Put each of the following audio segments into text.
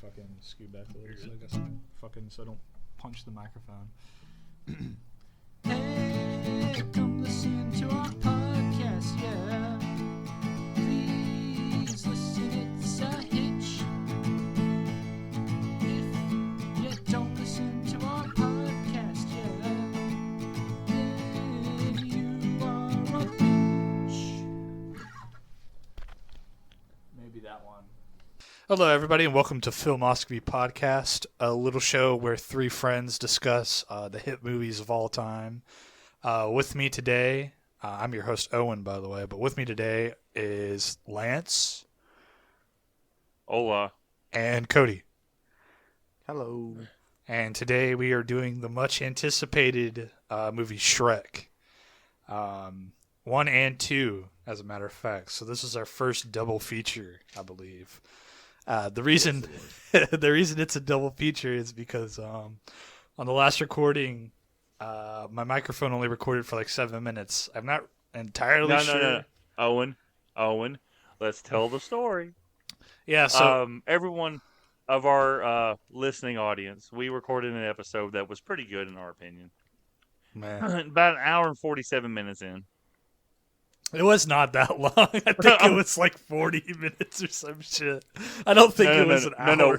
fucking scoot back a little, so I guess so I don't punch the microphone. Hey, come listen to our podcast, yeah. Please listen, it's a hitch. If you don't listen to our podcast, yeah, then you are a bitch. Maybe that one. Hello, everybody, and welcome to Filmoscopy Podcast, a little show where three friends discuss the hit movies of all time. With me today, I'm your host, Owen, by the way, but with me today is Lance. Hola. And Cody. Hello. And today we are doing the much-anticipated movie Shrek. 1 and 2, as a matter of fact. So this is our first double feature, I believe. The reason it's a double feature is because on the last recording, my microphone only recorded for like 7 minutes. I'm not entirely sure. No. Owen, let's tell the story. Yeah, so everyone of our listening audience, we recorded an episode that was pretty good in our opinion. Man. About an hour and 47 minutes in. It was not that long. I think it was like 40 minutes or some shit. I don't think it was an hour. No.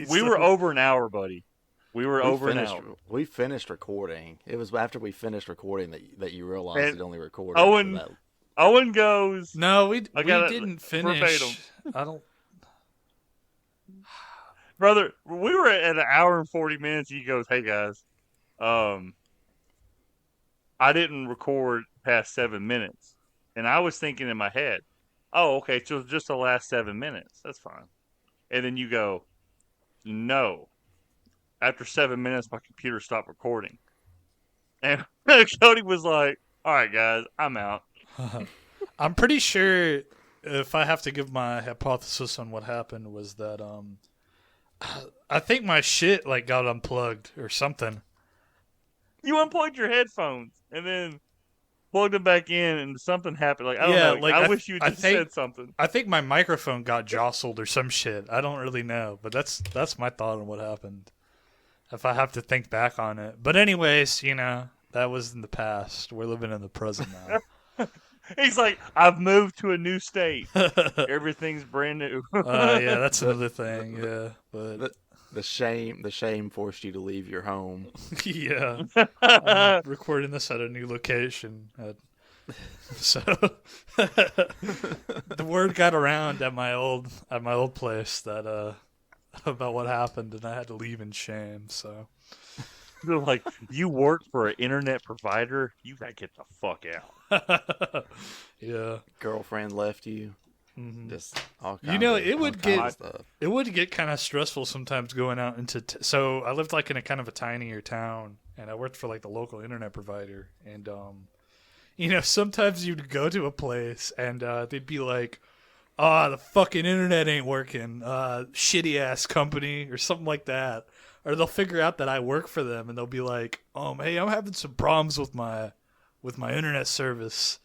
We were over an hour, buddy. We over an hour. We finished recording. It was after we finished recording that you realized it only recorded. Owen goes. No, we didn't finish. Verbatim. I don't. Brother, we were at an hour and 40 minutes. He goes, "Hey guys, I didn't record past 7 minutes." And I was thinking in my head, oh, okay, so just the last 7 minutes. That's fine. And then you go, no. After 7 minutes, my computer stopped recording. And Cody was like, all right, guys, I'm out. I'm pretty sure, if I have to give my hypothesis on what happened, was that I think my shit like got unplugged or something. You unplugged your headphones and then plugged them back in, and something happened. Like I don't know. Like, I wish you just said something. I think my microphone got jostled or some shit. I don't really know, but that's my thought on what happened. If I have to think back on it, but anyways, that was in the past. We're living in the present now. He's like, I've moved to a new state. Everything's brand new. Yeah, that's another thing. Yeah, but the shame forced you to leave your home. Yeah, I'm recording this at a new location. So the word got around at my old place that about what happened, and I had to leave in shame. So they're like, you work for an internet provider, you gotta get the fuck out. Yeah, girlfriend left you. Mm-hmm. Just all kinds it would get kind of stressful sometimes going out into. So I lived like in a kind of a tinier town, and I worked for like the local internet provider, and sometimes you'd go to a place and they'd be like, the fucking internet ain't working, shitty ass company or something like that, or they'll figure out that I work for them and they'll be like, hey, I'm having some problems with my internet service.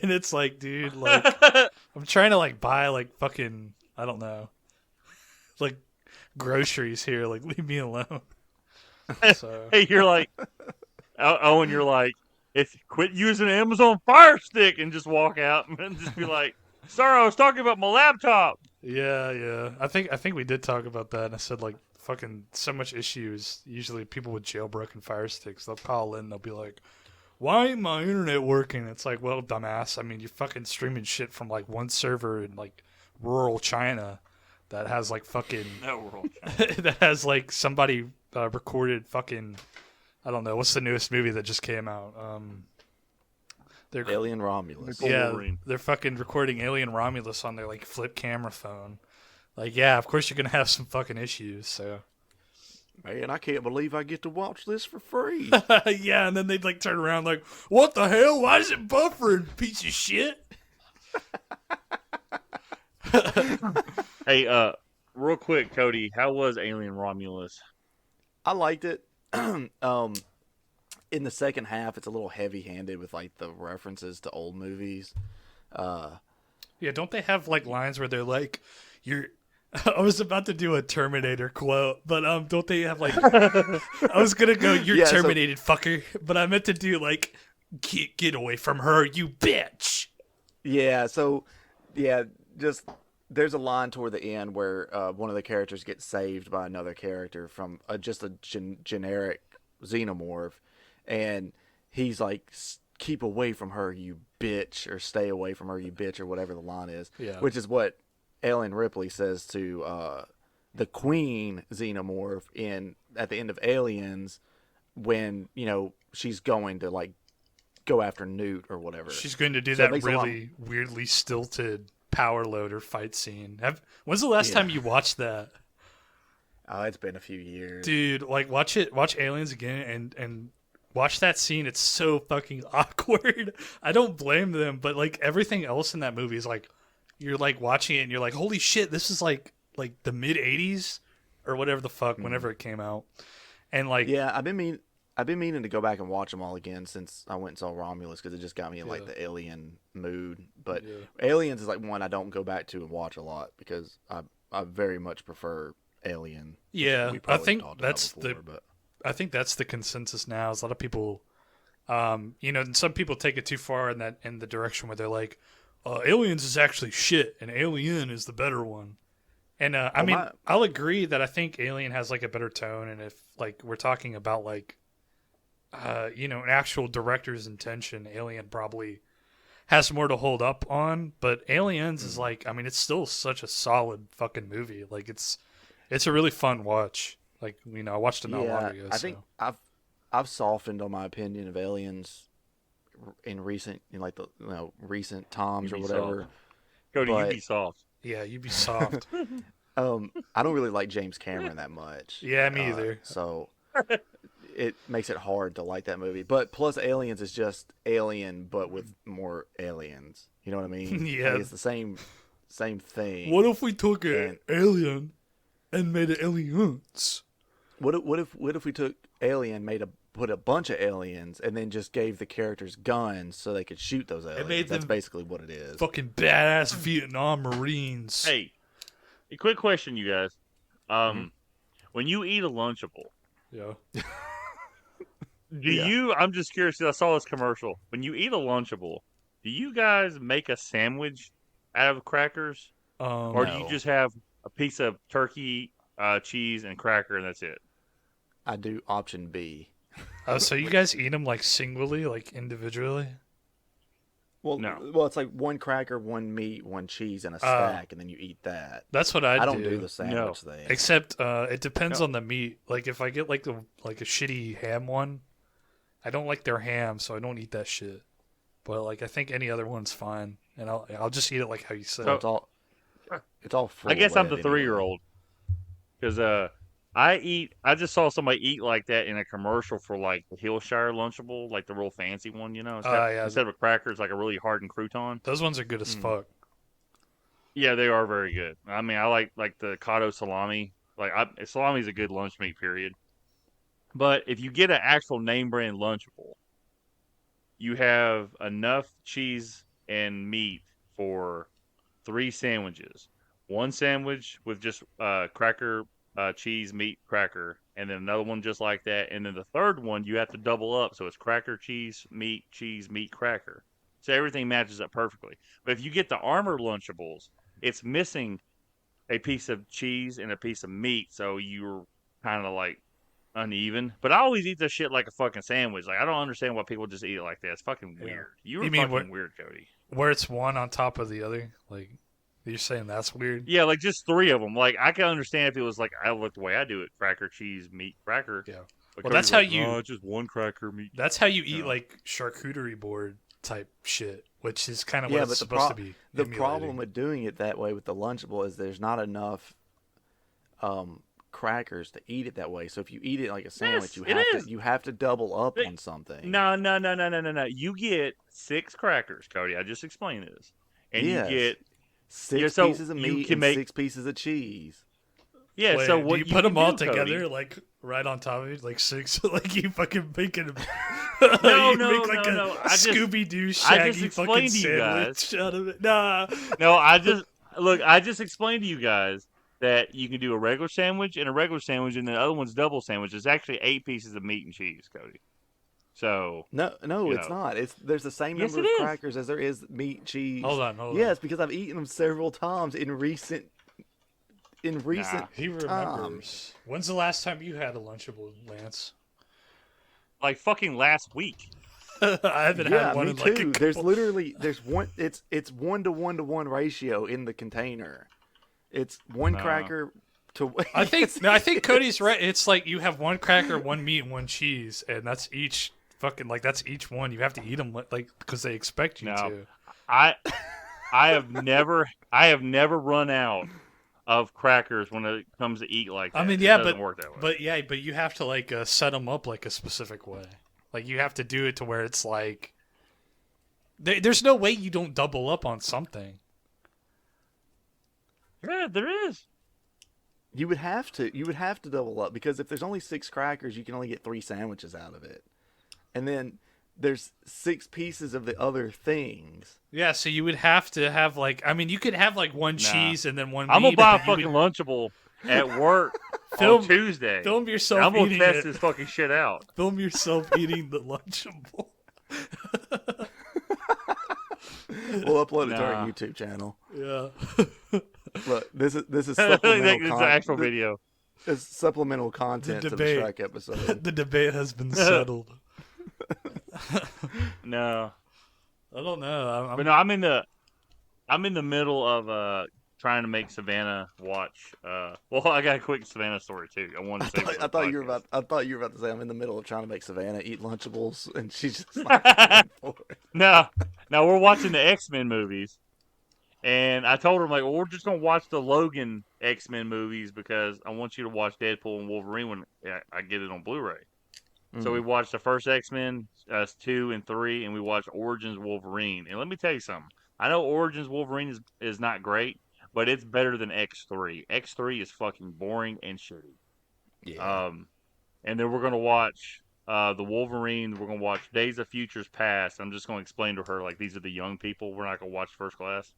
And it's like, dude, like, I'm trying to like buy like fucking, I don't know, like groceries here. Like, leave me alone. So. Hey, you're like, Owen, you're like, quit using Amazon Fire Stick and just walk out and just be like, sorry, I was talking about my laptop. Yeah. I think we did talk about that. And I said like, fucking so much issues. Usually people with jailbroken Fire Sticks, they'll call in, they'll be like, why ain't my internet working? It's like, well, dumbass. I mean, you're fucking streaming shit from like one server in like rural China that has like fucking that has like somebody recorded fucking, I don't know, what's the newest movie that just came out? They're Alien Romulus. Yeah, they're fucking recording Alien Romulus on their like flip camera phone. Like, yeah, of course you're gonna have some fucking issues. So. Man, I can't believe I get to watch this for free. Yeah, and then they'd like turn around like, what the hell? Why is it buffering, piece of shit? Hey, real quick, Cody, how was Alien Romulus? I liked it. In the second half, it's a little heavy-handed with like the references to old movies. Yeah, don't they have like lines where they're like, I was about to do a Terminator quote, but don't they have like? I was gonna go, "You're Yeah, so- terminated, fucker," but I meant to do like, "Get away from her, you bitch." Yeah, so just there's a line toward the end where one of the characters gets saved by another character from just a generic xenomorph, and he's like, "Keep away from her, you bitch," or "Stay away from her, you bitch," or whatever the line is. Yeah. Which is what Ellen Ripley says to the Queen xenomorph at the end of Aliens, when she's going to like go after Newt or whatever. She's going to do So it that makes a really weirdly stilted power loader fight scene. When's the last time you watched that? Oh, it's been a few years. Dude, like watch Aliens again and watch that scene. It's so fucking awkward. I don't blame them, but like everything else in that movie is like, you're like watching it and you're like, holy shit, this is like the mid 80s or whatever the fuck, whenever it came out. And like, Yeah, I've been meaning to go back and watch them all again since I went and saw Romulus, because it just got me in like the alien mood. But Aliens is like one I don't go back to and watch a lot, because I very much prefer Alien. yeah, We I probably think talked about that's before, but I think that's the consensus now. Is a lot of people, and some people take it too far in the direction where they're like, Aliens is actually shit and Alien is the better one. And I'll agree that I think Alien has like a better tone, and if like we're talking about like, an actual director's intention, Alien probably has more to hold up on. But Aliens is like, it's still such a solid fucking movie. Like it's a really fun watch. Like I watched it not long ago. I think I've softened on my opinion of Aliens in recent recent times or whatever. Soft. Cody, But- you be soft. yeah, you'd be soft. I don't really like James Cameron that much. Yeah, me either. So it makes it hard to like that movie. But plus, Aliens is just Alien, but with more aliens. You know what I mean? Yeah. Like, it's the same thing. What if we took an And- alien and made it aliens? What if we took Alien, put a bunch of aliens, and then just gave the characters guns so they could shoot those aliens? made That's them basically what it is. Fucking badass Vietnam Marines. Hey, a quick question, you guys. When you eat a Lunchable, Yeah. I'm just curious, 'cause I saw this commercial. When you eat a Lunchable, do you guys make a sandwich out of crackers? Or do you No. just have a piece of turkey, cheese, and cracker, and that's it? I do option B. So you guys eat them like singly, like individually? Well, No. it's like one cracker, one meat, one cheese, and a stack, and then you eat that. That's what I don't do the sandwich thing. Except it depends on the meat. Like if I get like a shitty ham one, I don't like their ham, so I don't eat that shit. But like I think any other one's fine, and I'll just eat it like how you said. So- It's all. Full I guess I'm the lead anyway. 3-year-old. Because I just saw somebody eat like that in a commercial for like the Hillshire Lunchable, like the real fancy one, Instead of a cracker, it's like a really hardened crouton. Those ones are good as fuck. Yeah, they are very good. I mean, I like the Cotto salami. Salami is a good lunch meat, period. But if you get an actual name brand Lunchable, you have enough cheese and meat for 3 sandwiches. One sandwich with just cracker, cheese, meat, cracker, and then another one just like that. And then the third one, you have to double up. So it's cracker, cheese, meat, cracker. So everything matches up perfectly. But if you get the Armor Lunchables, it's missing a piece of cheese and a piece of meat. So you're kind of like uneven. But I always eat this shit like a fucking sandwich. Like, I don't understand why people just eat it like that. It's fucking weird. You're You mean fucking weird, Cody. Where it's one on top of the other, like you're saying that's weird. Yeah, like just 3 of them. Like, I can understand if it was like, I look the way I do it: cracker, cheese, meat, cracker. Yeah. But Well, Cody's that's how like, you- "No, just one cracker, meat." That's how you eat Yeah. like charcuterie board type shit, which is kind of Yeah, what but it's the supposed to be. The emulating. problem with doing it that way with the Lunchable is there's not enough crackers to eat it that way. So if you eat it like a sandwich, Yes, you have to double up But- on something. No. You get 6 crackers, Cody. I just explained this. And Yes. you get, 6 so pieces of you meat can and make- 6 pieces of cheese. yeah, Wait, so do what you you put them can all do, together Cody, like right on top of it, like 6, like you fucking making them. No, you no, make like no, a no. I just- Scooby Doo I just shaggy explained fucking to you sandwich out of it. Nah, No, I just explained to you guys that you can do a regular sandwich and a regular sandwich, and the other one's double sandwich. It's actually 8 pieces of meat and cheese, Cody. So, No, you it's know. not. There's the same Yes, number it of is. crackers as there is meat, cheese. Hold on. Yes, because I've eaten them several times in recent Nah. He times. remembers. When's the last time you had a Lunchable, Lance? Like fucking last week. I haven't had Yeah, one me in like a too. couple. There's one. It's 1-to-1-to-1 ratio in the container. It's one No. cracker to. I think Cody's right. It's like you have one cracker, one meat, and one cheese, and that's each that's each one. You have to eat them like because they expect you No. to. I I have never run out of crackers when it comes to eat like that. I mean, It yeah, doesn't work that way. but you have to like set them up like a specific way. Like you have to do it to where it's like there's no way you don't double up on something. Yeah, there is. You would have to. You would have to double up because if there's only 6 crackers, you can only get 3 sandwiches out of it, and then there's 6 pieces of the other things. Yeah, so you would have to have like you could have like one cheese and then one I'm meat. gonna buy a but you fucking would Lunchable at work Film- on Tuesday. film And yourself I'm gonna eating test it. this fucking shit out. Film yourself eating the Lunchable. We'll upload it to Nah. our YouTube channel. Yeah. Look, this is It's supplemental an actual video. It's supplemental content to the debate. Shrek episode. The debate has been settled. No, I don't know. but no, I'm in the middle of trying to make Savannah watch. Well, I got a quick Savannah story too. I wanted to say. I thought you were about to say I'm in the middle of trying to make Savannah eat Lunchables, and she's just not going for it. No, we're watching the X-Men movies, and I told her, I'm like, well, we're just gonna watch the Logan X-Men movies because I want you to watch Deadpool and Wolverine when I get it on Blu-ray. So we watched the first X-Men, 2 and 3, and we watched Origins Wolverine. And let me tell you something. I know Origins Wolverine is not great, but it's better than X3. X3 is fucking boring and shitty. Yeah. And then we're gonna watch the Wolverine. We're gonna watch Days of Futures Past. I'm just gonna explain to her like these are the young people. We're not gonna watch First Class.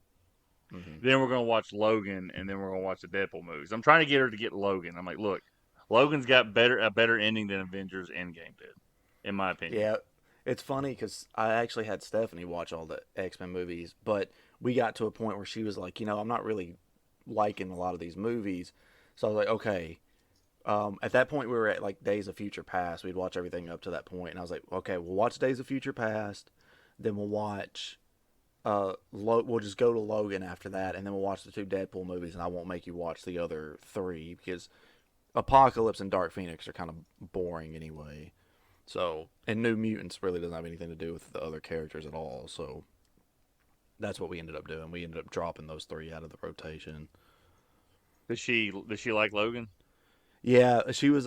Mm-hmm. Then we're gonna watch Logan, and then we're gonna watch the Deadpool movies. I'm trying to get her to get Logan. I'm like, look, Logan's got a better ending than Avengers Endgame did, in my opinion. Yeah, it's funny because I actually had Stephanie watch all the X-Men movies, but we got to a point where she was like, I'm not really liking a lot of these movies. So I was like, okay. At that point, we were at like Days of Future Past. We'd watch everything up to that point, and I was like, okay, we'll watch Days of Future Past, then we'll watch. We'll just go to Logan after that, and then we'll watch the 2 Deadpool movies, and I won't make you watch the other 3 because Apocalypse and Dark Phoenix are kind of boring anyway. So, and New Mutants really doesn't have anything to do with the other characters at all. So, that's what we ended up doing. We ended up dropping those 3 out of the rotation. Does she like Logan? Yeah, she was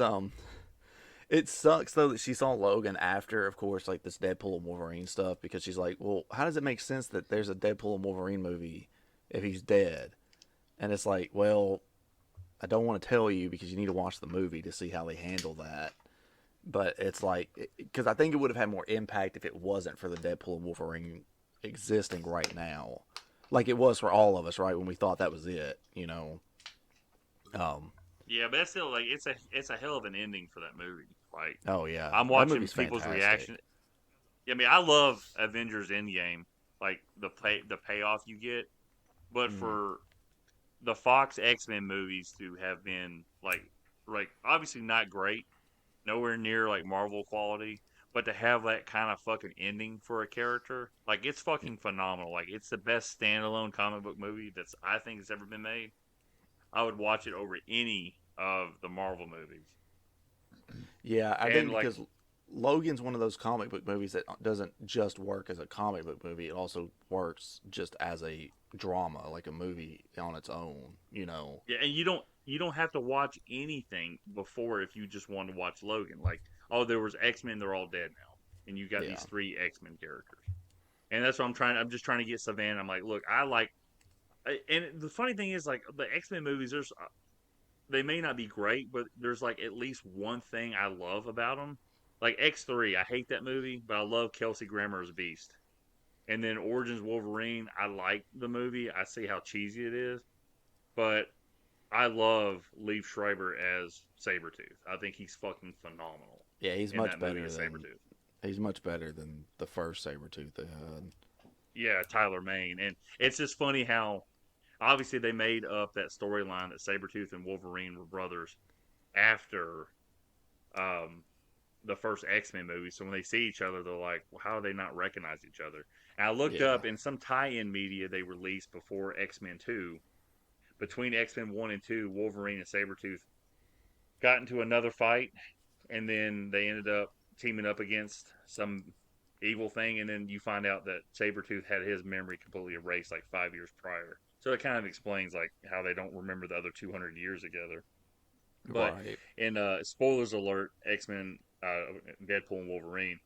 It sucks though that she saw Logan after, of course, like this Deadpool and Wolverine stuff because she's like, well, how does it make sense that there's a Deadpool and Wolverine movie if he's dead? And it's like, well, I don't want to tell you because you need to watch the movie to see how they handle that. But it's like, because I think it would have had more impact if it wasn't for the Deadpool and Wolverine existing right now, like it was for all of us, right? When we thought that was it, Yeah, but that's still like it's a hell of an ending for that movie. Like, Oh yeah, I'm that watching movie's people's fantastic. reaction. Yeah, I mean, I love Avengers Endgame, like the payoff you get, but for the Fox X-Men movies to have been like obviously not great, nowhere near like Marvel quality, but to have that kind of fucking ending for a character, like it's fucking phenomenal. Like it's the best standalone comic book movie that's I think has ever been made. I would watch it over any of the Marvel movies. Yeah, I And, think like- because Logan's one of those comic book movies that doesn't just work as a comic book movie; it also works just as a drama, like a movie on its own. Yeah, and you don't have to watch anything before if you just want to watch Logan. Like, oh, there was X-Men, they're all dead now, and you got Yeah. these 3 X-Men characters, and that's what I'm just trying to get Savannah. I'm like, look, and the funny thing is, like the X-Men movies, they may not be great, but there's like at least one thing I love about them. Like X3, I hate that movie, but I love Kelsey Grammer as Beast. And then Origins Wolverine, I like the movie. I see how cheesy it is, but I love Liev Schreiber as Sabretooth. I think he's fucking phenomenal Yeah, in that movie as Sabretooth. he's much better than the first Sabretooth they had. Yeah, Tyler Mane. And it's just funny how obviously they made up that storyline that Sabretooth and Wolverine were brothers after um, the first X-Men movie. So when they see each other, they're like, well, how do they not recognize each other? And I looked Yeah. up in some tie-in media they released before X-Men 2, between X-Men 1 and 2, Wolverine and Sabretooth got into another fight, and then they ended up teaming up against some evil thing, and then you find out that Sabretooth had his memory completely erased like 5 years prior. So it kind of explains like how they don't remember the other 200 years together. But Right. in spoilers alert, X Men, Deadpool and Wolverine,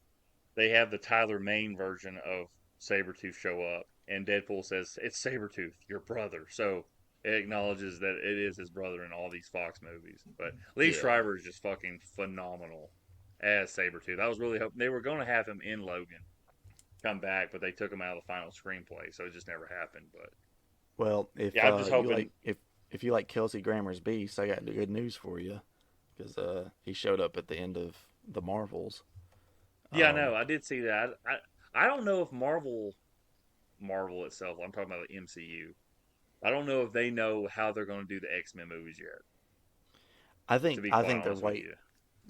they have the Tyler Mane version of Sabretooth show up, and Deadpool says, "It's Sabretooth, your brother." So it acknowledges that it is his brother in all these Fox movies. But Lee Yeah. Schreiber is just fucking phenomenal as Sabretooth. I was really hoping they were going to have him in Logan come back, but they took him out of the final screenplay, so it just never happened. But Well, if yeah, I'm just you hoping. like if you like Kelsey Grammer's Beast, I got good news for you because he showed up at the end of the Marvels. Yeah, Um, no, I did see that. I don't know if Marvel itself. I'm talking about the MCU. I don't know if they know how they're going to do the X Men movies yet. To be I quite think they're honest with wait. you.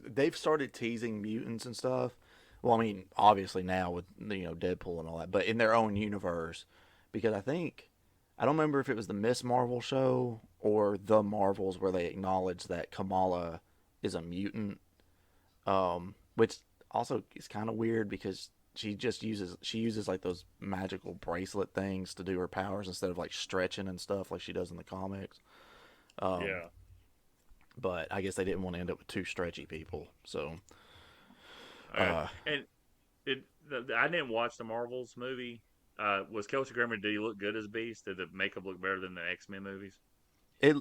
They've started teasing mutants and stuff. Well, I mean, obviously now with Deadpool and all that, but in their own universe, because I don't remember if it was the Miss Marvel show or the Marvels where they acknowledged that Kamala is a mutant, which also is kind of weird because she uses like those magical bracelet things to do her powers instead of like stretching and stuff like she does in the comics. Um, Yeah. but I guess they didn't want to end up with two stretchy people, so Okay. And it, I didn't watch the Marvels movie. Was Kelsey Grammer? Did he look good as Beast? Did the makeup look better than the X Men movies? it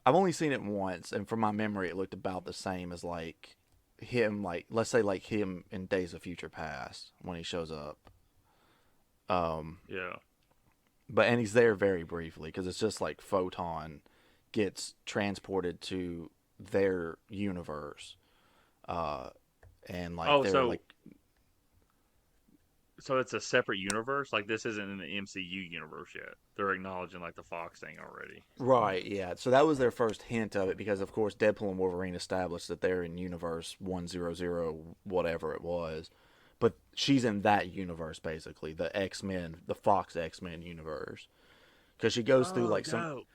I've only seen it once, and from my memory, it looked about the same as like him, like let's say like him in Days of Future Past when he shows up. Um, Yeah. but and he's there very briefly because it's just like Photon gets transported to their universe, uh, and like Oh, they're like so it's a separate universe. Like this isn't in the MCU universe yet. They're acknowledging like the Fox thing already. right, yeah. So that was their first hint of it because of course Deadpool and Wolverine established that they're in universe 100 whatever it was. But she's in that universe basically, the X-Men, the Fox X-Men universe. Cuz she goes through Oh, like some dope.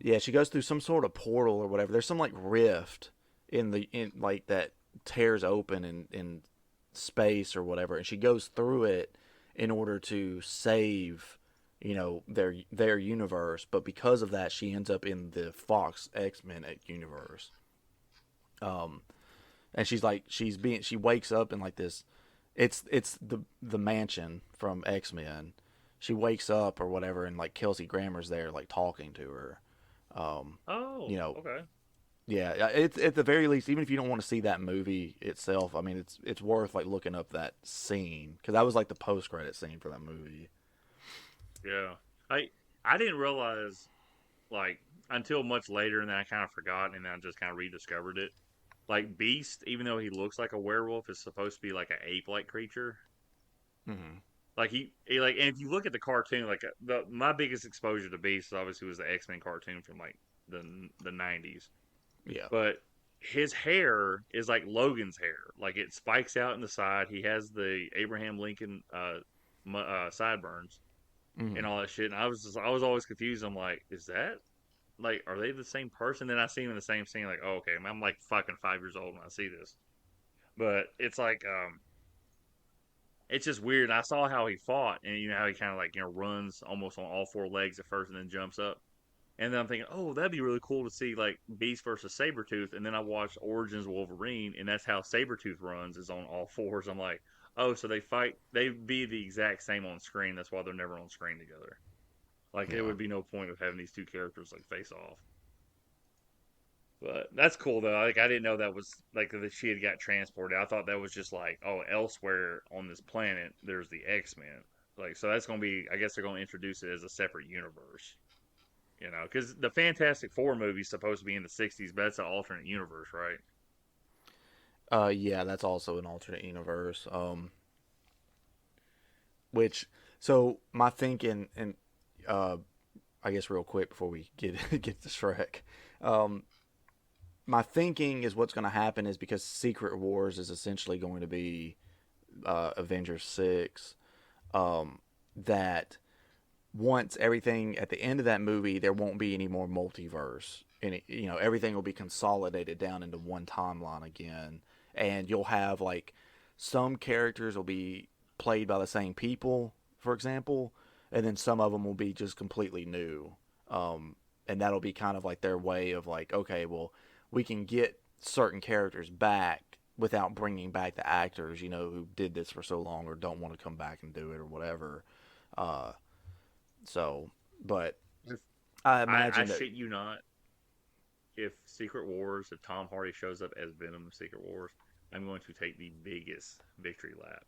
yeah, she goes through some sort of portal or whatever. There's some like rift in like that tears open in space or whatever, and she goes through it in order to save their universe. But because of that, she ends up in the Fox X-Men universe. Um, and she wakes up in like this. It's the mansion from X-Men. She wakes up or whatever, and like Kelsey Grammer's there, like talking to her. Um, you Oh, know, okay. yeah, it's at the very least, even if you don't want to see that movie itself, I mean, it's worth like looking up that scene because that was like the post credit scene for that movie. Yeah. I didn't realize like until much later, and then I kind of forgot, and then I just kind of rediscovered it. Like Beast, even though he looks like a werewolf, is supposed to be like an ape-like creature. Hmm. Like he like, and if you look at the cartoon, like the my biggest exposure to Beast obviously was the X-Men cartoon from like the '90s. Yeah, But his hair is like Logan's hair. Like it spikes out in the side. He has the Abraham Lincoln sideburns hmm, and all that shit. And I was always confused. I'm like, is that like, are they the same person? Then I see him in the same scene. Like, oh, okay, I'm like fucking 5 years old when I see this. But it's like, it's just weird. And I saw how he fought, and you know how he kind of like runs almost on all four legs at first, and then jumps up. And then I'm thinking, oh, that'd be really cool to see like Beast versus Sabretooth. And then I watched Origins Wolverine, and that's how Sabretooth runs is on all fours. I'm like, oh, so they fight, they be the exact same on screen. That's why they're never on screen together. Like, it yeah, would be no point of having these two characters like face off. But that's cool though. Like, I didn't know that was like that she had got transported. I thought that was just like, oh, elsewhere on this planet, there's the X Men. Like, so that's gonna be. I guess they're gonna introduce it as a separate universe. You know, because the Fantastic Four movie is supposed to be in the '60s, but that's an alternate universe, right? Yeah, that's also an alternate universe. Which so my thinking and uh, I guess real quick before we get get to Shrek, um, my thinking is what's going to happen is because Secret Wars is essentially going to be Avengers 6, that once everything at the end of that movie, there won't be any more multiverse. And everything will be consolidated down into one timeline again, and you'll have like some characters will be played by the same people, for example, and then some of them will be just completely new. And that'll be kind of like their way of like, okay, well, we can get certain characters back without bringing back the actors, who did this for so long or don't want to come back and do it or whatever. Uh, so, but I I imagine that. shit you not. If Secret Wars, if Tom Hardy shows up as Venom in Secret Wars, I'm going to take the biggest victory lap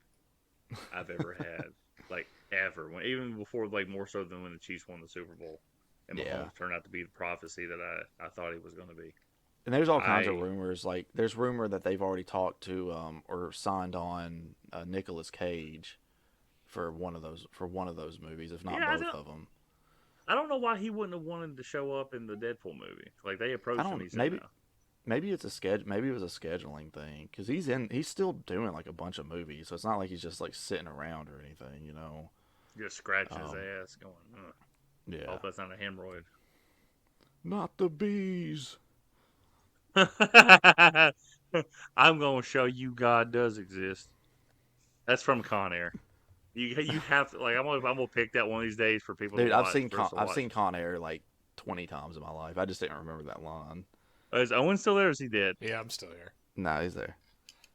I've ever had, like ever. Even before, like more so than when the Chiefs won the Super Bowl, and Mahomes Yeah. turned out to be the prophecy that I thought he was going to be. And there's all kinds of rumors. Like there's rumor that they've already talked to or signed on Nicolas Cage for one of those movies, if not both of them. I don't know why he wouldn't have wanted to show up in the Deadpool movie. Like they approached him, he's maybe it's a maybe it was a scheduling thing because he's still doing like a bunch of movies, so it's not like he's just like sitting around or anything, Just scratching his ass, going, yeah. Hope that's not a hemorrhoid. Not the bees. I'm gonna show you God does exist. That's from Con Air. You have to I'm gonna pick that one of these days for people. Dude, to watch, I've seen Con Air like 20 times in my life. I just didn't remember that line. Is Owen still there? Or is he dead? Yeah, I'm still here. Nah, he's there.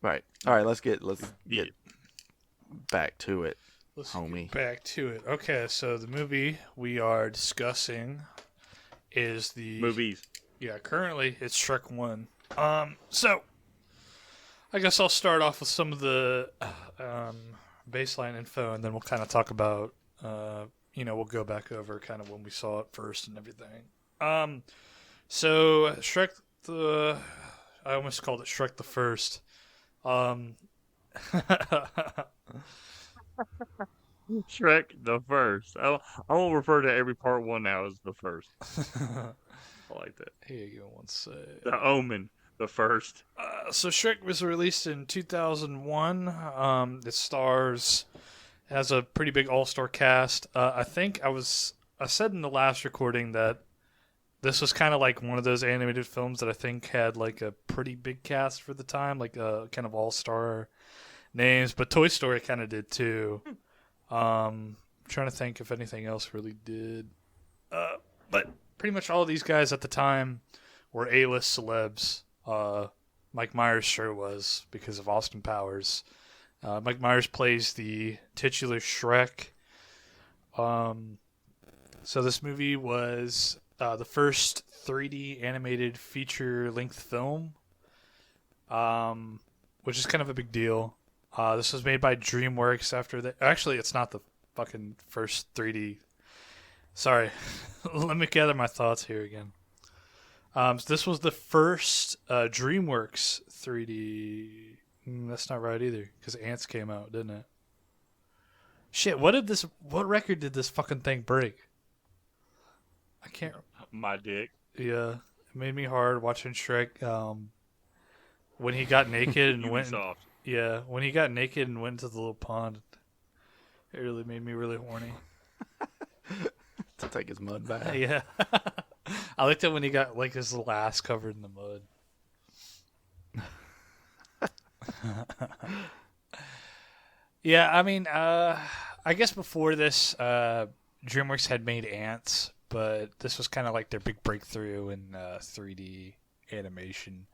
Right. All right. Let's get back to it, homie. Get back to it. Okay, so the movie we are discussing is the movies. Yeah, currently it's Shrek 1. So I guess I'll start off with some of the baseline info, and then we'll kind of talk about, we'll go back over kind of when we saw it first and everything. So Shrek I almost called it Shrek the First. Shrek the First. I will refer to every part one now as the first. I like that. Here you go, one sec. The Omen, the first. So Shrek was released in 2001. It has a pretty big all-star cast. I think I said in the last recording that this was kind of like one of those animated films that I think had like a pretty big cast for the time, like a kind of all-star names. But Toy Story kind of did too. I'm trying to think if anything else really did. But pretty much all of these guys at the time were A-list celebs. Mike Myers sure was because of Austin Powers. Mike Myers plays the titular Shrek. So this movie was the first 3D animated feature-length film, which is kind of a big deal. This was made by DreamWorks after that. Actually, it's not the fucking first 3D. Sorry. Let me gather my thoughts here again. So this was the first DreamWorks 3D. That's not right either, because Ants came out, didn't it? Shit, what record did this fucking thing break? I can't. My dick. Yeah, it made me hard watching Shrek. When he got naked and went. Yeah, when he got naked and went into the little pond, it really made me really horny. To take his mud bath. Yeah. I liked it when he got like his little ass covered in the mud. Yeah, I mean, I guess before this, DreamWorks had made Ants, but this was kind of like their big breakthrough in 3D animation.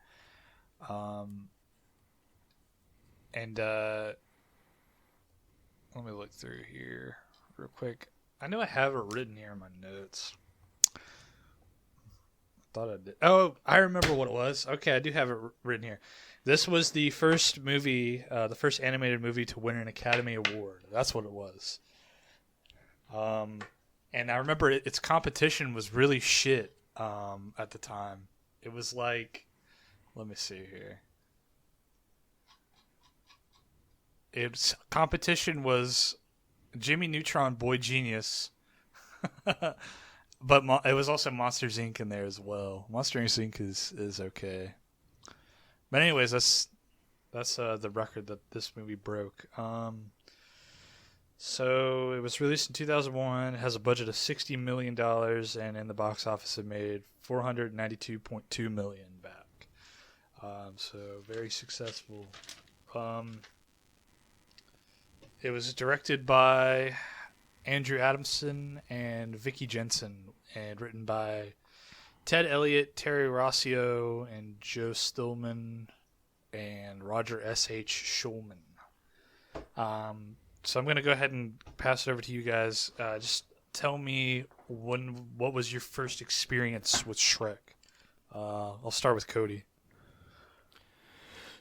And let me look through here real quick. I know I have it written here in my notes. Thought I did. Oh, I remember what it was. Okay, I do have it written here. This was the first movie, the first animated movie to win an Academy Award. That's what it was. And I remember its competition was really shit at the time. It was like, let me see here. Its competition was Jimmy Neutron, Boy Genius, but it was also Monsters Inc. in there as well. Monsters Inc. is okay, but anyways, that's the record that this movie broke. So it was released in 2001. It has a budget of $60 million, and in the box office, it made $492.2 million back. So very successful. It was directed by Andrew Adamson and Vicky Jensen, and written by Ted Elliott, Terry Rossio, and Joe Stillman, and Roger S.H. Schulman. So I'm going to go ahead and pass it over to you guys. Just tell me what was your first experience with Shrek? I'll start with Cody.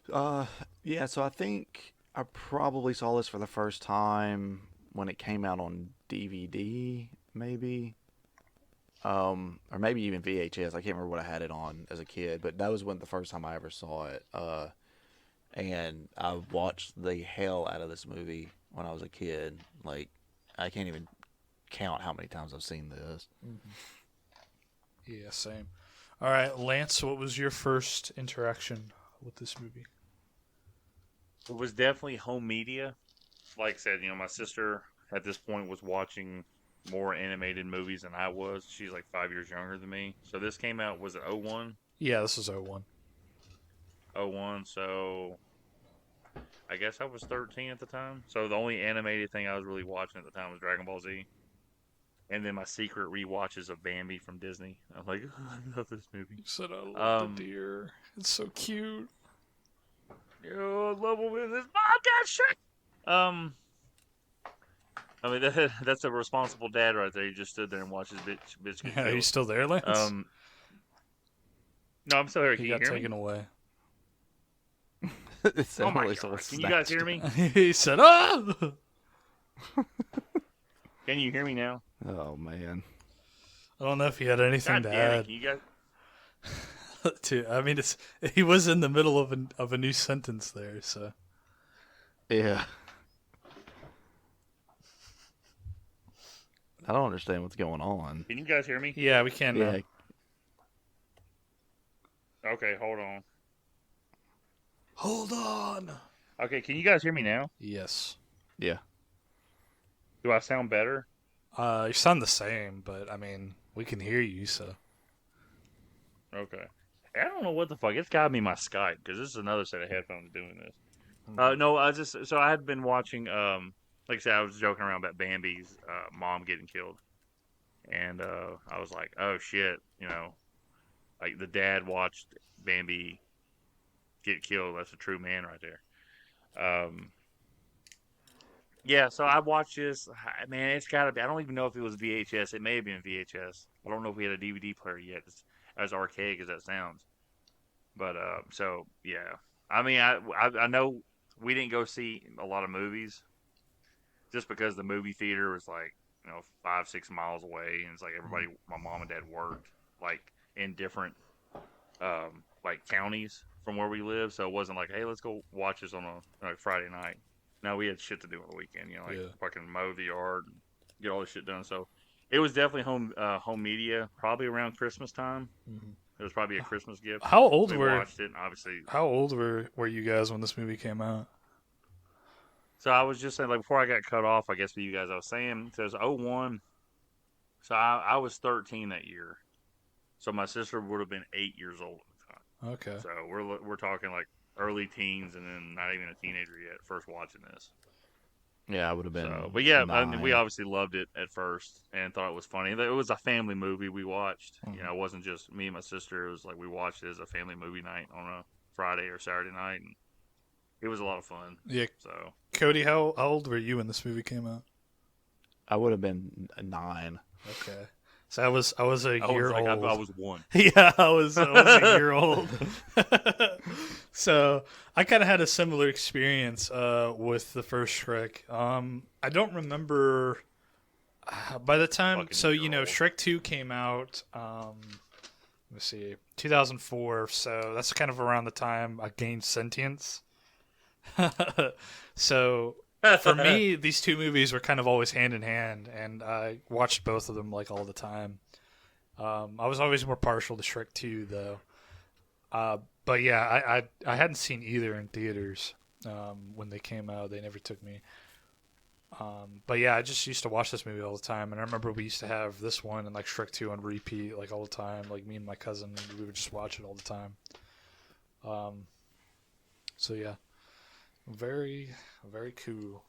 Yeah, so I think I probably saw this for the first time when it came out on DVD, maybe. Or maybe even VHS. I can't remember what I had it on as a kid, but that was the first time I ever saw it. And I watched the hell out of this movie when I was a kid. Like, I can't even count how many times I've seen this. Yeah, same. All right, Lance, what was your first interaction with this movie? It was definitely home media. Like I said, my sister at this point was watching more animated movies than I was. She's like 5 years younger than me. So this came out, was it 01? Yeah, this was 01. 01, so I guess I was 13 at the time. So the only animated thing I was really watching at the time was Dragon Ball Z. And then my secret rewatches of Bambi from Disney. I'm like, oh, I love this movie. You said I love the deer. It's so cute. Yo, I love him in this podcast shit. I mean, that's a responsible dad right there. He just stood there and watched his bitch get Yeah, are you killed. still there, Lance? No, I'm still here. Can He you got hear taken me? away. Oh my God. Can you guys hear me? He said, "Ah!" Can you hear me now? Oh, man. I don't know if he had anything God to damn it. add. Can you guys... I mean, he was in the middle of a new sentence there, so. Yeah. I don't understand what's going on. Can you guys hear me? Yeah, we can now. Yeah. Okay, hold on. Hold on. Okay, can you guys hear me now? Yes. Yeah. Do I sound better? You sound the same, but I mean, we can hear you, so. Okay. I don't know what the fuck. It's got to be my Skype, because this is another set of headphones doing this. No, so I had been watching, like I said, I was joking around about Bambi's mom getting killed. And I was like, oh shit, like the dad watched Bambi get killed. That's a true man right there. Yeah, so I watched this. Man, it's got to be. I don't even know if it was VHS. It may have been VHS. I don't know if we had a DVD player yet. It's as archaic as that sounds. But so yeah, I mean, I know we didn't go see a lot of movies, just because the movie theater was like 5-6 miles away, and it's like everybody, my mom and dad worked like in different like counties from where we live, so it wasn't like, hey, let's go watch this on a Friday night. No, we had shit to do on the weekend, fucking mow the yard and get all this shit done. So it was definitely home media, probably around Christmas time. Mm-hmm. It was probably a Christmas gift. How old we watched it, and obviously. How old were you guys when this movie came out? So I was just saying, like, before I got cut off, I guess for you guys, I was saying, it says 01. So I was 13 that year. So my sister would have been 8 years old at the time. Okay. So we're talking like early teens, and then not even a teenager yet, first watching this. Yeah, I would have been. So, but yeah, 9. I mean, we obviously loved it at first and thought it was funny. It was a family movie we watched. Mm-hmm. It wasn't just me and my sister. It was like we watched it as a family movie night on a Friday or Saturday night, and it was a lot of fun. Yeah. So Cody, how old were you when this movie came out? I would have been 9. Okay. So I was a year old. I was 1. Yeah, I was a year old. So I kind of had a similar experience with the first Shrek. I don't remember By the time, Fucking so you know, girl. Shrek 2 came out. Let's see, 2004. So that's kind of around the time I gained sentience. So for me, these two movies were kind of always hand in hand, and I watched both of them like all the time. I was always more partial to Shrek 2, though. But yeah, I hadn't seen either in theaters when they came out. They never took me. But yeah, I just used to watch this movie all the time, and I remember we used to have this one and like Shrek 2 on repeat like all the time. Like me and my cousin, we would just watch it all the time. So yeah, very very cool.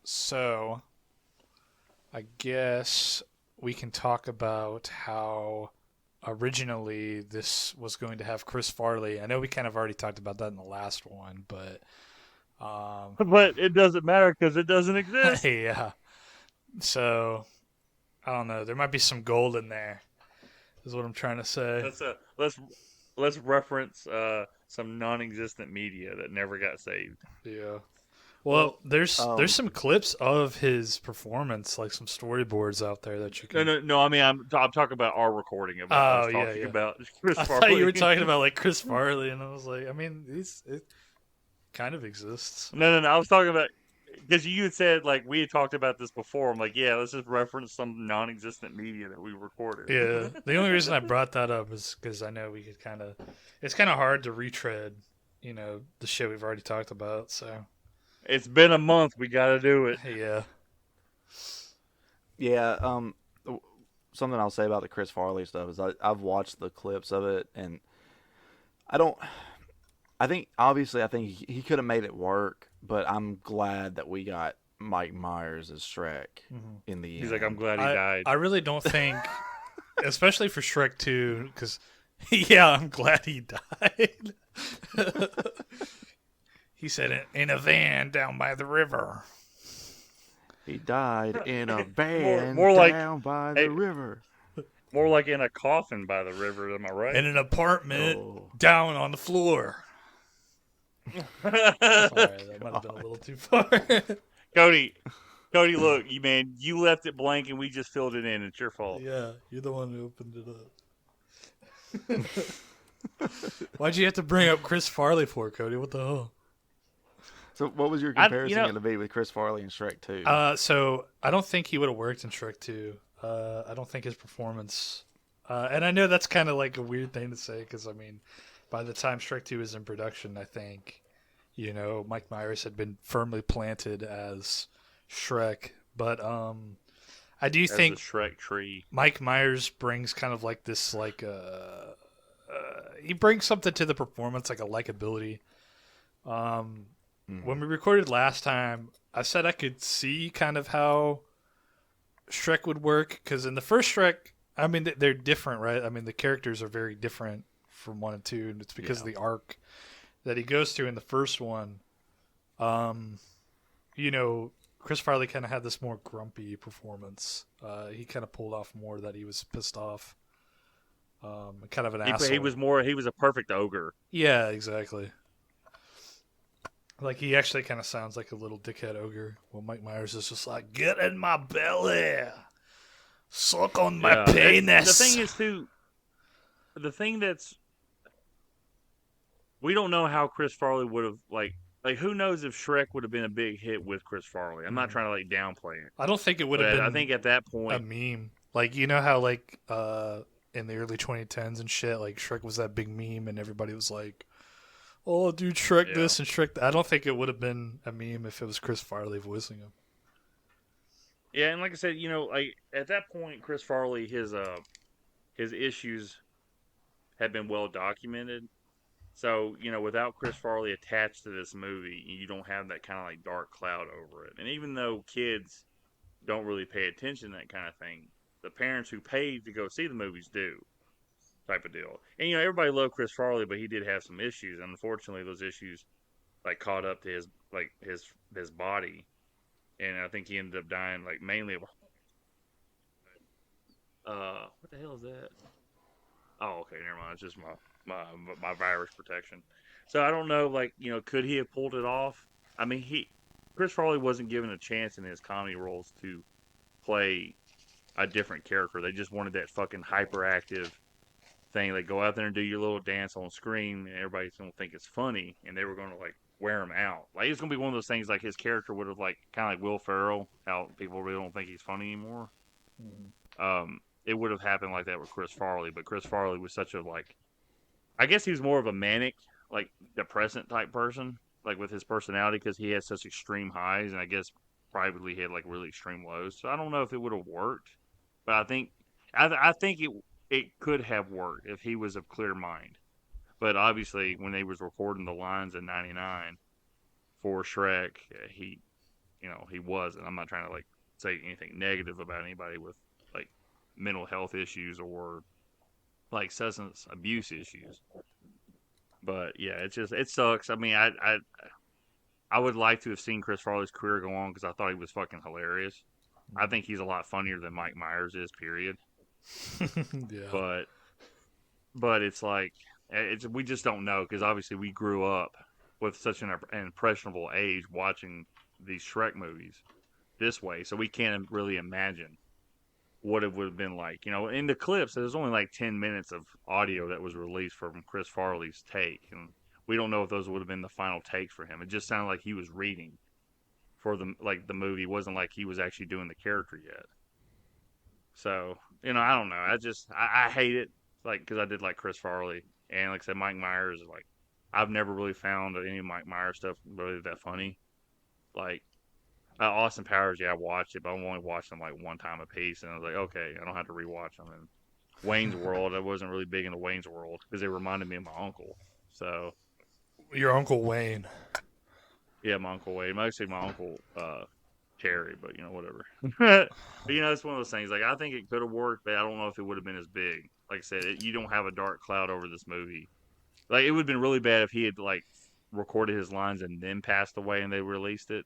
So I guess we can talk about how originally this was going to have Chris Farley. I know we kind of already talked about that in the last one, but But it doesn't matter because it doesn't exist. yeah. So I don't know. There might be some gold in there. Is what I'm trying to say. Let's reference some non-existent media that never got saved. Yeah. Well, there's um, some clips of his performance, like some storyboards out there that you can. No. I mean, I'm talking about our recording of it. I was talking about Chris I Farley. thought you were talking about like Chris Farley, and I was like, I mean, it kind of exists. No. I was talking about because you had said like we had talked about this before. I'm like, yeah, let's just reference some non-existent media that we recorded. Yeah. The only reason I brought that up is because I know we could it's kind of hard to retread, the shit we've already talked about. So It's been a month. We got to do it. yeah. Yeah. Something I'll say about the Chris Farley stuff is I've watched the clips of it, and I don't. I think he could have made it work, but I'm glad that we got Mike Myers as Shrek in the He's end. like, I'm glad he died. I really don't think, especially for Shrek 2, because, yeah, I'm glad he died. He said, in a van down by the river. He died in a van more like, down by the river. More like in a coffin by the river, am I right? In an apartment down on the floor. Sorry, that might have been a little too far. Cody, look, you left it blank and we just filled it in. It's your fault. Yeah, you're the one who opened it up. Why'd you have to bring up Chris Farley for, Cody? What the hell? So what was your comparison going to be with Chris Farley and Shrek 2? So I don't think he would have worked in Shrek 2. I don't think his performance... and I know that's kind of like a weird thing to say, because, I mean, by the time Shrek 2 was in production, I think, Mike Myers had been firmly planted as Shrek. But I do think the Shrek tree. Mike Myers brings kind of like this, like, he brings something to the performance, like a likability. When we recorded last time, I said I could see kind of how Shrek would work, because in the first Shrek, I mean, they're different, right? I mean, the characters are very different from 1 and 2, and it's because of the arc that he goes through in the first one. Chris Farley kind of had this more grumpy performance. He kind of pulled off more that he was pissed off. Kind of an asshole. He was a perfect ogre. Yeah, exactly. Like, he actually kind of sounds like a little dickhead ogre. Well, Mike Myers is just like, get in my belly. Suck on my penis. The thing is, too, we don't know how Chris Farley would have, like, who knows if Shrek would have been a big hit with Chris Farley. I'm not trying to, like, downplay it. I don't think it would have been I think at that point... a meme. Like, you know how, like, in the early 2010s and shit, like, Shrek was that big meme and everybody was like, oh, dude, Shrek this and Shrek that. I don't think it would have been a meme if it was Chris Farley voicing him. Yeah, and like I said, like at that point, Chris Farley, his issues had been well documented. So, without Chris Farley attached to this movie, you don't have that kind of like dark cloud over it. And even though kids don't really pay attention to that kind of thing, the parents who paid to go see the movies do. Type of deal. And everybody loved Chris Farley, but he did have some issues, and unfortunately those issues like caught up to his body. And I think he ended up dying like mainly of what the hell is that? Oh, okay, never mind. It's just my virus protection. So I don't know, like, could he have pulled it off? I mean, Chris Farley wasn't given a chance in his comedy roles to play a different character. They just wanted that fucking hyperactive thing. Like, go out there and do your little dance on screen, and everybody's gonna think it's funny, and they were gonna like wear him out. Like, it's gonna be one of those things. Like, his character would have like kind of like Will Ferrell, how people really don't think he's funny anymore. It would have happened like that with Chris Farley, but Chris Farley was such a like, I guess he was more of a manic, like depressant type person, like with his personality, because he had such extreme highs, and I guess privately he had like really extreme lows. So I don't know if it would have worked, but I think it could have worked if he was of clear mind. But obviously, when they was recording the lines in '99 for Shrek, he wasn't. I'm not trying to like say anything negative about anybody with like mental health issues or like substance abuse issues. But yeah, it sucks. I mean, I would like to have seen Chris Farley's career go on because I thought he was fucking hilarious. I think he's a lot funnier than Mike Myers is. Period. Yeah. But it's like we just don't know because obviously we grew up with such an impressionable age watching these Shrek movies this way, so we can't really imagine what it would have been like. In the clips, there's only like 10 minutes of audio that was released from Chris Farley's take, and we don't know if those would have been the final takes for him. It just sounded like he was reading for the movie. It wasn't like he was actually doing the character yet. So, I don't know. I hate it, like, because I did like Chris Farley, and like I said, Mike Myers is like, I've never really found any of Mike Myers stuff really that funny. Like, Austin Powers, yeah, I watched it, but I've only watched them like one time a piece, and I was like, okay, I don't have to rewatch them. And Wayne's World, I wasn't really big into Wayne's World because they reminded me of my uncle. So, Your Uncle Wayne. yeah, my Uncle Wayne. Mostly my Uncle Terry, but whatever. But it's one of those things. Like, I think it could have worked, but I don't know if it would have been as big. Like I said, you don't have a dark cloud over this movie. Like, it would have been really bad if he had like recorded his lines and then passed away and they released it.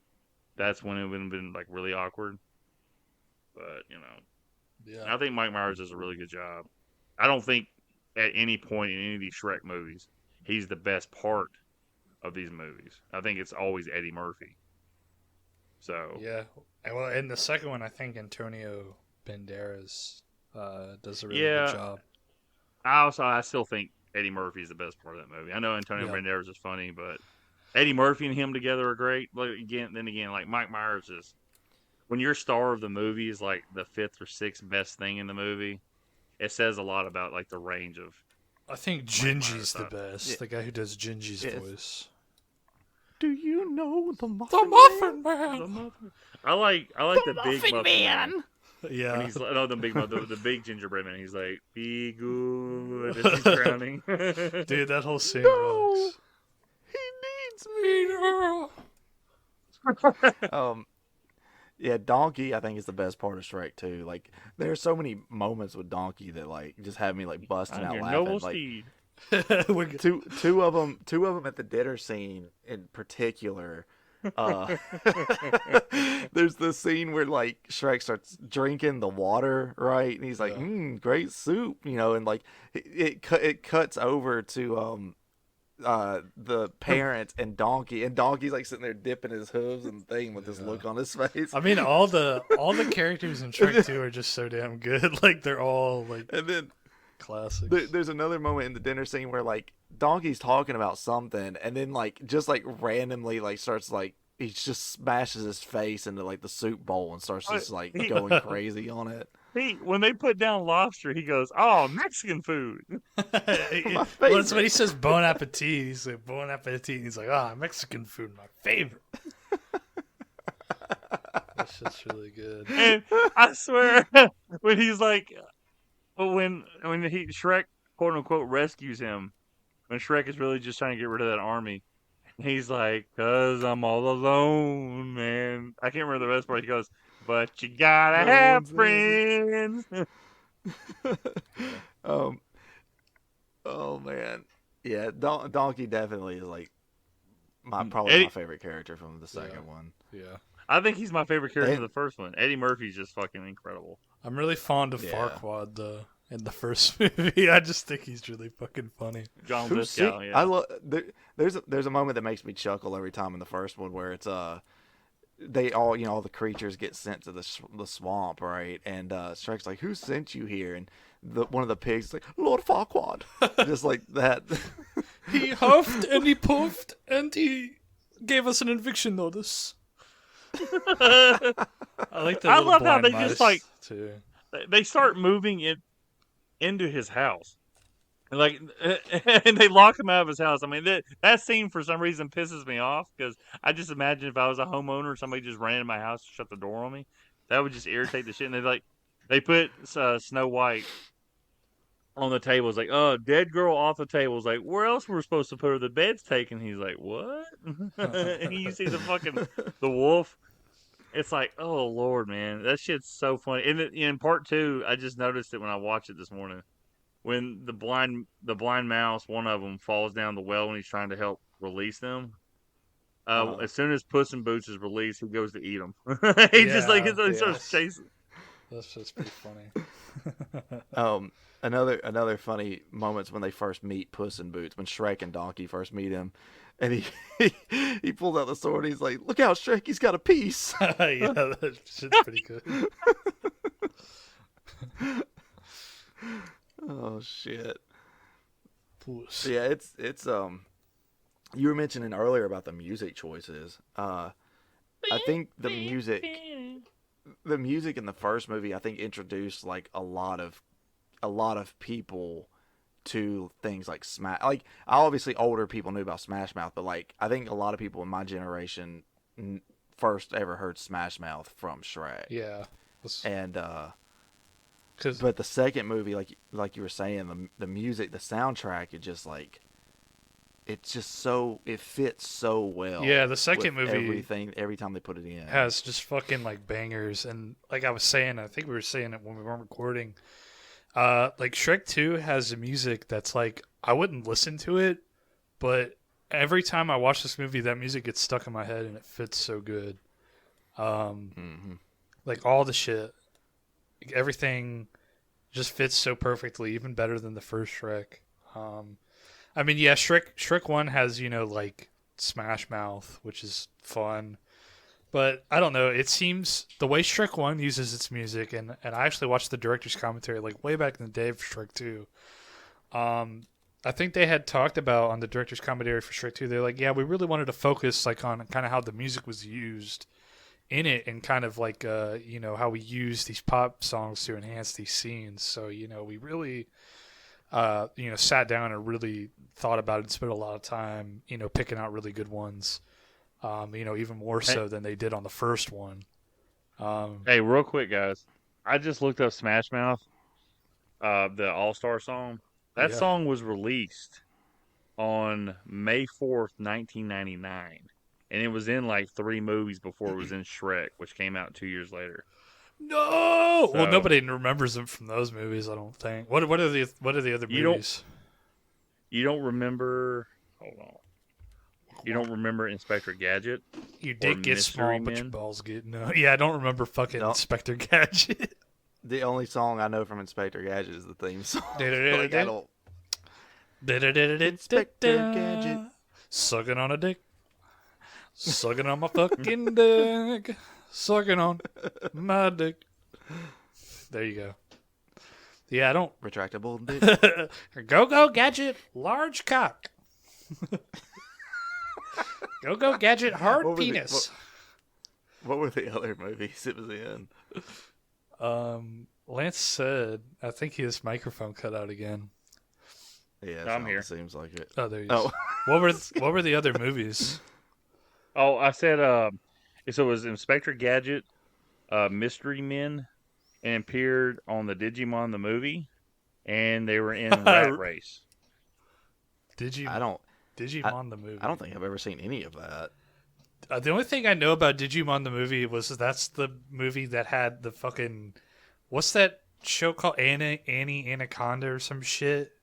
That's when it would have been like really awkward. But Yeah. I think Mike Myers does a really good job. I don't think at any point in any of these Shrek movies he's the best part of these movies. I think it's always Eddie Murphy. So Yeah. Well, in the second one, I think Antonio Banderas does a really good job. I still think Eddie Murphy is the best part of that movie. I know Antonio Banderas is funny, but Eddie Murphy and him together are great. But again, like Mike Myers is, when your star of the movie is like the fifth or sixth best thing in the movie, it says a lot about like the range of. I think Gingy's the best. Yeah. The guy who does Gingy's voice. Do you know the Muffin Man? The Muffin. I like the big Muffin Man. Yeah. And he's the big gingerbread man. He's like, be good as he's drowning. Dude, that whole scene. No, he needs me. Yeah, Donkey, I think is the best part of Shrek too. Like, there are so many moments with Donkey that like just have me like busting out laughing. Noble like, steed. two of them at the dinner scene in particular. There's the scene where like Shrek starts drinking the water, right? And he's like, great soup, and like it cuts over to the parent and Donkey's like sitting there dipping his hooves and thing with this look on his face. I mean, all the characters in Shrek 2 are just so damn good. Like, they're all like, and then classics. There's another moment in the dinner scene where like Donkey's talking about something, and then like just like randomly like starts like he just smashes his face into like the soup bowl and starts just like going crazy on it. When they put down lobster, he goes, "Oh, Mexican food." Well, that's what he says. Bon appetit. He's like, "Bon appetit." He's like, Mexican food, my favorite. That's just really good. And I swear, when he's like, when Shrek quote unquote rescues him, when Shrek is really just trying to get rid of that army, he's like, "'Cause I'm all alone, man." I can't remember the best part. He goes, "But you gotta have friends." Oh man, yeah. Donkey definitely is like probably my favorite character from the second one. Yeah, I think he's my favorite character in the first one. Eddie Murphy's just fucking incredible. I'm really fond of Farquaad though. In the first movie, I just think he's really fucking funny. John Lithgow, yeah. There's a moment that makes me chuckle every time in the first one where it's they all, all the creatures get sent to the swamp, right? And Shrek's like, "Who sent you here?" And one of the pigs is like, "Lord Farquaad," just like that. He huffed and he puffed and he gave us an eviction notice. I like the I little love how blind they mice just like too. they start moving it into his house. Like, and they lock him out of his house. I mean, that scene for some reason pisses me off because I just imagine if I was a homeowner, somebody just ran in my house to shut the door on me, that would just irritate the shit. And they put Snow White on the table. It's like, oh, dead girl off the table. It's like, where else were we supposed to put her? The bed's taken. He's like, what? And you see the wolf. It's like, oh Lord, man, that shit's so funny. And in part two, I just noticed it when I watched it this morning. When the blind mouse, one of them, falls down the well when he's trying to help release them. As soon as Puss in Boots is released, he goes to eat them. He just like he starts chasing. That's just pretty funny. Another funny moments when they first meet Puss in Boots, when Shrek and Donkey first meet him, and he pulls out the sword. And he's like, "Look out, Shrek! He's got a piece." Yeah, that shit's pretty good. Oh shit! Puss. Yeah, it's You were mentioning earlier about the music choices. I think the music in the first movie, I think, introduced like a lot of people to things like Smash. Like, obviously older people knew about Smash Mouth, but like I think a lot of people in my generation first ever heard Smash Mouth from Shrek. Yeah. And but the second movie, like you were saying, the music, the soundtrack, it just like it fits so well. Yeah, the second movie, every time they put it in, has just fucking like bangers. And like I was saying, I think we were saying it when we weren't recording. Like Shrek 2 has a music that's like, I wouldn't listen to it, but every time I watch this movie, that music gets stuck in my head and it fits so good. Like all the shit, like everything just fits so perfectly, even better than the first Shrek. I mean, yeah, Shrek 1 has, like Smash Mouth, which is fun. But I don't know. It seems the way Shrek 1 uses its music, and I actually watched the director's commentary like way back in the day for Shrek 2. I think they had talked about on the director's commentary for Shrek 2, they're like, yeah, we really wanted to focus like on kind of how the music was used in it and kind of like, how we use these pop songs to enhance these scenes. So, we really, sat down and really thought about it and spent a lot of time, picking out really good ones. Even more so than they did on the first one. Hey, real quick, guys. I just looked up Smash Mouth, the All-Star song. That song was released on May 4th, 1999. And it was in like 3 movies before it was in Shrek, which came out 2 years later. No! Well, nobody remembers them from those movies, I don't think. What are the other movies? You don't remember... Hold on. You don't remember Inspector Gadget? You did get small, but your balls get... No. Yeah, I don't remember fucking Inspector Gadget. The only song I know from Inspector Gadget is the theme song. Like, I don't... Inspector Gadget. Sucking on a dick. Sucking on my fucking dick. Sucking on my dick. There you go. Yeah, I don't... Retractable dick. Go Gadget, large cock. Go Gadget, hard penis. What were the other movies it was in? Lance said, I think his microphone cut out again. Yeah, I'm here. Seems like it. Oh, there you go. What were the other movies? Oh, I said, so it was Inspector Gadget, Mystery Men, and appeared on the Digimon the movie, and they were in Rat Race. Digimon the movie. I don't think I've ever seen any of that. The only thing I know about Digimon the movie was that's the movie that had the fucking... What's that show called? Annie Anaconda or some shit?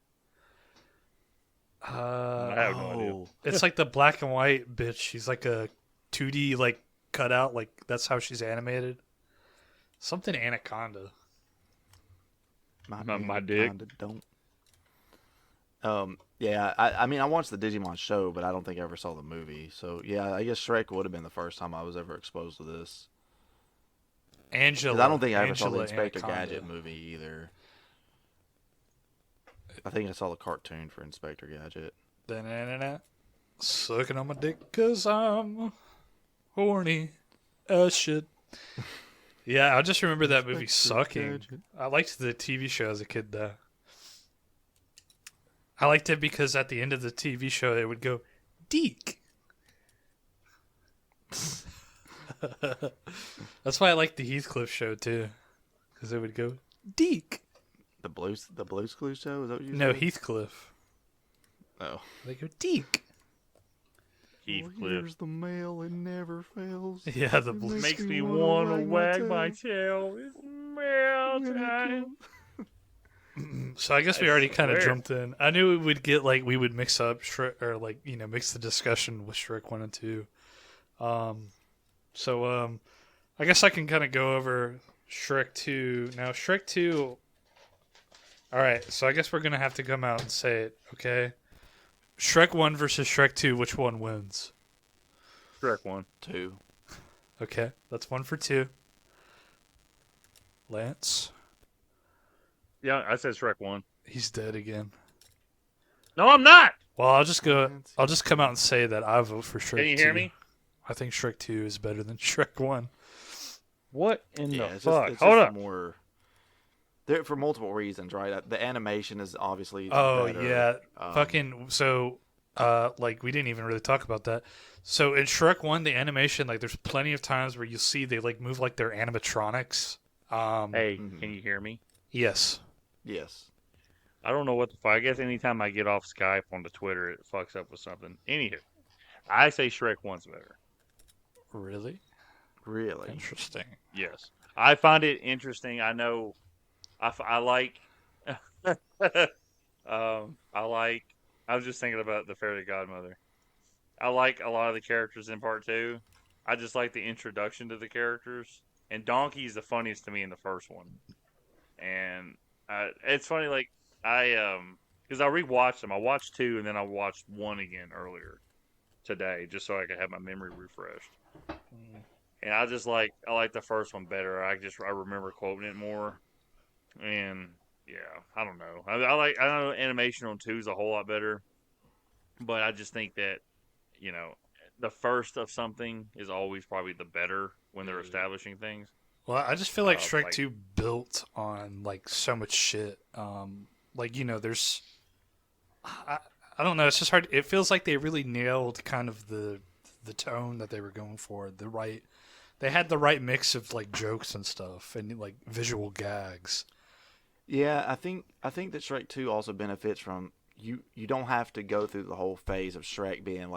I have no idea. It's like the black and white bitch. She's like a 2D like cutout. Like that's how she's animated. Something Anaconda. My dick. Don't. Yeah, I mean, I watched the Digimon show, but I don't think I ever saw the movie. So yeah, I guess Shrek would have been the first time I was ever exposed to this. Because I don't think I ever saw the Angela Inspector Anaconda. Gadget movie either. I think I saw the cartoon for Inspector Gadget. Da-na-na-na. Sucking on my dick 'cause I'm horny as shit. Yeah, I just remember that movie sucking. Gadget. I liked the TV show as a kid, though. I liked it because at the end of the TV show, it would go, Deke. That's why I liked the Heathcliff show, too. Because it would go, Deke. The Blues Clues show? Is that what you No, said? Heathcliff. Oh. They go, Deke. Heathcliff. Here's the mail, it never fails. Yeah, the It Blues. Makes me want to wag my tail. It's mail When it time. comes- So I guess we I already kind of swear. jumped in. I knew we would get we would mix up Shrek or mix the discussion with Shrek 1 and 2. So I guess I can kind of go over Shrek 2. Now Shrek 2. All right, so I guess we're gonna have to come out and say it, okay? Shrek 1 versus Shrek 2. Which one wins? Shrek 1. 2. Okay, that's 1 for 2. Lance, Yeah, I said Shrek 1. he's dead again. No, I'm not. Well, I'll just come out and say that I vote for Shrek 2. Can you hear me? I think Shrek 2 is better than Shrek 1. What in Yeah, the it's fuck? just Hold up. more. For multiple reasons, right? The animation is obviously Oh better. yeah, Um, so we didn't even really talk about that. So in Shrek 1, the animation, there's plenty of times where you see they move like their animatronics. Hey, Mhm. can you hear me? Yes. Yes. I don't know what the fuck. I guess anytime I get off Skype onto Twitter, it fucks up with something. Anywho, I say Shrek 1's better. Really? Really. Interesting. Yes. I find it interesting. I know I like I was just thinking about the fairy godmother. I like a lot of the characters in part 2. I just like the introduction to the characters. And Donkey's the funniest to me in the first one. And it's funny, because I rewatched them. I watched 2 and then I watched 1 again earlier today, just so I could have my memory refreshed. And I like the first one better. I remember quoting it more. And yeah, I don't know. I know animation on 2 is a whole lot better, but I just think that the first of something is always probably the better when they're establishing things. Well, I just feel like Shrek like- 2 built on so much shit. There's I don't know, it's just hard. It feels like they really nailed kind of the tone that they were going for. They had the right mix of jokes and stuff and visual gags. Yeah, I think that Shrek 2 also benefits from you don't have to go through the whole phase of Shrek being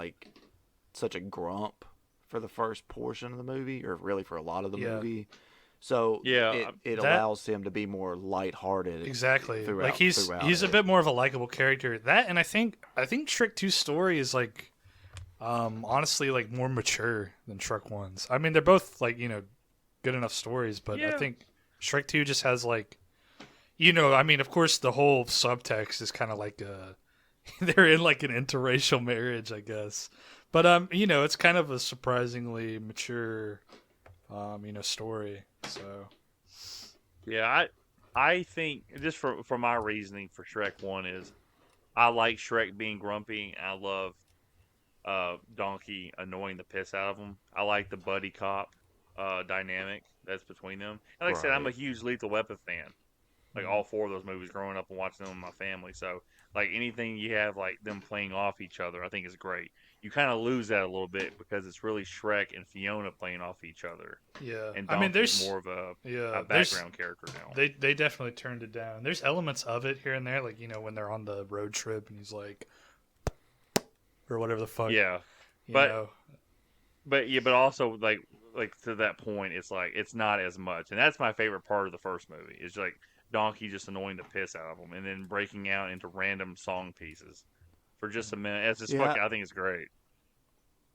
such a grump for the first portion of the movie, or really for a lot of the Yeah. movie. So Yeah, it that- allows him to be more lighthearted. Exactly. Throughout, He's throughout a it. bit more of a likable character. That, and I think Shrek 2's story is honestly more mature than Shrek 1's. I mean, they're both good enough stories, but I Yeah. think Shrek 2 just has I mean, of course the whole subtext is kind of they're in an interracial marriage, I guess. But it's kind of a surprisingly mature story. So Yeah, I think just for my reasoning for Shrek 1 is I like Shrek being grumpy. And I love Donkey annoying the piss out of him. I like the buddy cop dynamic that's between them. And like I said, I'm a Right. huge Lethal Weapon fan. All 4 of those movies growing up and watching them with my family. So anything you have them playing off each other, I think is great. You kind of lose that a little bit because it's really Shrek and Fiona playing off each other. yeah, And I mean, Donkey's there's more of a there's background character now. they definitely turned it down. There's elements of it here and there, when they're on the road trip and he's or whatever the fuck. Yeah. you but- know. But also like to that point, it's not as much, and that's my favorite part of the first movie. It's Donkey just annoying the piss out of him, and then breaking out into random song pieces for just a minute. It's just Yeah. I think it's great.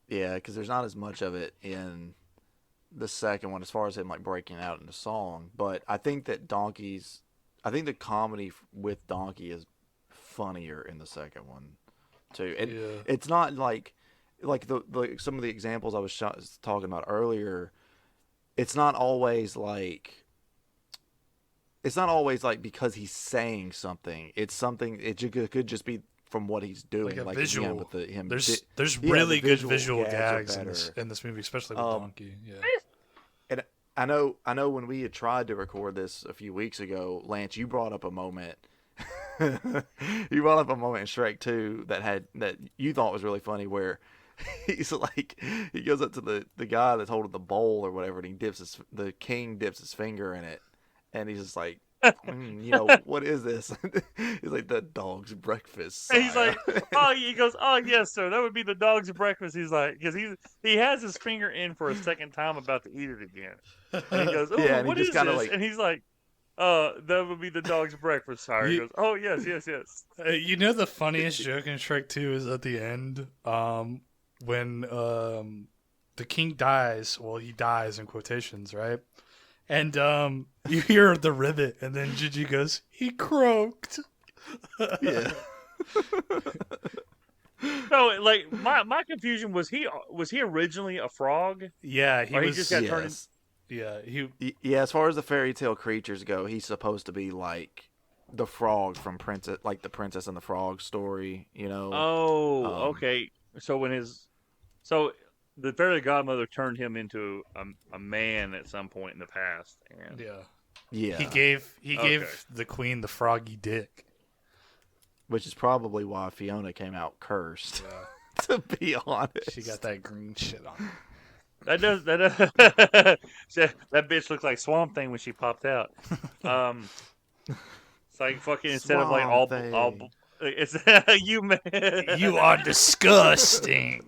Yeah, because there's not as much of it in the second one as far as him breaking out into song. But I think that the comedy with Donkey is funnier in the second one, too. And Yeah. it's not like the some of the examples I was talking about earlier. It's not always like because he's saying something. It's something. Could just be from what he's doing, Like a like visual. again, with There's yeah, really the good visual gags gags are in this better. movie, especially with Donkey. Yeah. And I know when we had tried to record this a few weeks ago, Lance, you brought up a moment. You brought up a moment in Shrek 2 that you thought was really funny, where he's like, he goes up to the guy that's holding the bowl or whatever, and the king dips his finger in it, and he's just like, what is this? He's like, the dog's breakfast, sire. And he's like, oh, he goes, oh yes, sir, that would be the dog's breakfast. He's like, because he has his finger in for a second time, about to eat it again, and he goes, oh, Yeah, and he what just is kinda this? like- And he's like, that would be the dog's breakfast, sire. He goes, oh yes. You know the funniest joke in Shrek 2 is at the end, when the king dies. Well, he dies in quotations, right? And you hear the ribbit, and then Gigi goes, "He croaked." Yeah. So, like, my confusion was he originally a frog? Yeah, Or he just got turned Yes. Yeah, As far as the fairy tale creatures go, he's supposed to be like the frog from the Princess and the Frog story, you know. Oh, Um, okay. So the fairy godmother turned him into a man at some point in the past, and Yeah. He gave the queen the froggy dick. Which is probably why Fiona came out cursed. Yeah. To be honest, She got that green shit on. that bitch looked like Swamp Thing when she popped out. It's like fucking instead of like all Swamp it's you man. You are disgusting.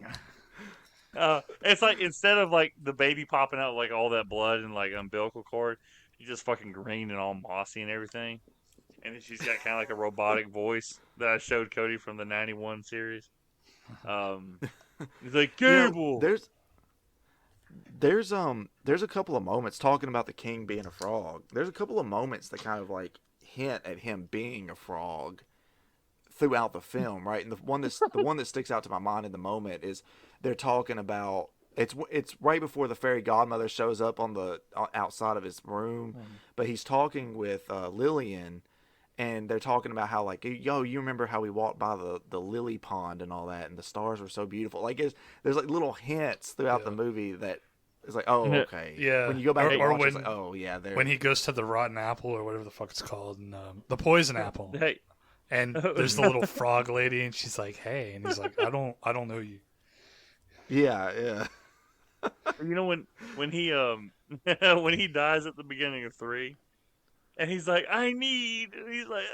It's like instead of like the baby popping out like all that blood and like umbilical cord, you just fucking green and all mossy and everything. And then she's got kind of like a robotic voice that I showed Cody from the '91 series. He's like, Gable. There's a couple of moments talking about the king being a frog. There's a couple of moments that kind of like hint at him being a frog throughout the film, right? And the one that sticks out to my mind in the moment is they're talking about it's right before the fairy godmother shows up on the outside of his room, but he's talking with Lillian, and they're talking about how like, yo, you remember how we walked by the lily pond and all that, and the stars were so beautiful. Like there's like little hints throughout the movie that it's like, oh, okay. Yeah. When you go back and Or watch, when- it's like, oh yeah, there. When he goes to the rotten apple or whatever the fuck it's called, and the poison apple, Hey, and there's the little frog lady, and she's like, "Hey," and he's like, "I don't know you." Yeah. you know when he when he dies at the beginning of 3, and he's like, he's like,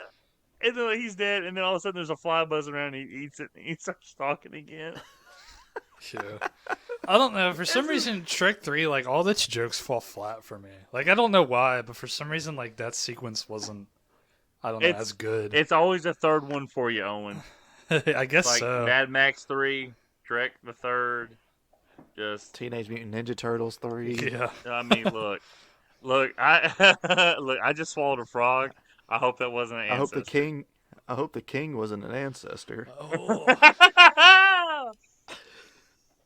and then he's dead, and then all of a sudden there's a fly buzzing around, and he eats it, and he starts talking again. Yeah. I don't know. For some reason, Shrek 3, like, all its jokes fall flat for me. Like, I don't know why, but for some reason, like, that sequence wasn't, I don't know, as good. It's always a third one for you, Owen. I guess Like so. Mad Max 3, Shrek the Third, just Teenage Mutant Ninja Turtles 3. Yeah. I mean, look, I just swallowed a frog. I hope that wasn't an I hope ancestor. the king wasn't an ancestor. Oh.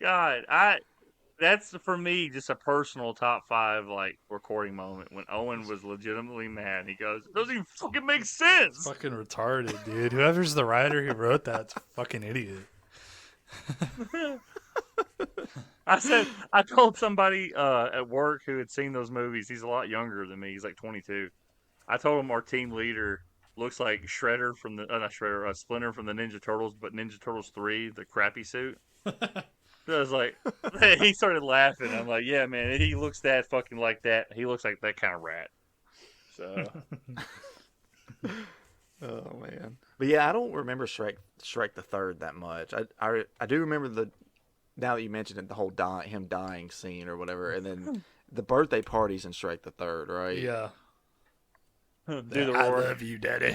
God, that's for me just a personal top 5 like recording moment when Owen was legitimately mad. He goes, "It doesn't even fucking make sense." Fucking retarded, dude. Whoever's the writer who wrote that's a fucking idiot. I told somebody at work who had seen those movies. He's a lot younger than me. He's like 22. I told him our team leader looks like Shredder from the not Shredder, Splinter from the Ninja Turtles, but Ninja Turtles 3, the crappy suit. So I was like, he started laughing. I'm like, yeah, man, he looks that fucking like that. He looks like that kind of rat. So, Oh man. But yeah, I don't remember Shrek the Third that much. I do remember now that you mentioned it, the whole him dying scene or whatever, and then the birthday parties in Shrek the Third, right? Yeah. do the I roar. love you, daddy.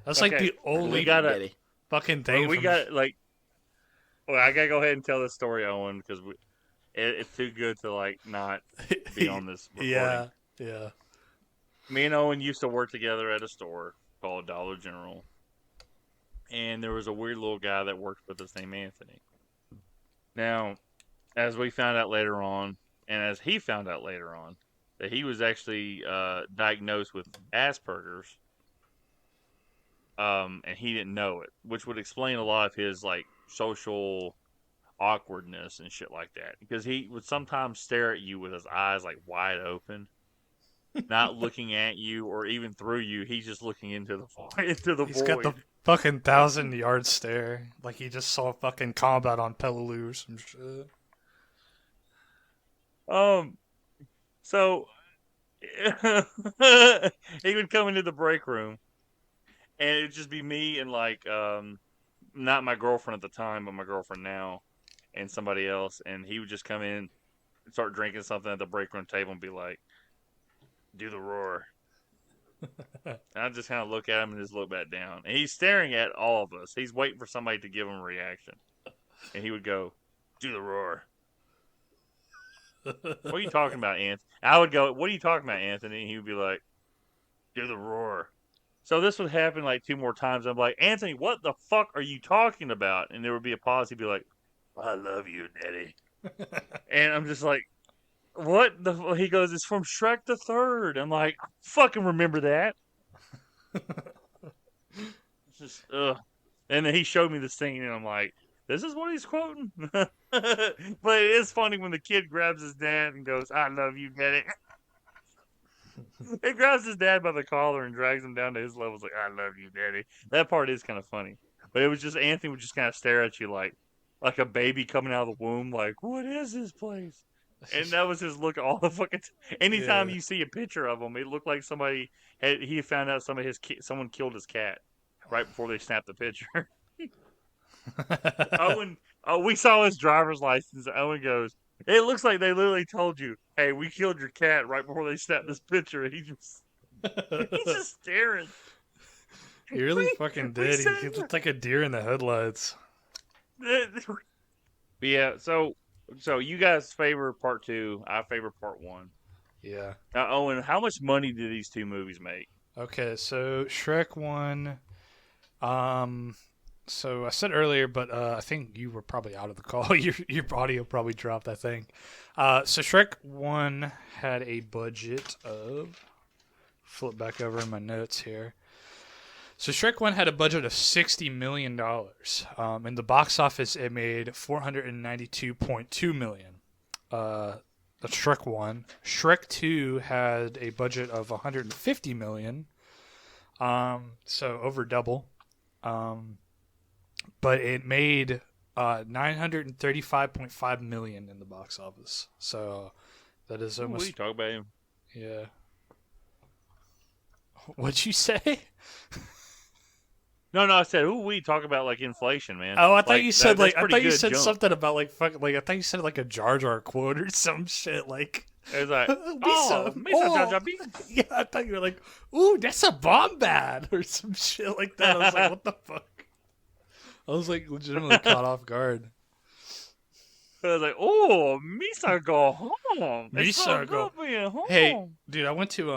That's like Okay, the only we gotta- Daddy. fucking thing. We from- got like, well, I gotta go ahead and tell this story, Owen, because it's too good to like not be on this recording. Yeah. Me and Owen used to work together at a store called Dollar General. and there was a weird little guy that worked with us named Anthony. Now, as we found out later on, and as he found out later on, that he was actually diagnosed with Asperger's, and he didn't know it, which would explain a lot of his like social awkwardness and shit like that. Because he would sometimes stare at you with his eyes like wide open, not looking at you or even through you. He's just looking into the into the He's void. got the fucking 1,000-yard stare, like he just saw fucking combat on Peleliu or some shit. So he would come into the break room, and it'd just be me and like not my girlfriend at the time, but my girlfriend now, and somebody else, and he would just come in and start drinking something at the break room table and be like, "Do the roar." And I just kind of look at him and just look back down, and he's staring at all of us. He's waiting for somebody to give him a reaction, and he would go, "Do the roar." What are you talking about, Anthony? I would go, "What are you talking about, Anthony?" And he would be like, "Do the roar." So this would happen like 2 more times. I'm like, "Anthony, what the fuck are you talking about?" And there would be a pause. He'd be like, "I love you, Daddy." And I'm just like, "What the?" He goes, "It's from Shrek the Third." I'm like, "I fucking remember that." It's just, ugh. And then he showed me this thing, and I'm like, "This is what he's quoting." But it is funny when the kid grabs his dad and goes, "I love you, Daddy." He grabs his dad by the collar and drags him down to his level. It's like, "I love you, Daddy." That part is kind of funny. But it was just Anthony would just kind of stare at you like a baby coming out of the womb, like, "What is this place?" And that was his look all the fucking. Anytime Yeah. you see a picture of him, it looked like he found out someone killed his cat right before they snapped the picture. Owen, we saw his driver's license. Owen goes, "It looks like they literally told you, hey, we killed your cat right before they snapped this picture." And he's just staring. He really fucking We did. said, He looked like a deer in the headlights. yeah. So you guys favor part 2. I favor part 1. Yeah. Now, Owen, how much money did these 2 movies make? Okay, so Shrek 1. So I said earlier, but I think you were probably out of the call. Your audio probably dropped, I think. So Shrek 1 had a budget of. Flip back over in my notes here. So Shrek 1 had a budget of $60 million. In the box office, it made $492.2 million. That's Shrek 1. Shrek 2 had a budget of $150 million. So over double. But it made $935.5 million in the box office. So that is almost. What are you talking about him? Yeah. What'd you say? No, I said, "Ooh, we talk about like inflation, man." Oh, I thought Like, you said that's I pretty thought you good said jump. something about like fuck, like I thought you said like a Jar Jar quote or some shit like. It was like, Misa, Misa Jar Jar Binks. Yeah, I thought you were like, ooh, that's a bomb bad or some shit like that. I was like, what the fuck? I was like legitimately caught off guard. I was like, "Oh, Misa go home. It's so Misa go- good being home." Hey, dude, I went to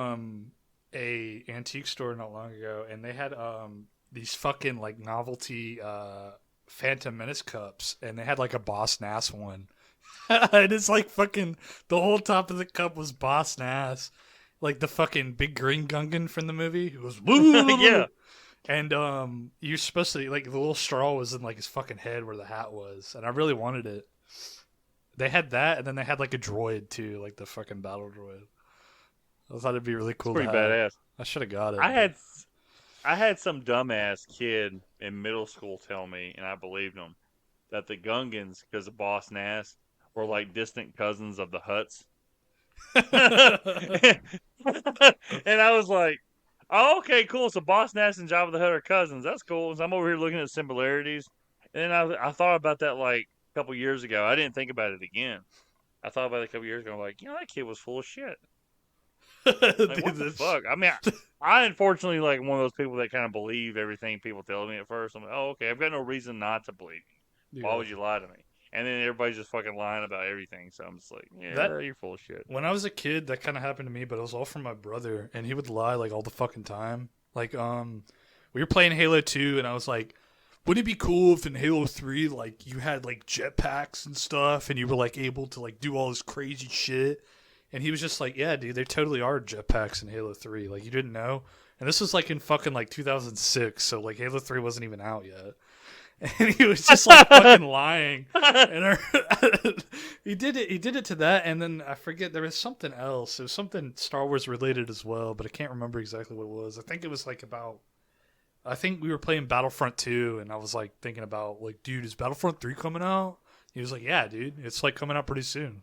a antique store not long ago, and they had these fucking like novelty Phantom Menace cups, and they had like a Boss Nass one. And it's like fucking the whole top of the cup was Boss Nass, like the fucking big green Gungan from the movie. It was Yeah. And you're supposed to like the little straw was in like his fucking head where the hat was, and I really wanted it. They had that, and then they had like a droid too, like the fucking battle droid. I thought it'd be really cool. Pretty to have. badass. I should have got it. I had some dumbass kid in middle school tell me, and I believed him, that the Gungans, because of Boss Nass, were like distant cousins of the Hutts. And I was like, "Oh, okay, cool. So Boss Nass and Jabba the Hutt are cousins. That's cool." So I'm over here looking at similarities. And then I thought about that like a couple years ago. I didn't think about it again. I thought about it a couple years ago. I'm like, that kid was full of shit. Like, what the fuck? I mean, I unfortunately like one of those people that kind of believe everything people tell me at first. I'm like, "Oh, okay, I've got no reason not to believe you. Why would you lie to me?" And then everybody's just fucking lying about everything. So I'm just like, "Yeah, you're full of shit." When I was a kid, that kind of happened to me, but it was all from my brother, and he would lie like all the fucking time. Like, we were playing Halo 2, and I was like, wouldn't it be cool if in Halo 3, like, you had, like, jetpacks and stuff, and you were, like, able to, like, do all this crazy shit? And he was just like, yeah, dude, there totally are jetpacks in Halo 3. Like, you didn't know? And this was, like, in fucking, like, 2006, so, like, Halo 3 wasn't even out yet. And he was just, like, fucking lying. And he did it to that, and then I forget, there was something else. It was something Star Wars related as well, but I can't remember exactly what it was. I think it was, like, I think we were playing Battlefront 2, and I was, like, thinking about, like, dude, is Battlefront 3 coming out? He was like, yeah, dude, it's, like, coming out pretty soon.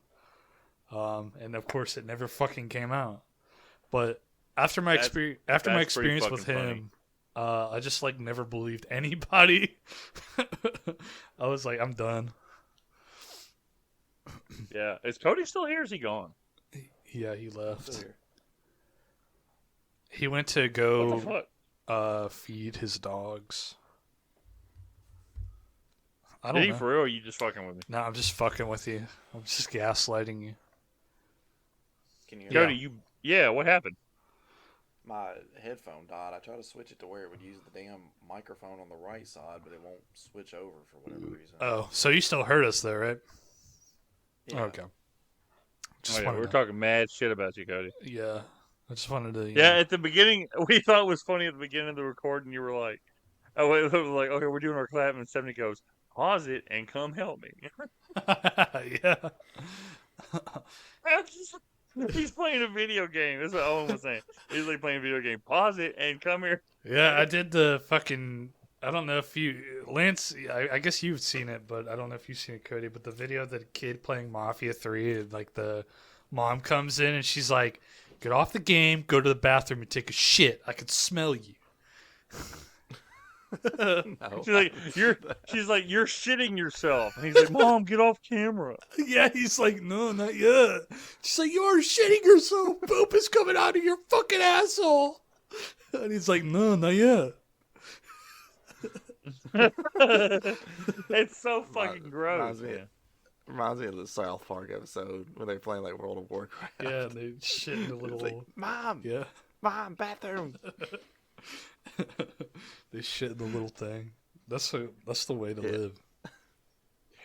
And, of course, it never fucking came out. But after my experience with him, I just, like, never believed anybody. I was like, I'm done. Yeah. Is Cody still here or is he gone? Yeah, he left. Still here. He went to What the go fuck? feed his dogs. I Did don't he know. for real or are you just fucking with me? No, I'm just fucking with you. I'm just gaslighting you. Can you hear Cody, what happened? my headphone died? I tried to switch it to where it would use the damn microphone on the right side, but it won't switch over for whatever reason. Oh, so you still heard us though, right? Yeah. Okay. Just Oh, yeah, wanted we're to- talking mad shit about you, Cody. Yeah, I just wanted to. Yeah, at the beginning, we thought it was funny at the beginning of the recording. You were like, "Oh, wait," it was like, okay, we're doing our clap," and 70 goes, "Pause it and come help me." Yeah. He's playing a video game. That's what Owen was saying. He's like playing a video game. Pause it and come here. Yeah, I did the fucking. I don't know if you, Lance. I guess you've seen it, but I don't know if you've seen it, Cody. But the video of the kid playing Mafia 3, and like the mom comes in and she's like, "Get off the game, go to the bathroom, and take a shit. I can smell you." No. She's like, you're shitting yourself. And he's like, "Mom, get off camera." Yeah, he's like, "No, not yet." She's like, "You are shitting yourself. Poop is coming out of your fucking asshole." And he's like, "No, not yet." It's so fucking gross. Reminds me of the South Park episode when they're playing like World of Warcraft. Yeah, they shit in the It's little. like, Mom, Yeah. Mom, bathroom. They shit in the little thing. That's the way to Yeah. live.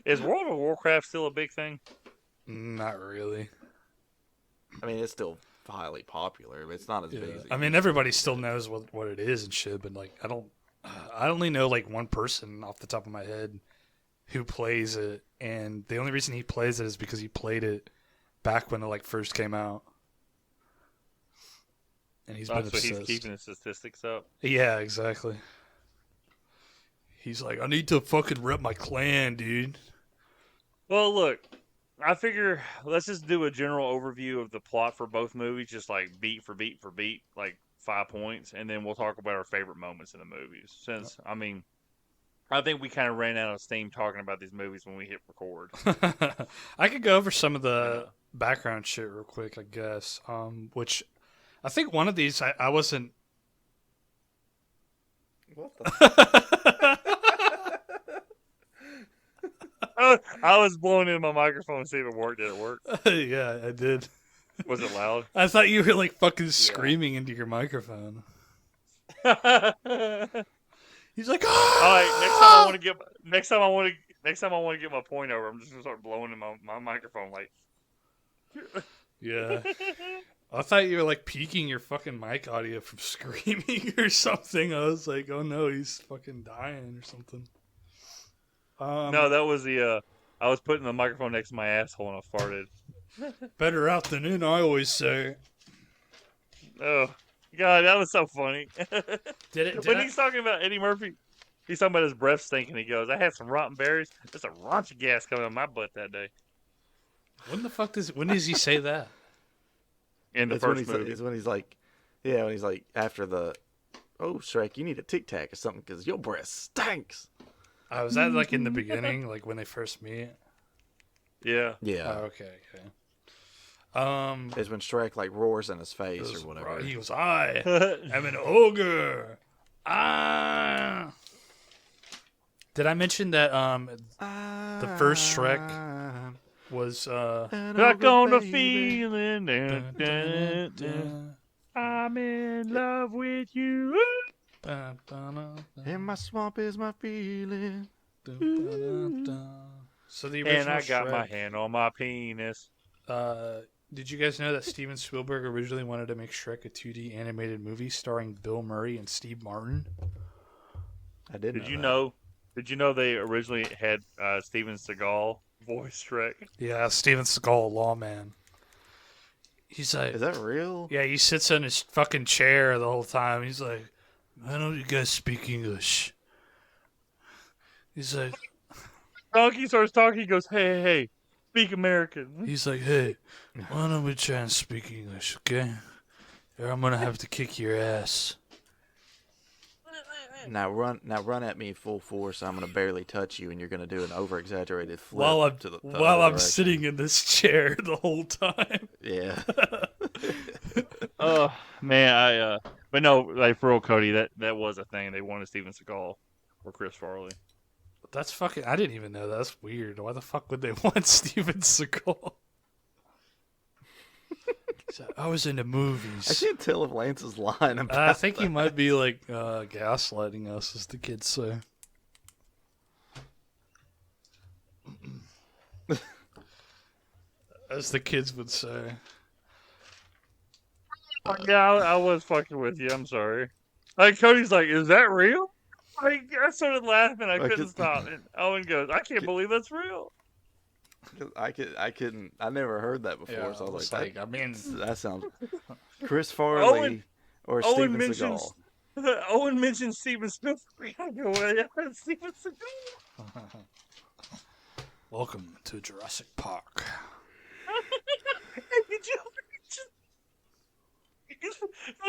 Is World of Warcraft still a big thing? Not really. I mean, it's still highly popular, but it's not as Yeah. big as it I mean, everybody still knows what it is and shit, but like, I only know like one person off the top of my head who plays it, and the only reason he plays it is because he played it back when it like first came out. And he's been So obsessed. he's keeping the statistics up. Yeah, exactly. He's like, I need to fucking rep my clan, dude. Well, look, I figure let's just do a general overview of the plot for both movies, just like beat for beat for beat, like 5 points, and then we'll talk about our favorite moments in the movies. Since, I mean, I think we kind of ran out of steam talking about these movies when we hit record. I could go over some of the background shit real quick, I guess. Which I think one of these I wasn't. What the? I was blowing in my microphone to see if it worked. Did it work? Yeah, I did. Was it loud? I thought you were like fucking screaming into your microphone. All He's like, right. Next time I want to get my point over. I'm just gonna start blowing in my microphone like. Yeah. I thought you were like peaking your fucking mic audio from screaming or something. I was like, oh no, he's fucking dying or something. No, that was the. I was putting the microphone next to my asshole and I farted. Better out than in, I always say. Oh, God, that was so funny. Did He's talking about Eddie Murphy, he's talking about his breath stinking. He goes, "I had some rotten berries. There's a raunchy gas coming out of my butt that day." When does he say that? In the It's when first he's, movie. it's when he's like, yeah, when he's like after the, oh Shrek, you need a Tic Tac or something because your breath stinks. Was that like in the beginning, like when they first meet? Yeah. Yeah, Oh, okay. it's when Shrek like roars in his face Goes, or whatever. He goes, I am an ogre. Ah. Did I mention that the first Shrek was Stuck on the feeling. Dun, dun, dun. I'm in love with you. In my swamp is my feeling. So the And original I got my Shrek. hand on my penis. Did you guys know that Steven Spielberg originally wanted to make Shrek a 2D animated movie starring Bill Murray and Steve Martin? I did Did you that. know? Did you know they originally had Steven Seagal voice Shrek? Yeah, Steven Seagal, lawman. He's like, Is that real? yeah, he sits in his fucking chair the whole time. He's like, why don't you guys speak English? He's like, Donkey starts talking. He goes, "Hey, speak American." he's like, hey, why don't we try and speak English, okay? Or I'm gonna have to kick your ass. Now run at me full force. I'm gonna barely touch you, and you're gonna do an over exaggerated flip While I'm to the while other I'm direction. sitting in this chair the whole time. Yeah. Oh man, but no, like for real, Cody, that was a thing. They wanted Steven Seagal or Chris Farley. That's fucking. I didn't even know that. That's weird. Why the fuck would they want Steven Seagal? So, I was in the movies. I can't tell if Lance is lying about I think he that. might be like gaslighting us, as the kids say. As the kids would say. Yeah, I was fucking with you. I'm sorry. Like Cody's like, "Is that real?" Like I started laughing. I Like, couldn't stop. And Owen goes, "I can't believe that's real." I couldn't. I never heard that before, Yeah, so I was it's like, I mean, that sounds. Chris Farley Owen- or Owen Steven mentions- Seagal. Owen mentioned Steven Spielberg. I go, "Well, yeah, Steven Seagal." welcome to Jurassic Park. Did you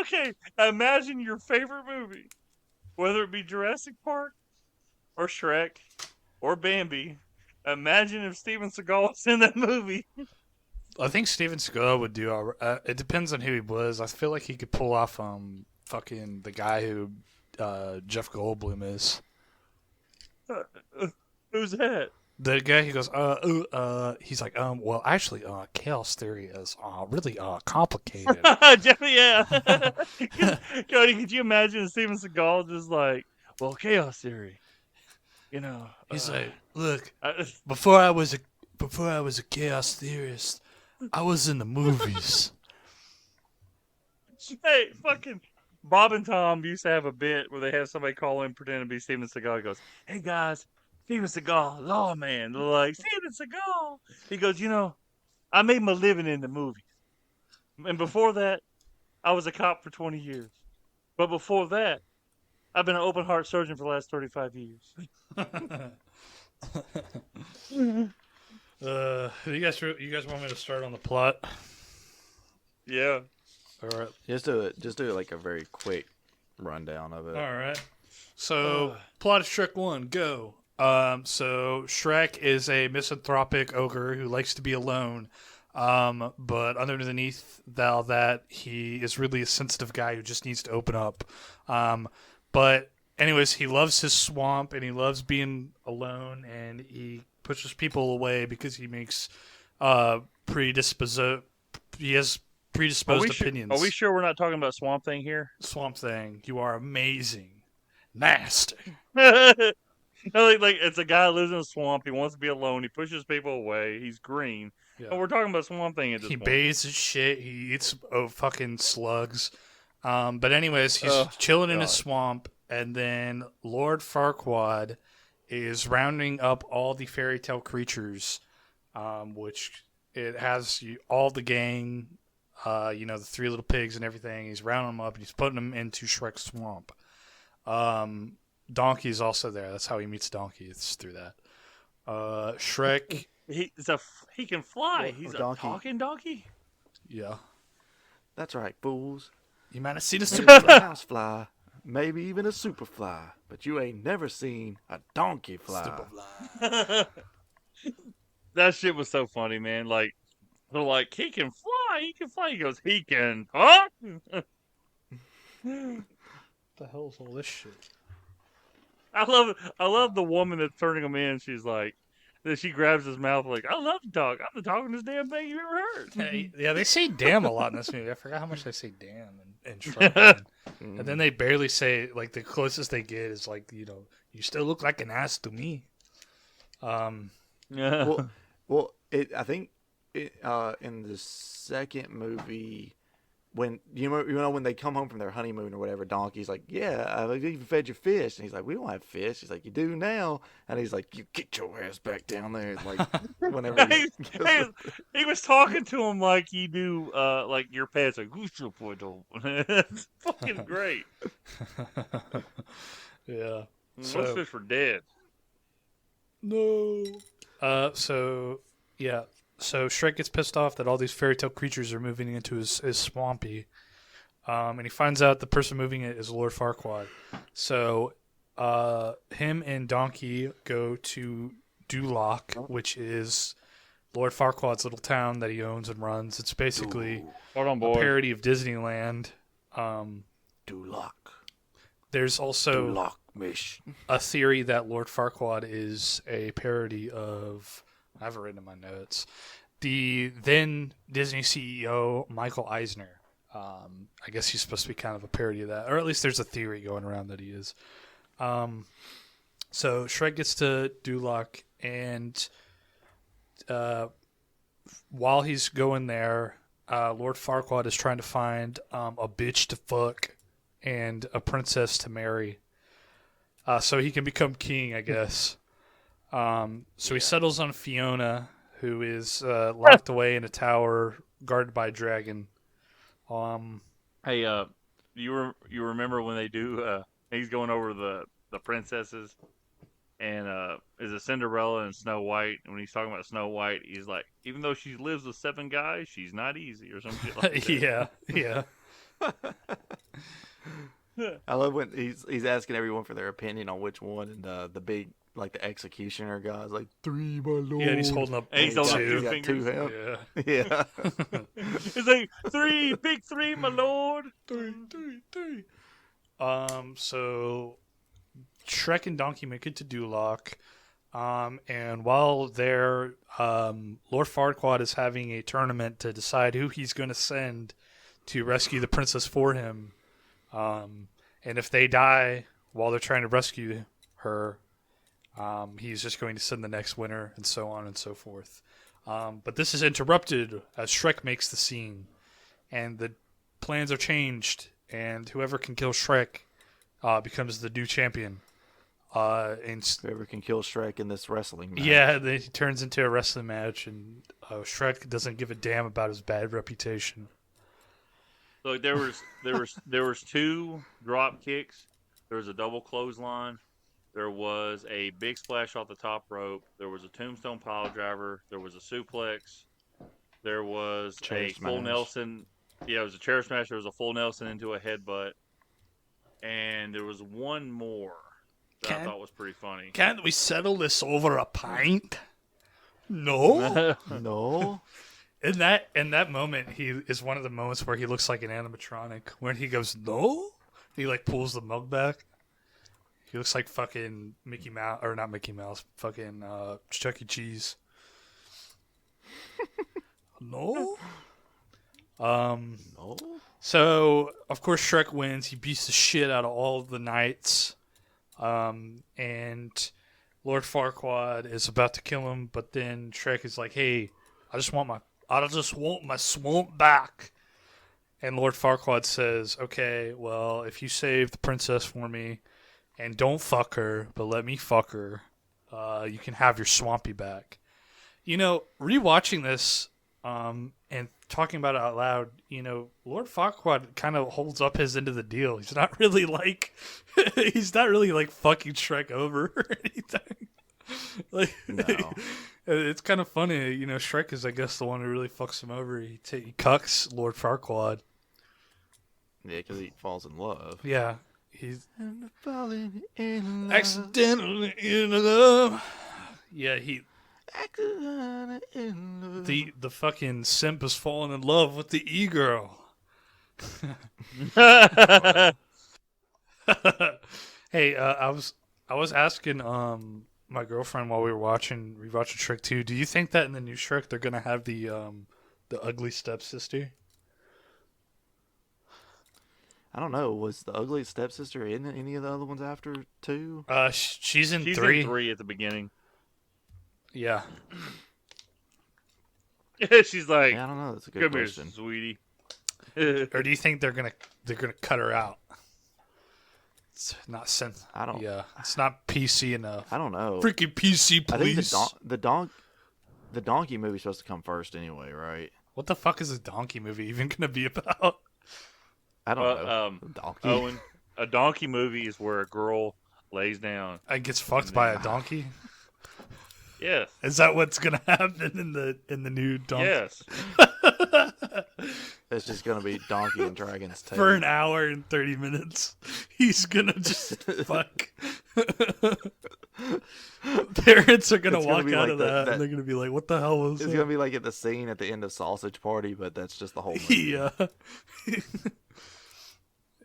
okay, imagine your favorite movie, whether it be Jurassic Park or Shrek or Bambi. Imagine if Steven Seagal was in that movie. I think Steven Seagal would do. It depends on who he was. I feel like he could pull off fucking the guy who Jeff Goldblum is. Who's that? The guy he goes, he's like, well, actually, chaos theory is really complicated. Jeffy, yeah. Cody, could you imagine Steven Seagal just like, well, chaos theory, you know? He's like, look, I- before I was a chaos theorist, I was in the movies. hey, fucking Bob and Tom used to have a bit where they have somebody call in, pretend to be Steven Seagal. He goes, "Hey guys, Steven Seagal, lawman." They're like, "Steven Seagal." He goes, "You know, I made my living in the movies, and before that, I was a cop for 20 years. But before that, I've been an open heart surgeon for the last 35 years." You guys want me to start on the plot? Yeah. All right. Just do it like a very quick rundown of it. All right. So, plot of Shrek 1, go. So Shrek is a misanthropic ogre who likes to be alone. But underneath that, he is really a sensitive guy who just needs to open up. But anyways, he loves his swamp and he loves being alone, and he pushes people away because he makes predisposed opinions. Are we sure we're not talking about Swamp Thing here? Swamp Thing, you are amazing. Nasty. like it's a guy who lives in a swamp. He wants to be alone. He pushes people away. He's green. Yeah. But we're talking about Swamp Thing at this He point. bathes his shit. He eats fucking slugs. But anyways, he's Oh, chilling in God. his swamp, and then Lord Farquaad is rounding up all the fairy tale creatures, which it has all the gang, the three little pigs and everything. He's rounding them up, and he's putting them into Shrek's swamp. Donkey's also there. That's how he meets Donkey. It's through that. Shrek, He can fly. Well, He's a donkey. talking donkey. yeah. That's right, fools. You might have seen a Maybe super. a house fly, maybe even a super fly, but you ain't never seen a donkey fly. That shit was so funny, man. Like, they're like, he can fly. He can fly. He goes, he can talk. What the hell is all this shit? I love the woman that's turning him in. She's like, Then she grabs his mouth like, I love to talk. I'm the talkingest damn thing you ever heard. Yeah, they say damn a lot in this movie. I forgot how much they say damn in Shrek. Man. And then they barely say, like, the closest they get is, like, you know, you still look like an ass to me. Yeah. Well, I think in the second movie, when you know when they come home from their honeymoon or whatever, Donkey's like, "Yeah, I've even fed your fish," and he's like, "We don't have fish." He's like, "You do now," and he's like, "You get your ass back down there." Like whenever he was talking to him like you do, like your pets. Like, who's your boy? It's fucking great. Yeah. Most fish were dead. No. So Shrek gets pissed off that all these fairy tale creatures are moving into his swampy. And he finds out the person moving it is Lord Farquaad. So him and Donkey go to Duloc, which is Lord Farquaad's little town that he owns and runs. It's basically Hold on, a boy. parody of Disneyland. Duloc. There's also Duloc, mish. a theory that Lord Farquaad is a parody of, I have it written in my notes, the then Disney CEO Michael Eisner. I guess he's supposed to be kind of a parody of that, or at least there's a theory going around that he is. So Shrek gets to Duloc, and while he's going there, Lord Farquaad is trying to find a bitch to fuck and a princess to marry. So he can become king, I guess. So he settles on Fiona, who is locked away in a tower guarded by a dragon. Hey, you remember when they do? He's going over the princesses, and is it Cinderella and Snow White? And when he's talking about Snow White, he's like, even though she lives with 7 guys, she's not easy, or some shit like that. Yeah. I love when he's asking everyone for their opinion on which one, and the big, like, the executioner guy's like, 3, my lord. Yeah, and he's holding up And he's holding up two. two got 2 fingers. hands. Yeah. It's like 3, big 3, my lord. Three. So Shrek and Donkey make it to Duloc. And while there, Lord Farquaad is having a tournament to decide who he's going to send to rescue the princess for him. And if they die while they're trying to rescue her, he's just going to send the next winner, and so on and so forth. But this is interrupted as Shrek makes the scene, and the plans are changed, and whoever can kill Shrek becomes the new champion. Whoever can kill Shrek in this wrestling match. Yeah, then he turns into a wrestling match, and Shrek doesn't give a damn about his bad reputation. So there was 2 drop kicks. There was a double clothesline. There was a big splash off the top rope. There was a tombstone pile driver. There was a suplex. There was Chair a full smash. Nelson. Yeah, it was a chair smash. There was a full Nelson into a headbutt. And there was one more that I thought was pretty funny. Can't we settle this over a pint? No. No. In that moment, he is one of the moments where he looks like an animatronic. When he goes, no? He, like, pulls the mug back. He looks like fucking Mickey Mouse, or not Mickey Mouse, fucking Chuck E. Cheese. No? No. So, of course, Shrek wins. He beats the shit out of all of the knights. And Lord Farquaad is about to kill him, but then Shrek is like, hey, I just want my swamp back. And Lord Farquaad says, okay, well, if you save the princess for me and don't fuck her, but let me fuck her, you can have your swampy back. You know, rewatching this and talking about it out loud, you know, Lord Farquaad kind of holds up his end of the deal. He's not really like fucking Shrek over or anything. Like, No. it's kind of funny, you know. Shrek is, I guess, the one who really fucks him over. He cucks Lord Farquaad. Yeah, because he falls in love. Yeah, he's Falling in love. accidentally in love. Yeah, Accidentally in love. the fucking simp is falling in love with the e-girl. Hey, I was asking my girlfriend while we were watching Shrek 2. Do you think that in the new Shrek they're gonna have the ugly stepsister? I don't know. Was the ugly stepsister in any of the other ones after 2? She's in She's 3. in 3 at the beginning. Yeah. She's like, Yeah, I don't know. That's a good come here, question. sweetie. Or do you think they're gonna cut her out? It's not sense. I don't. Yeah, it's not PC enough. I don't know. Freaking PC, I think please. the donkey movie's supposed to come first anyway, right? What the fuck is a donkey movie even gonna be about? I don't know. Donkey. Owen, a donkey movie is where a girl lays down. I gets fucked by a donkey. Yes. Is that what's gonna happen in the new donkey? Yes. It's just gonna be Donkey and Dragon's Tail. For an hour and 30 minutes, he's gonna just fuck. Parents are gonna It's walk gonna be out like of that- and they're gonna be like, "What the hell was It's that?" gonna be like at the scene at the end of Sausage Party, but that's just the whole movie. Yeah.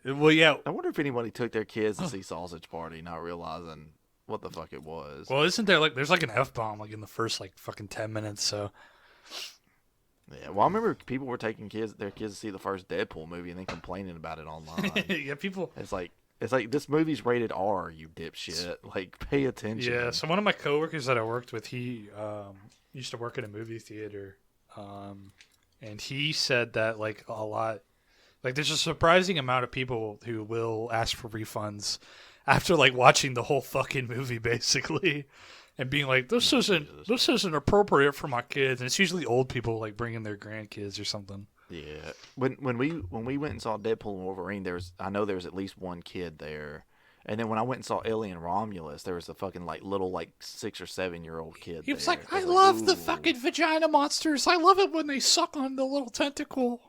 Well, yeah. I wonder if anybody took their kids to see Sausage Party, not realizing what the fuck it was. Well, isn't there there's like an F-bomb like in the first like fucking 10 minutes? So Yeah, well, I remember people were taking their kids to see the first Deadpool movie and then complaining about it online. yeah, people. It's like this movie's rated R, you dipshit. Like, pay attention. Yeah. So one of my coworkers that I worked with, he used to work in a movie theater, and he said that like a lot, like there's a surprising amount of people who will ask for refunds after like watching the whole fucking movie basically. And being like, this isn't appropriate for my kids, and it's usually old people like bringing their grandkids or something. Yeah. When we went and saw Deadpool and Wolverine, I know there was at least one kid there, and then when I went and saw Alien Romulus, there was a fucking like little 6 or 7 year old kid. He was there. like, I was love the "Ooh." fucking vagina monsters. I love it when they suck on the little tentacle.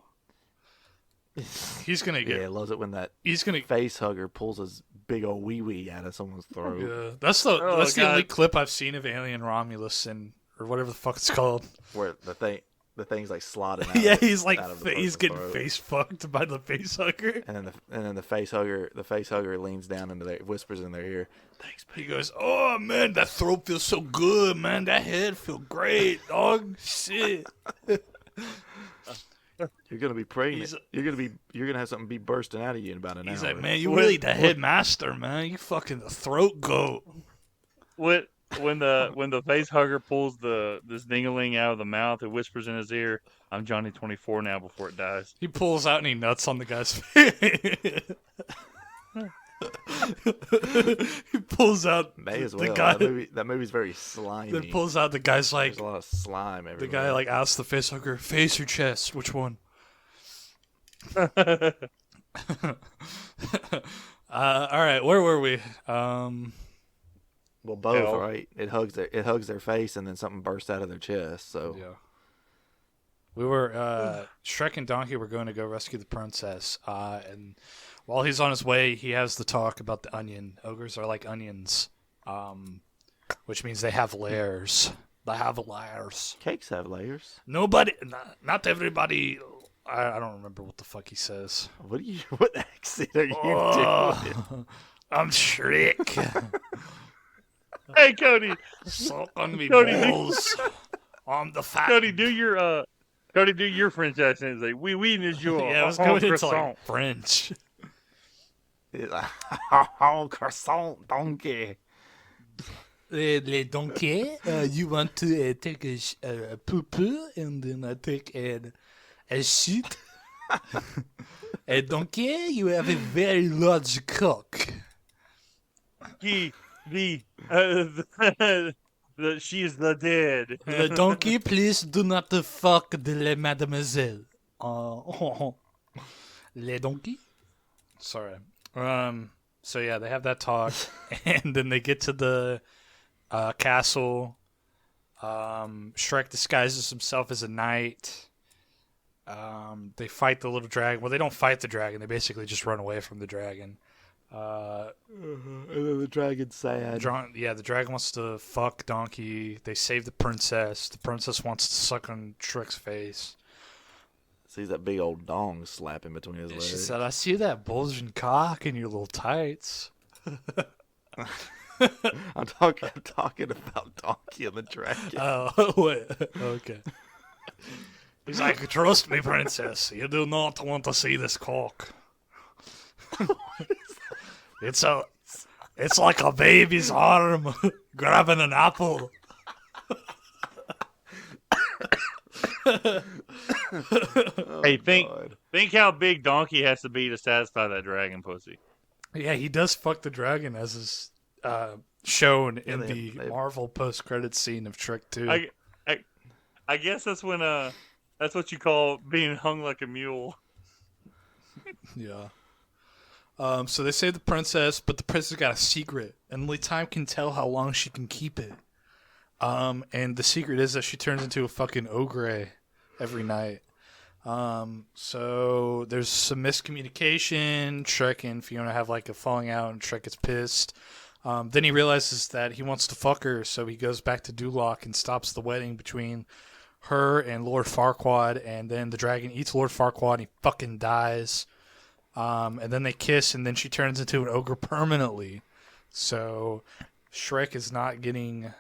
He's gonna get. Yeah, loves it when that He's gonna. face hugger pulls his big old wee wee out of someone's throat. Yeah, that's the God. only clip I've seen of Alien Romulus or whatever the fuck it's called. Where the thing's like slotted out. Yeah, he's like out of the he's person's getting throat. face fucked by the face hugger. And then the face hugger leans down into their whispers in their ear. Thanks, He baby. goes, "Oh man, that throat feels so good, man. That head feel great, dog. Shit." You're gonna be pregnant. He's- You're gonna have something be bursting out of you in about an He's hour. like, "Man, you really the headmaster, man. You fucking the throat goat." When the face hugger pulls this dingaling out of the mouth, it whispers in his ear, "I'm Johnny 24 now," before it dies. He pulls out and he nuts on the guy's face. He pulls out May as the well. guy. That movie's very slimy. Then pulls out the guy's like There's a lot of slime everywhere. the guy like asks the face hugger, "Face or chest? Which one?" All right, where were we? Well, both, Hell. right? It hugs their face, and then something bursts out of their chest. So Yeah. We were Shrek and Donkey were going to go rescue the princess, and while he's on his way, he has the talk about the onion. Ogres are like onions, which means they have layers. They have layers. cakes have layers. Not everybody. I don't remember what the fuck he says. What accent are you doing? I'm Shrek. Hey, Cody, Suck on me Cody, balls. I'm the fat. Cody, do your French accent. It's like, oui, monsieur. Yeah, I was en going into croissant." like French. It's like, oh, croissant donkey. Les donkeys, you want to take a poo-poo and then I take a shit. A donkey, you have a very large cock. She is the dead. The donkey, please do not fuck the mademoiselle. Les donkeys? Sorry. So yeah, they have that talk, and then they get to the castle. Shrek disguises himself as a knight. They fight the little dragon. Well, they don't fight the dragon. They basically just run away from the dragon. And then the dragon's sad. The dragon wants to fuck Donkey. They save the princess. The princess wants to suck on Shrek's face. Sees that big old dong slapping between his legs. She said, "I see that bulging cock in your little tights." I'm talking about Donkey and the Dragon. Oh, wait. Okay. He's like, trust me, princess. You do not want to see this cock. It's like a baby's arm grabbing an apple. Hey, God. think how big Donkey has to be to satisfy that dragon pussy. Yeah, he does fuck the dragon as is shown in they- the Marvel post-credits scene of Shrek 2. I guess that's when that's what you call being hung like a mule. Yeah. So they save the princess, but the princess got a secret, and only time can tell how long she can keep it. And the secret is that she turns into a fucking ogre every night. So there's some miscommunication. Shrek and Fiona have like a falling out, and Shrek gets pissed. Then he realizes that he wants to fuck her, so he goes back to Duloc and stops the wedding between her and Lord Farquaad, and then the dragon eats Lord Farquaad and he fucking dies. And then they kiss, and then she turns into an ogre permanently. So Shrek is not getting,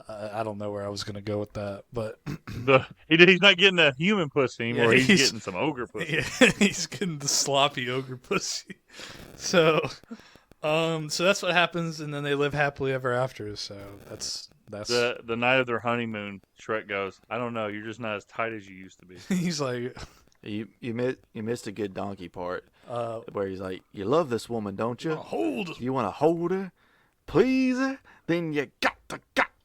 I don't know where I was going to go with that, but He's not getting a human pussy anymore. Yeah, he's getting some ogre pussy. yeah, he's getting the sloppy ogre pussy. So that's what happens, and then they live happily ever after. So that's The night of their honeymoon, Shrek goes, I don't know, you're just not as tight as you used to be. he's like, You missed a good Donkey part uh, where he's like, "You love this woman, don't you? hold. You want to hold her, please her? Then you got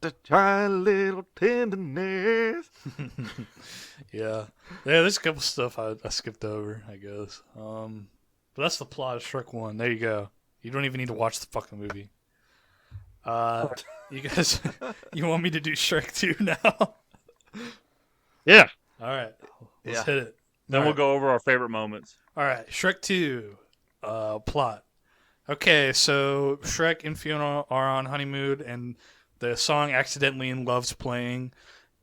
to try a little tenderness." Yeah, there's a couple stuff I skipped over, I guess. But that's the plot of Shrek 1. There you go. You don't even need to watch the fucking movie. You guys, you want me to do Shrek 2 now? Yeah. All right, let's Yeah. hit it. Then All we'll right. go over our favorite moments. All right, Shrek 2 plot. Okay, so Shrek and Fiona are on honeymoon, and the song Accidentally in Love's playing,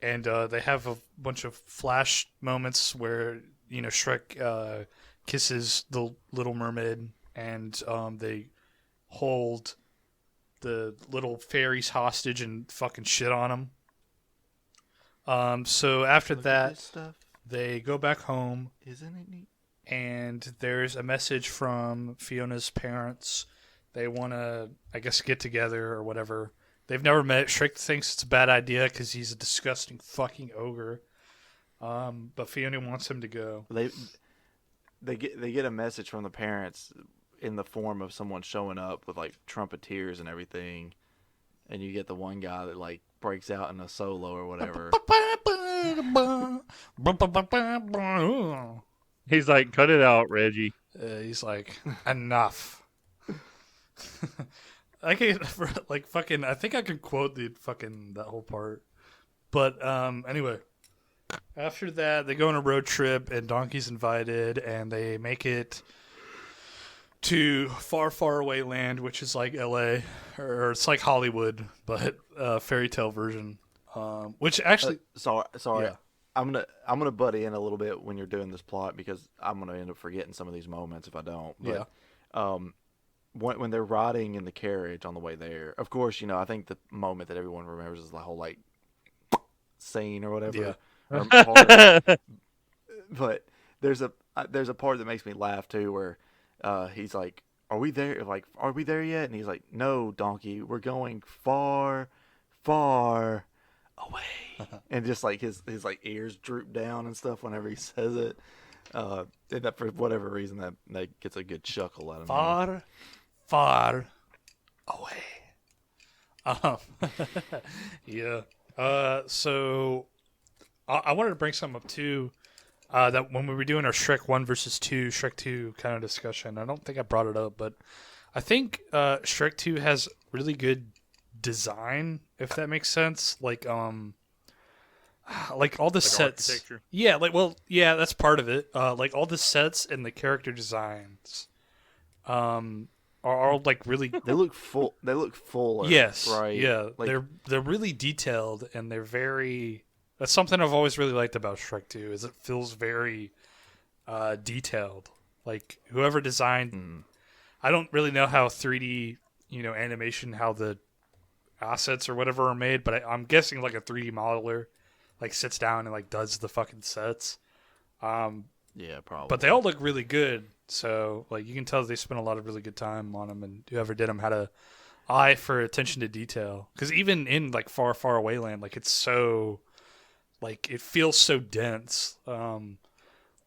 and they have a bunch of flash moments where, Shrek kisses the Little Mermaid, and they hold the little fairies hostage and fucking shit on them. So after Look at that, this stuff, they go back home, isn't it neat? and there's a message from Fiona's parents. They want to, I guess, get together or whatever. They've never met. Shrek thinks it's a bad idea because he's a disgusting fucking ogre. But Fiona wants him to go. They get a message from the parents in the form of someone showing up with like trumpeteers and everything, and you get the one guy that like breaks out in a solo or whatever. He's like, cut it out, Reggie. He's like, enough. I think I can quote that whole part. But anyway, after that, they go on a road trip, and Donkey's invited, and they make it to far, far away land, which is like L.A. or it's like Hollywood, but fairy tale version. Which actually, Sorry. Yeah. I'm gonna butt in a little bit when you're doing this plot because I'm gonna end up forgetting some of these moments if I don't. But, when they're riding in the carriage on the way there, of course, I think the moment that everyone remembers is the whole like scene or whatever. Or part. But there's a part that makes me laugh too, where he's like, "Are we there? Like, are we there yet?" And he's like, "No, Donkey, we're going far, far away." And just like his like ears droop down and stuff whenever he says it. And that for whatever reason that gets a good chuckle out of me. far, far away. Yeah. So I wanted to bring something up too. That when we were doing our Shrek 1 versus 2, Shrek 2 kind of discussion, I don't think I brought it up, but I think Shrek 2 has really good design, if that makes sense. Like all the sets. Architecture. Yeah, that's part of it. Like all the sets and the character designs are like really They look full. They look fuller. yes, right. yeah. Like, They're really detailed, and they're very. That's something I've always really liked about Shrek 2 is it feels very detailed. Like whoever designed, I don't really know how 3D animation, how the assets or whatever are made, but I'm guessing like a 3D modeler like sits down and like does the fucking sets. Yeah, probably. But they all look really good, so like you can tell they spent a lot of really good time on them, and whoever did them had a eye for attention to detail. Because even in like far, far away land, like it's so, like it feels so dense.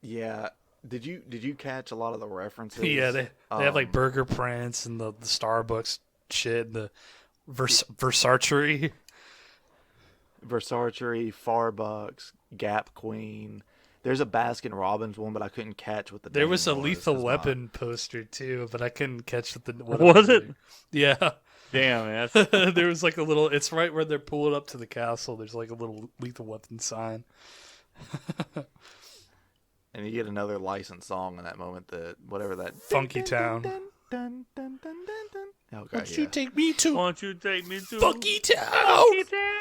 Yeah. Did you catch a lot of the references? Yeah, they have like burger prints and the Starbucks shit, and the Versarchery. Versarchery, Farbucks, Gap Queen. There's a Baskin Robbins one, but I couldn't catch what the There name was a was. Lethal It's Weapon poster too, but I couldn't catch what Was it? Yeah. Damn, man. That's, There was like a little. It's right where they're pulling up to the castle. There's like a little Lethal Weapon sign. And you get another licensed song in that moment. Whatever that Funky Town. Okay, Won't you take me to won't you take me to Funky Town? Funky Town?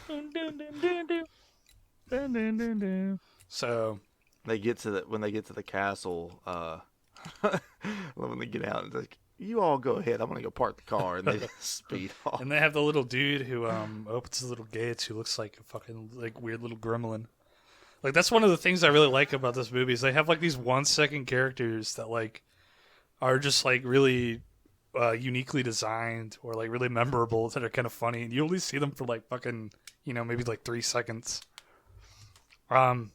Dun, dun, dun, dun, dun. Dun, dun, dun, dun. So when they get to the castle, when they get out, it's like, you all go ahead. I'm gonna go park the car, and they speed off. and they have the little dude who opens the little gates, who looks like a fucking like weird little gremlin. Like that's one of the things I really like about this movie is they have like these 1-second characters that like are just like really uniquely designed or like really memorable that are kind of funny, and you only see them for like fucking maybe like 3 seconds. Are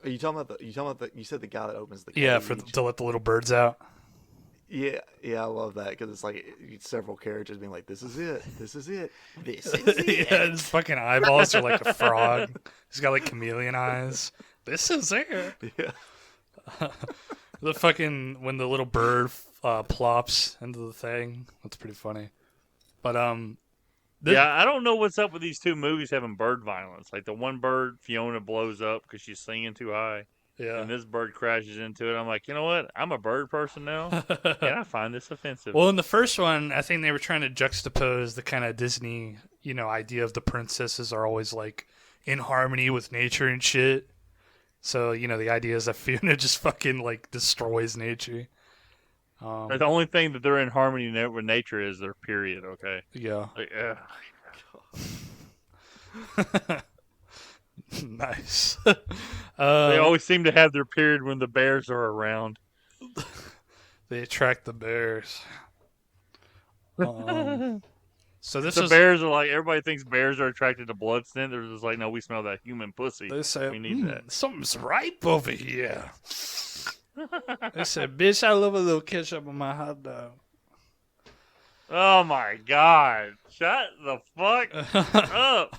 you talking about you said the guy that opens the cage? Yeah, to let the little birds out. Yeah, I love that because it's like several characters being like, "This is it, this is it, this is it." Yeah, his fucking eyeballs are like a frog. He's got like chameleon eyes. This is it. Yeah. The fucking when the little bird plops into the thing, that's pretty funny. But Yeah, I don't know what's up with these two movies having bird violence. Like the one bird, Fiona blows up because she's singing too high. yeah. And this bird crashes into it. I'm like, you know what? I'm a bird person now, and I find this offensive. Well, in the first one, I think they were trying to juxtapose the kind of Disney, idea of the princesses are always like in harmony with nature and shit. So, the idea is that Fiona just fucking like destroys nature. The only thing that they're in harmony with nature is their period. Okay. Yeah. Like, Nice. they always seem to have their period when the bears are around. They attract the bears. So this The is bears are like, everybody thinks bears are attracted to blood scent. They're just like, no, we smell that human pussy. they say we need that. something's ripe over here. They said, "Bitch, I love a little ketchup on my hot dog." Oh my god! Shut the fuck up!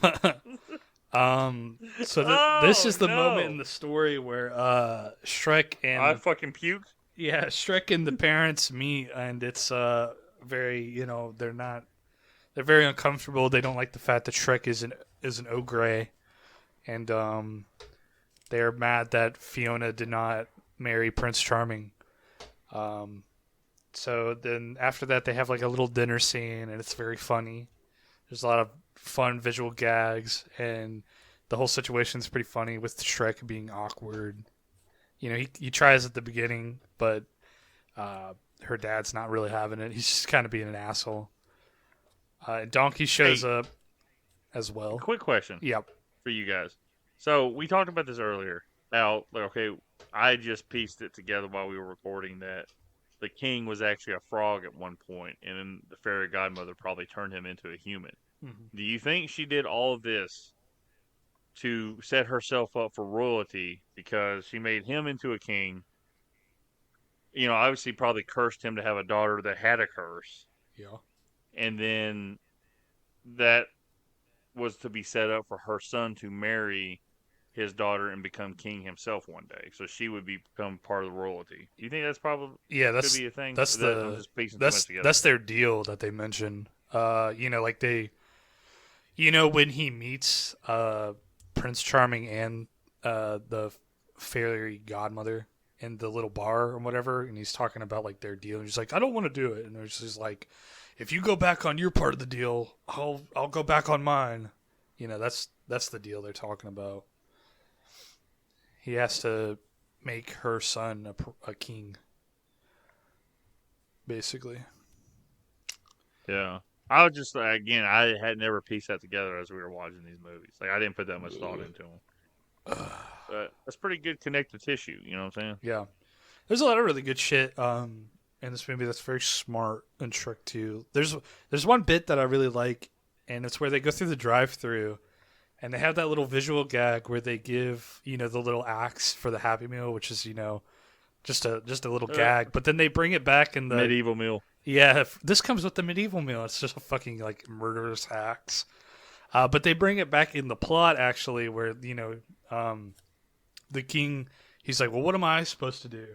So this is the no. moment in the story where Shrek and I fucking puked. yeah, Shrek and the parents meet, and it's very they're very uncomfortable. They don't like the fact that Shrek is an ogre, and they're mad that Fiona did not marry Prince Charming. So then after that, they have like a little dinner scene, and it's very funny. There's a lot of fun visual gags, and the whole situation's pretty funny with Shrek being awkward. He tries at the beginning, but her dad's not really having it. He's just kind of being an asshole. Donkey shows up as well. Quick question. Yep. For you guys. So we talked about this earlier. Now, I just pieced it together while we were recording that the king was actually a frog at one point, and then the fairy godmother probably turned him into a human. Mm-hmm. Do you think she did all of this to set herself up for royalty because she made him into a king? Obviously probably cursed him to have a daughter that had a curse. Yeah. And then that was to be set up for her son to marry his daughter and become king himself one day. So she would become part of the royalty. Do you think that's probably could be a thing? That's I'm just piecing too much together. that's their deal that they mention. Like they, when he meets Prince Charming and the fairy godmother in the little bar or whatever, and he's talking about like their deal, and he's like, I don't want to do it, and it's just like, if you go back on your part of the deal, I'll go back on mine. That's the deal they're talking about. He has to make her son a king. basically. Yeah. I was just again, I had never pieced that together as we were watching these movies. Like I didn't put that much thought into them. But that's pretty good connective tissue. You know what I'm saying? Yeah. There's a lot of really good shit in this movie that's very smart in Shrek 2. There's one bit that I really like, and it's where they go through the drive-through, and they have that little visual gag where they give, the little axe for the Happy Meal, which is, just a little gag, but then they bring it back in the medieval meal. Yeah, this comes with the medieval meal. It's just a fucking like murderous axe. But they bring it back in the plot actually, where the king, he's like, well, what am I supposed to do?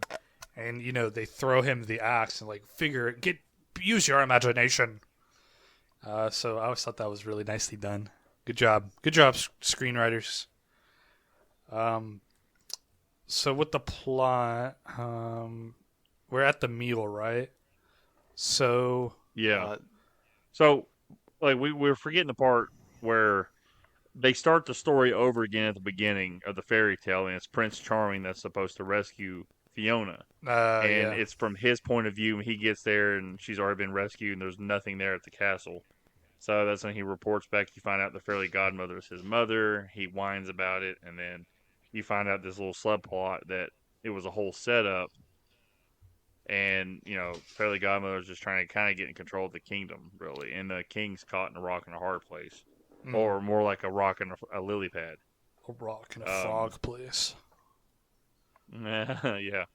And they throw him the axe and like use your imagination. So I always thought that was really nicely done. Good job, screenwriters. So with the plot, we're at the meal, right? So yeah. So like we're forgetting the part where they start the story over again at the beginning of the fairy tale, and it's Prince Charming that's supposed to rescue Fiona. And it's from his point of view, and he gets there, and she's already been rescued, and there's nothing there at the castle. So that's when he reports back. You find out the fairy godmother is his mother. He whines about it, and then you find out this little subplot that it was a whole setup. And, fairy godmother is just trying to kind of get in control of the kingdom, really. And the king's caught in a rock and a hard place. Or more like a rock and a lily pad. A rock and a frog place. Yeah.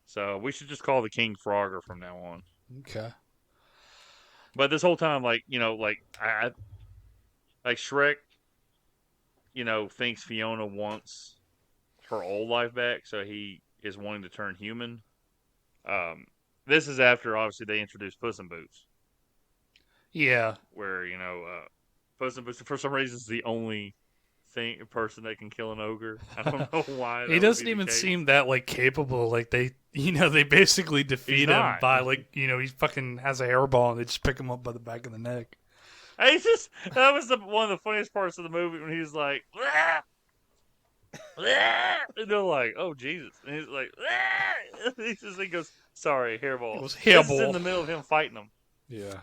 So we should just call the king Frogger from now on. Okay. But this whole time, like Shrek, thinks Fiona wants her old life back, so he is wanting to turn human. This is after obviously they introduced Puss in Boots. Yeah. Where Puss in Boots for some reason is the only person that can kill an ogre. I don't know why. He doesn't even seem that like capable. Like they basically defeat him by like he fucking has a hairball and they just pick him up by the back of the neck. That was one of the funniest parts of the movie when he's like, "Ah! And they're like, oh Jesus, and he's like, he goes, sorry, hairball. This is in the middle of him fighting them. Yeah.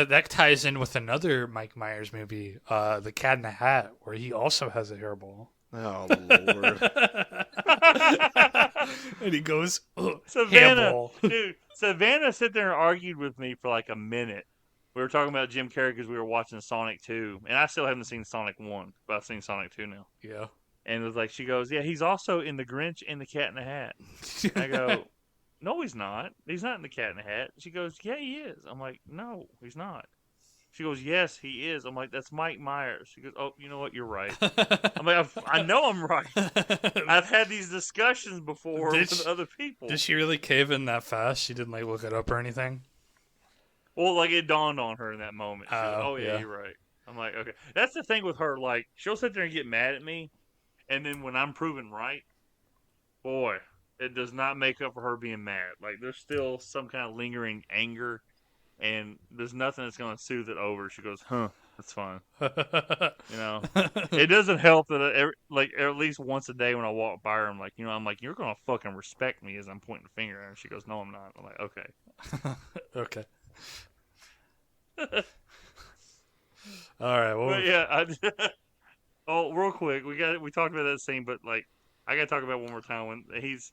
That ties in with another Mike Myers movie, The Cat in the Hat, where he also has a hairball. Oh Lord! And he goes, Savannah, dude. Savannah sat there and argued with me for like a minute. We were talking about Jim Carrey because we were watching Sonic 2, and I still haven't seen Sonic 1, but I've seen Sonic 2 now. Yeah. And it was like, she goes, yeah, he's also in The Grinch and The Cat in the Hat. I go, no, he's not. He's not in The Cat in the Hat. She goes, yeah, he is. I'm like, no, he's not. She goes, yes, he is. I'm like, that's Mike Myers. She goes, oh, you know what? You're right. I'm like, I know I'm right. I've had these discussions before with other people. Did she really cave in that fast? She didn't like look it up or anything? Well, like it dawned on her in that moment. She goes, oh yeah, you're right. I'm like, okay. That's the thing with her. Like, she'll sit there and get mad at me, and then when I'm proven right, boy, it does not make up for her being mad. Like, there's still some kind of lingering anger, and there's nothing that's going to soothe it over. She goes, huh, that's fine. It doesn't help that at least once a day when I walk by her, I'm like, you're going to fucking respect me as I'm pointing the finger at her. And she goes, no, I'm not. I'm like, okay. Okay. All right. Well, but yeah. Real quick, we talked about that scene, but like, I gotta talk about it one more time when he's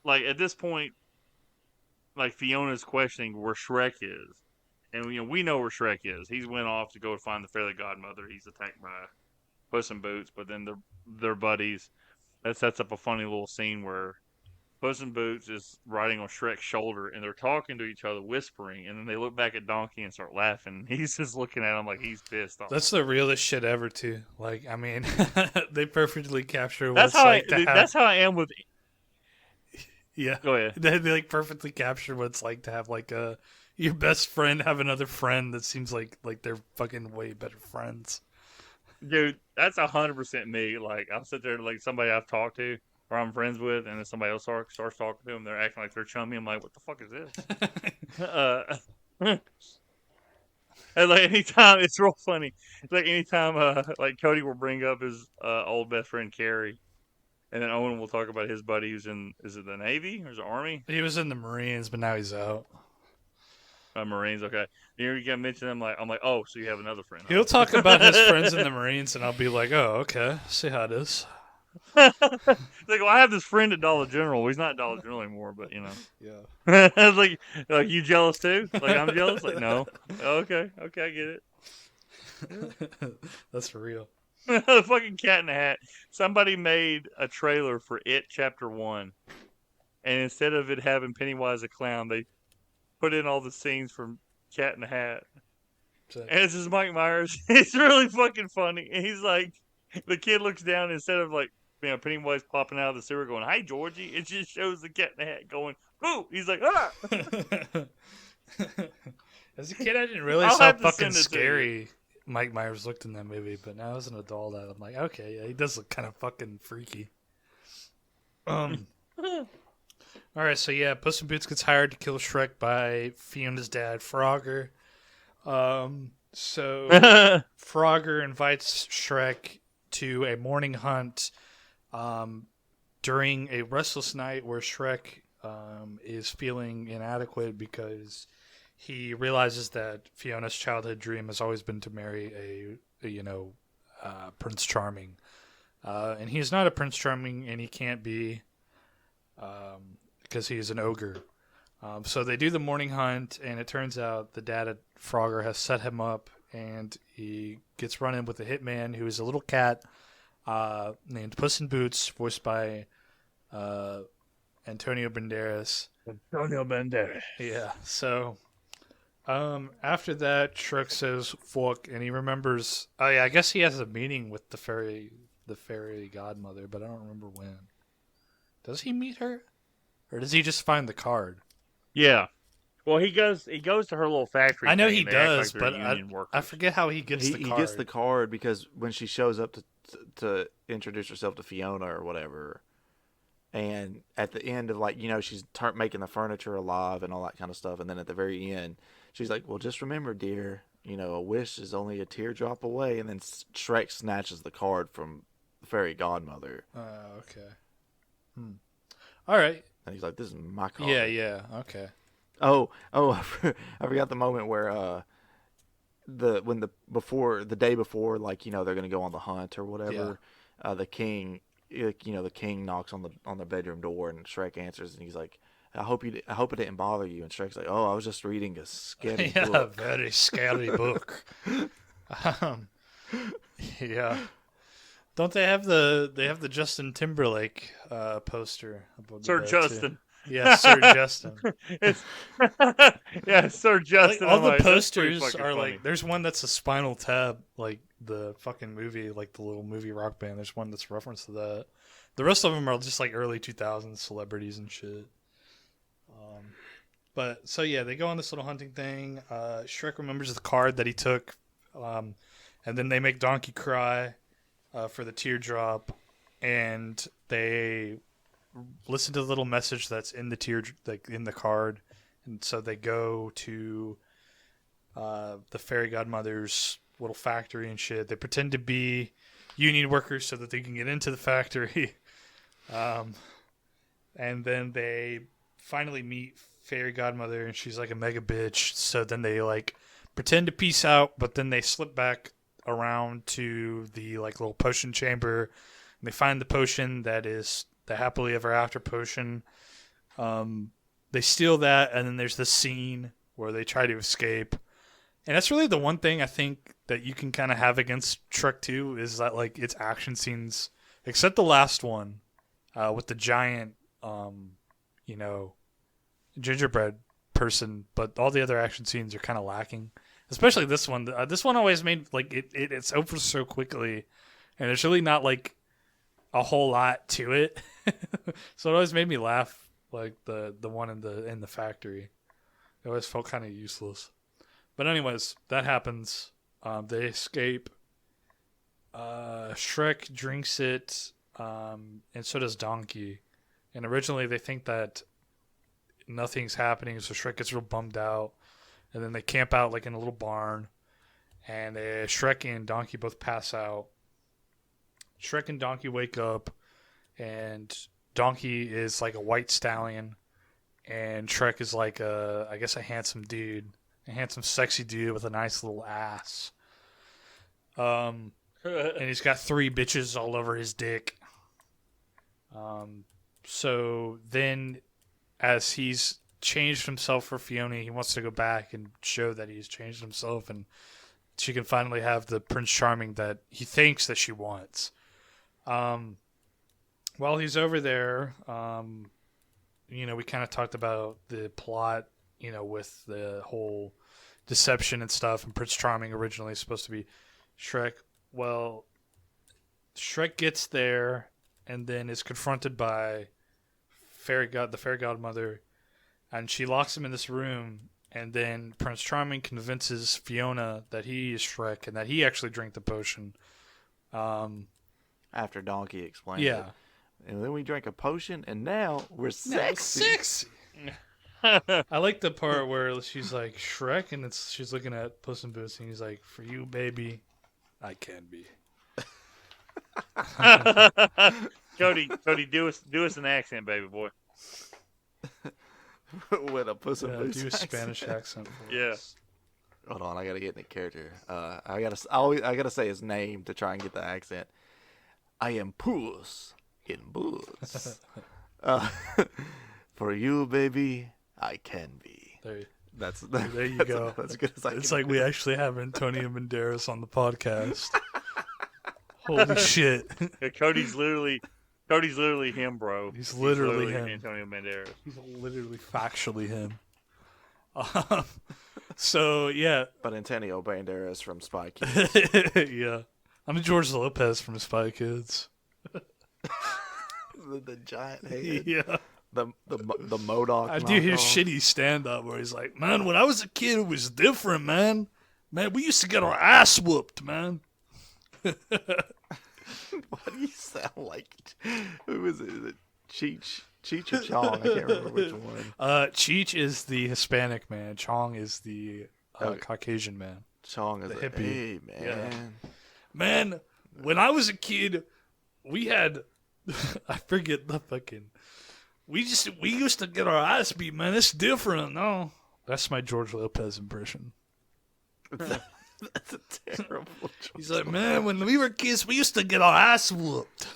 like at this point, like Fiona's questioning where Shrek is, and we know where Shrek is. He's went off to go find the fairy godmother. He's attacked by Puss in Boots, but then they're buddies. That sets up a funny little scene where Puss in Boots is riding on Shrek's shoulder, and they're talking to each other, whispering, and then they look back at Donkey and start laughing. He's just looking at him like he's pissed off. That's the realest shit ever, too. Like, I mean, they perfectly capture what that's it's like to have... That's how I am with... Yeah. Go ahead. They like perfectly capture what it's like to have like your best friend have another friend that seems like they're fucking way better friends. Dude, that's 100% me. Like, I'll sit there like somebody I've talked to or I'm friends with, and then somebody else starts talking to them. They're acting like they're chummy. I'm like, what the fuck is this? And like anytime, it's real funny. It's like anytime, like Cody will bring up his old best friend Carrie, And then Owen will talk about his buddy who's is it the Navy or is it Army? He was in the Marines, but now he's out. Marines, okay. You got to mention them I'm like, oh, so you have another friend. He'll talk about his friends in the Marines, and I'll be like, oh, okay. See how it is. Like, well, I have this friend at Dollar General. Well, he's not at Dollar General anymore, but you know. Yeah. I was like you jealous too? Like I'm jealous? Like no. Okay, I get it. That's for real. The fucking Cat in the Hat. Somebody made a trailer for It Chapter 1, and instead of it having Pennywise the clown, they put in all the scenes from Cat in the Hat. And it's just Mike Myers. It's really fucking funny. And he's like, the kid looks down, instead of like, Pennywise popping out of the sewer going, "Hi, Georgie," it just shows the Cat in the Hat going, "Ooh!" He's like, "Ah!" As a kid, I didn't realize how fucking scary Mike Myers looked in that movie, but now as an adult, I'm like, okay, yeah, he does look kind of fucking freaky. All right, so yeah, Puss in Boots gets hired to kill Shrek by Fiona's dad, Frogger. So Frogger invites Shrek to a morning hunt during a restless night where Shrek is feeling inadequate because he realizes that Fiona's childhood dream has always been to marry a Prince Charming. And he's not a Prince Charming, and he can't be because he's an ogre. So they do the morning hunt, and it turns out the dad at Frogger has set him up, and he gets run in with a hitman who is a little cat named Puss in Boots, voiced by Antonio Banderas. Yeah, so after that, Shrek says "fuck," and he remembers. Oh yeah, I guess he has a meeting with the fairy godmother, but I don't remember when. Does he meet her, or does he just find the card? Yeah. Well, he goes to her little factory. I know thing, he does, like but I forget how he gets the card. He gets the card because when she shows up to introduce herself to Fiona or whatever, and at the end of she's making the furniture alive and all that kind of stuff, and then at the very end, she's like, "Well, just remember, dear, a wish is only a teardrop away," and then Shrek snatches the card from the fairy godmother. Okay. All right. And he's like, "This is my card." Yeah. Okay. Oh! I forgot the moment where the day before, they're gonna go on the hunt or whatever. Yeah. The king knocks on the bedroom door, and Shrek answers, and he's like, I hope it didn't bother you." And Shrek's like, "Oh, I was just reading a scary book." Yeah, very scary book. Yeah. Don't they have the Justin Timberlake poster? Sir Justin. Too? Yeah, Sir Justin. Yeah, Sir Justin. All the posters are funny. There's one that's a Spinal Tap, like the fucking movie, like the little movie Rock Band. There's one that's reference to that. The rest of them are just like early 2000s celebrities and shit. But so yeah, they go on this little hunting thing. Shrek remembers the card that he took, and then they make Donkey cry for the teardrop, and they listen to the little message that's in the card, and so they go to the fairy godmother's little factory and shit. They pretend to be union workers so that they can get into the factory, and then they finally meet fairy godmother, and she's like a mega bitch. So then they pretend to peace out, but then they slip back around to the little potion chamber, and they find the potion that is the happily ever after potion. They steal that, and then there's this scene where they try to escape. And that's really the one thing I think that you can kind of have against Shrek 2 is that its action scenes, except the last one, with the giant, gingerbread person, but all the other action scenes are kind of lacking. Especially this one. This one always made it's over so quickly, and there's really not a whole lot to it. So it always made me laugh, the one in the factory. It always felt kind of useless. But anyways, that happens. They escape. Shrek drinks it, and so does Donkey. And originally they think that nothing's happening, so Shrek gets real bummed out. And then they camp out in a little barn, and Shrek and Donkey both pass out. Shrek and Donkey wake up, and Donkey is like a white stallion, and Shrek is like I guess a handsome dude, a handsome, sexy dude with a nice little ass. And he's got 3 bitches all over his dick. So then, as he's changed himself for Fiona, he wants to go back and show that he's changed himself, and she can finally have the Prince Charming that he thinks that she wants. While he's over there, we kind of talked about the plot, with the whole deception and stuff, and Prince Charming originally is supposed to be Shrek. Well, Shrek gets there and then is confronted by the fairy godmother, and she locks him in this room, and then Prince Charming convinces Fiona that he is Shrek and that he actually drank the potion. After Donkey explained Yeah. it. And then we drank a potion, and now we're sexy. Sexy. I like the part where she's like Shrek, and she's looking at Puss in Boots, and he's like, "For you, baby, I can be." Cody, do us an accent, baby boy. With a Puss in Boots do a accent. Spanish accent. For Yeah. us. Hold on, I gotta get in the character. I gotta say his name to try and get the accent. I am Puss in Boots. For you, baby, I can be. There you That's go. That's good as I It's can like do. we actually have Antonio Banderas on the podcast. Holy shit. Yeah, Cody's literally him, bro. He's literally him. Antonio Banderas. He's literally factually him. So, yeah. But Antonio Banderas from Spy Kids. Yeah. I'm George Lopez from Spy Kids. the giant head. Yeah. The MODOK. I do his knockoff. shitty stand-up where he's like, "Man, when I was a kid, it was different, man. Man, we used to get our ass whooped, man." Why do you sound like? Who is it? Is it Cheech or Chong? I can't remember which one. Cheech is the Hispanic man. Chong is the Okay. Caucasian man. Chong is The a hippie. hey man. Man, when I was a kid, we had I forget the fucking we used to get our ass beat, man. It's different. No. That's my George Lopez impression. That's a terrible choice. He's like, "Man, when we were kids, we used to get our ass whooped."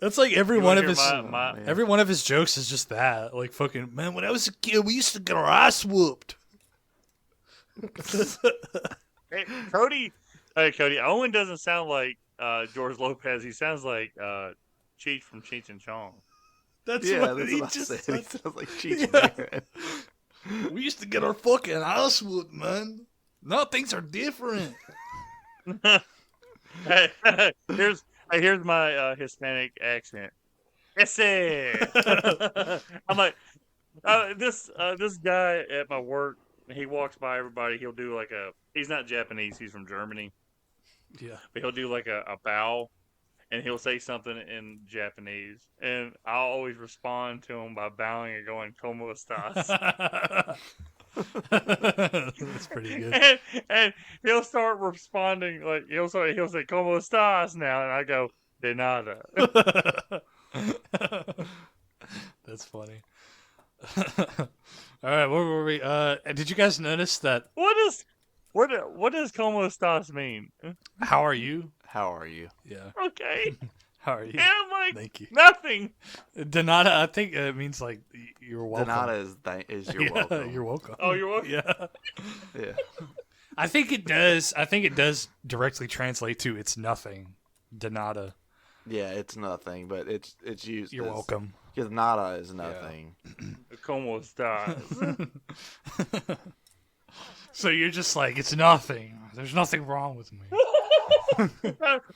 That's like every You one wanna of hear his my- man. every one of his jokes is just that. Like fucking, "Man, when I was a kid, we used to get our ass whooped." Hey, Cody. Hey, Cody. Owen doesn't sound like George Lopez. He sounds like Cheech from Cheech and Chong. That's Yeah, what that's he what I just said. He said. sounds like Cheech Yeah. Marin. We used to get our fucking ass whooped, man. Now things are different. here's my Hispanic accent. Ese. I'm like, this guy at my work. He walks by everybody. He'll do like he's not Japanese. He's from Germany. Yeah. But he'll do like a bow, and he'll say something in Japanese, and I'll always respond to him by bowing and going "Como estás?" That's pretty good. and he'll start responding like he'll say "Como estás?" now, and I go "De nada." That's funny. All right, where were we? Did you guys notice that? What does "Como estás?" mean? How are you? How are you? Yeah. Okay, How are you? and I'm like Thank you. nothing. Donata, I think it means like you're welcome. Donata is you're Yeah, welcome. You're welcome. Oh, you're welcome. Yeah. Yeah. I think it does. I think it does directly translate to "it's nothing." Donata. Yeah, it's nothing, but it's used. You're welcome. Because nada is nothing. "Como estás?" So you're just like, it's nothing. There's nothing wrong with me.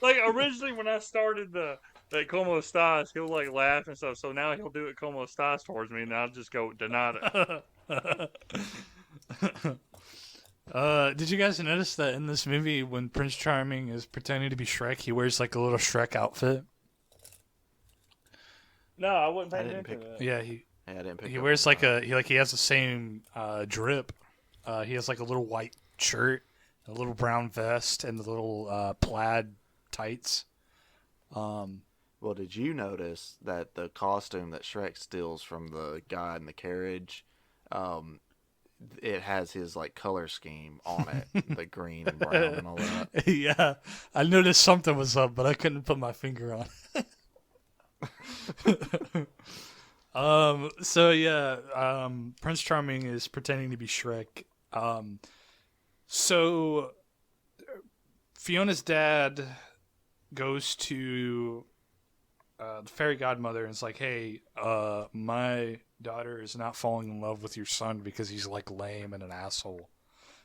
Like originally when I started the "Como estás?" he'll like laugh and stuff. So now he'll do it "Como estás?" towards me, and I'll just go "De nada." Did you guys notice that in this movie, when Prince Charming is pretending to be Shrek, he wears like a little Shrek outfit? No, I wasn't I paying didn't attention to that. Yeah, Yeah, I didn't pick he up wears on like that. he has the same drip. He has like a little white shirt, a little brown vest, and the little plaid tights. Well, did you notice that the costume that Shrek steals from the guy in the carriage, um, it has his like color scheme on it, the green and brown and all that. Yeah, I noticed something was up, but I couldn't put my finger on it. So yeah, Prince Charming is pretending to be Shrek. So Fiona's dad goes to the fairy godmother and is like, "Hey, my daughter is not falling in love with your son because he's like lame and an asshole."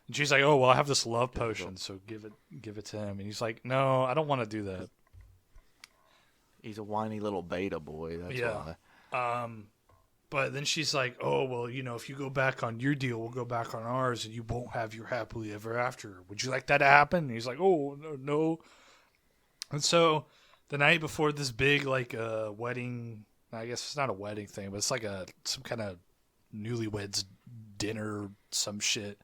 And she's like, "Oh well, I have this love potion, so give it to him." And he's like, "No, I don't want to do that." He's a whiny little beta boy. That's Yeah. why. But then she's like, "Oh well, if you go back on your deal, we'll go back on ours, and you won't have your happily ever after. Would you like that to happen?" And he's like, "Oh no." And so the night before this big like wedding, I guess it's not a wedding thing, but it's like some kind of newlyweds dinner, some shit.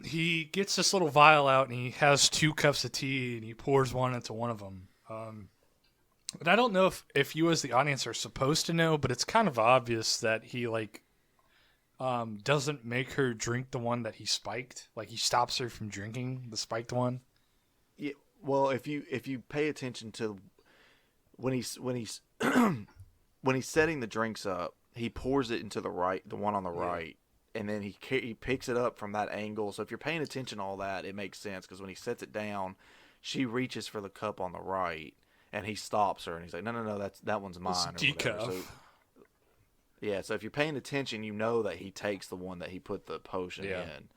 He gets this little vial out and he has 2 cups of tea and he pours one into one of them. And I don't know if you as the audience are supposed to know, but it's kind of obvious that he like doesn't make her drink the one that he spiked. Like he stops her from drinking the spiked one. Yeah. Well, if you pay attention to when he's when he's setting the drinks up, he pours it into the one on the right, and then he picks it up from that angle. So if you're paying attention to all that, it makes sense because when he sets it down, she reaches for the cup on the right, and he stops her, and he's like, "No, that one's mine." It's or whatever. decaf. So, yeah, so if you're paying attention, you know that he takes the one that he put the potion in.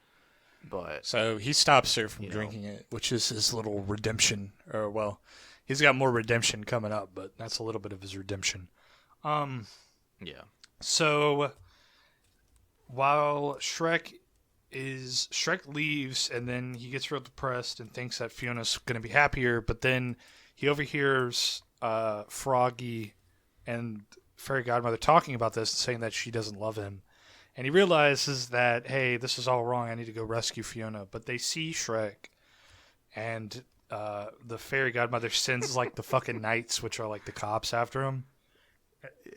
But So he stops her from drinking it, which is his little redemption. Or well, he's got more redemption coming up, but that's a little bit of his redemption. yeah. So while Shrek leaves, and then he gets real depressed and thinks that Fiona's going to be happier, but then he overhears Froggy and Fairy Godmother talking about this and saying that she doesn't love him. And he realizes that, hey, this is all wrong. I need to go rescue Fiona. But they see Shrek, and the Fairy Godmother sends like the fucking knights, which are like the cops, after him.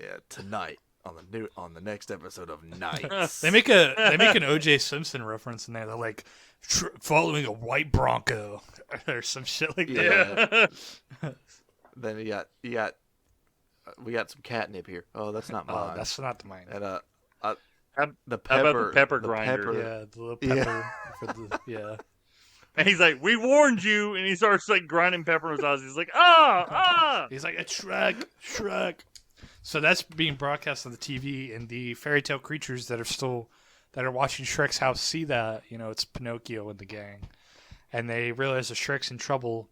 Yeah, tonight on the next episode of Nights. They make an O.J. Simpson reference in there. They're like following a white Bronco or some shit like that. Yeah. Then we got some catnip here. Oh, that's not mine. That's not mine. And the How pepper, about the pepper grinder? Yeah, the little pepper. For the, yeah. And he's like, "We warned you," and he starts like grinding pepper in his eyes. He's like, "Ah!" He's like, "It's Shrek." So that's being broadcast on the TV, and the fairy tale creatures that are watching Shrek's house see that, it's Pinocchio and the gang, and they realize that Shrek's in trouble,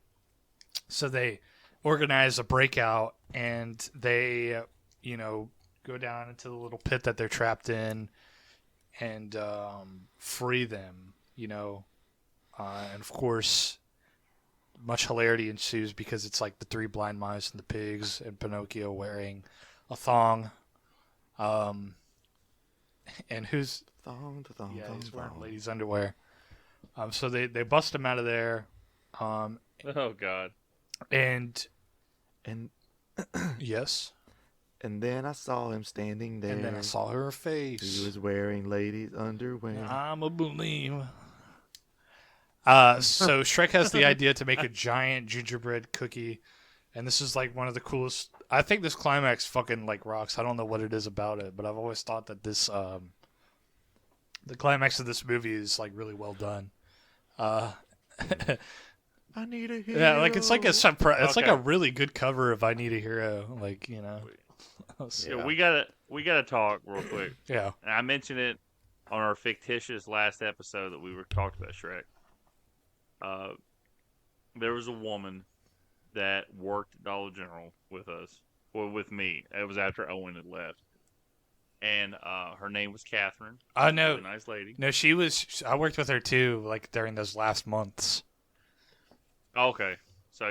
so they organize a breakout, and they, go down into the little pit that they're trapped in, and free them, and of course, much hilarity ensues because it's like the 3 blind mice and the pigs and Pinocchio wearing a thong, and who's thong, he's wearing ladies' underwear. So they bust him out of there. Oh God! And and yes, and then I saw him standing there. and then I saw her face. He was wearing ladies' underwear. I'm a believe. So Shrek has the idea to make a giant gingerbread cookie, and this is like one of the coolest. I think this climax fucking like rocks. I don't know what it is about it, but I've always thought that this the climax of this movie is like really well done. I need a hero. Yeah, like it's like it's like Okay. a really good cover of I Need a Hero. Like Yeah, we gotta talk real quick. Yeah. And I mentioned it on our fictitious last episode that we were talked about Shrek. There was a woman that worked at Dollar General with us, or with me. It was after Owen had left, and her name was Catherine. I know. Really nice lady. No, I worked with her too, like during those last months. Okay, so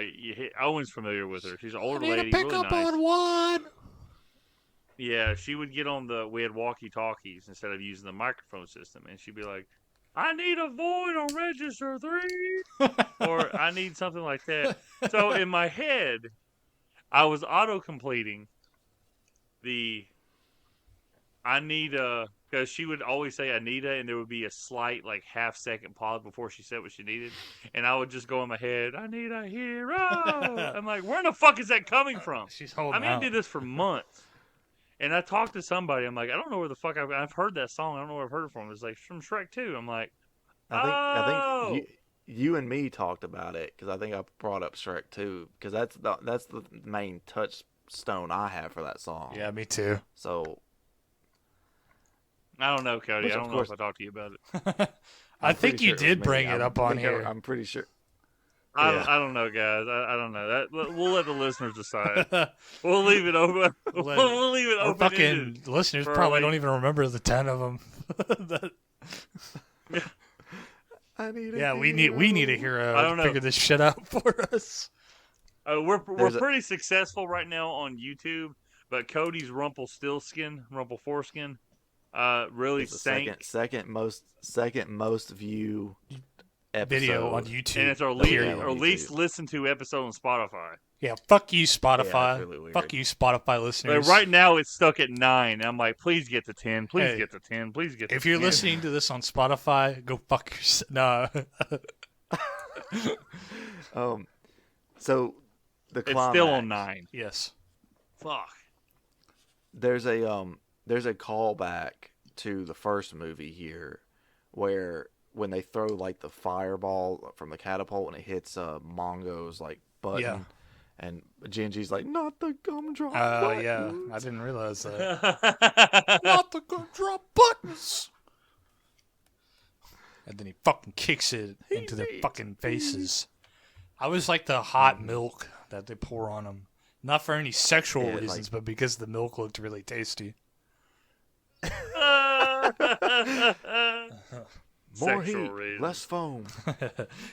Owen's familiar with her. She's an older lady, pick really up nice. on one. Yeah, she would get on we had walkie-talkies instead of using the microphone system, and she'd be like, "I need a void on register 3," or "I need something like that." So in my head, I was auto completing the Anita, because she would always say Anita, and there would be a slight like half-second pause before she said what she needed, and I would just go in my head, I need a hero. I'm like, where the fuck is that coming from? She's holding I out. did this for months, and I talked to somebody. I'm like, I don't know where the fuck I've heard that song. I don't know where I've heard it from. It's like from Shrek 2. I'm like, I think you and me talked about it because I think I brought up Shrek too because that's the main touchstone I have for that song. Yeah, me too. So I don't know, Cody. Which, I of don't know course- if I talked to you about it. I I'm think pretty you sure it was did me. bring it up on here. I'm pretty sure. I don't know, guys. I don't know. We'll let the listeners decide. We'll leave it open. We'll leave it Our open. fucking listeners for probably like- don't even remember the 10 of them. I need Yeah, we need a hero I to don't know. figure this shit out for us. We're There's a- pretty successful right now on YouTube, but Cody's Rumpelstiltskin, Rumpelforeskin, really It's the sank. second most view episode. Video on YouTube. And it's our Period. least listened to episode on Spotify. Yeah, fuck you, Yeah, Spotify. it's really weird. Fuck you, Spotify listeners. But right now it's stuck at 9. I'm like, please get to 10. Please Hey, get to 10. Please get to 10. If you're listening to this on Spotify, go fuck yourself. No. So the it's climax, still on 9. Yes. Fuck. There's a callback to the first movie here, where when they throw like the fireball from the catapult and it hits Mongo's like button, Yeah. and Gingy's like, not the gumdrop. Yeah. buttons." I didn't realize that. Not the gumdrop buttons. And then he fucking kicks it into their fucking faces. I was like the hot milk that they pour on them. Not for any sexual Yeah, reasons, but because the milk looked really tasty. More Sexual heat, reasons. less foam.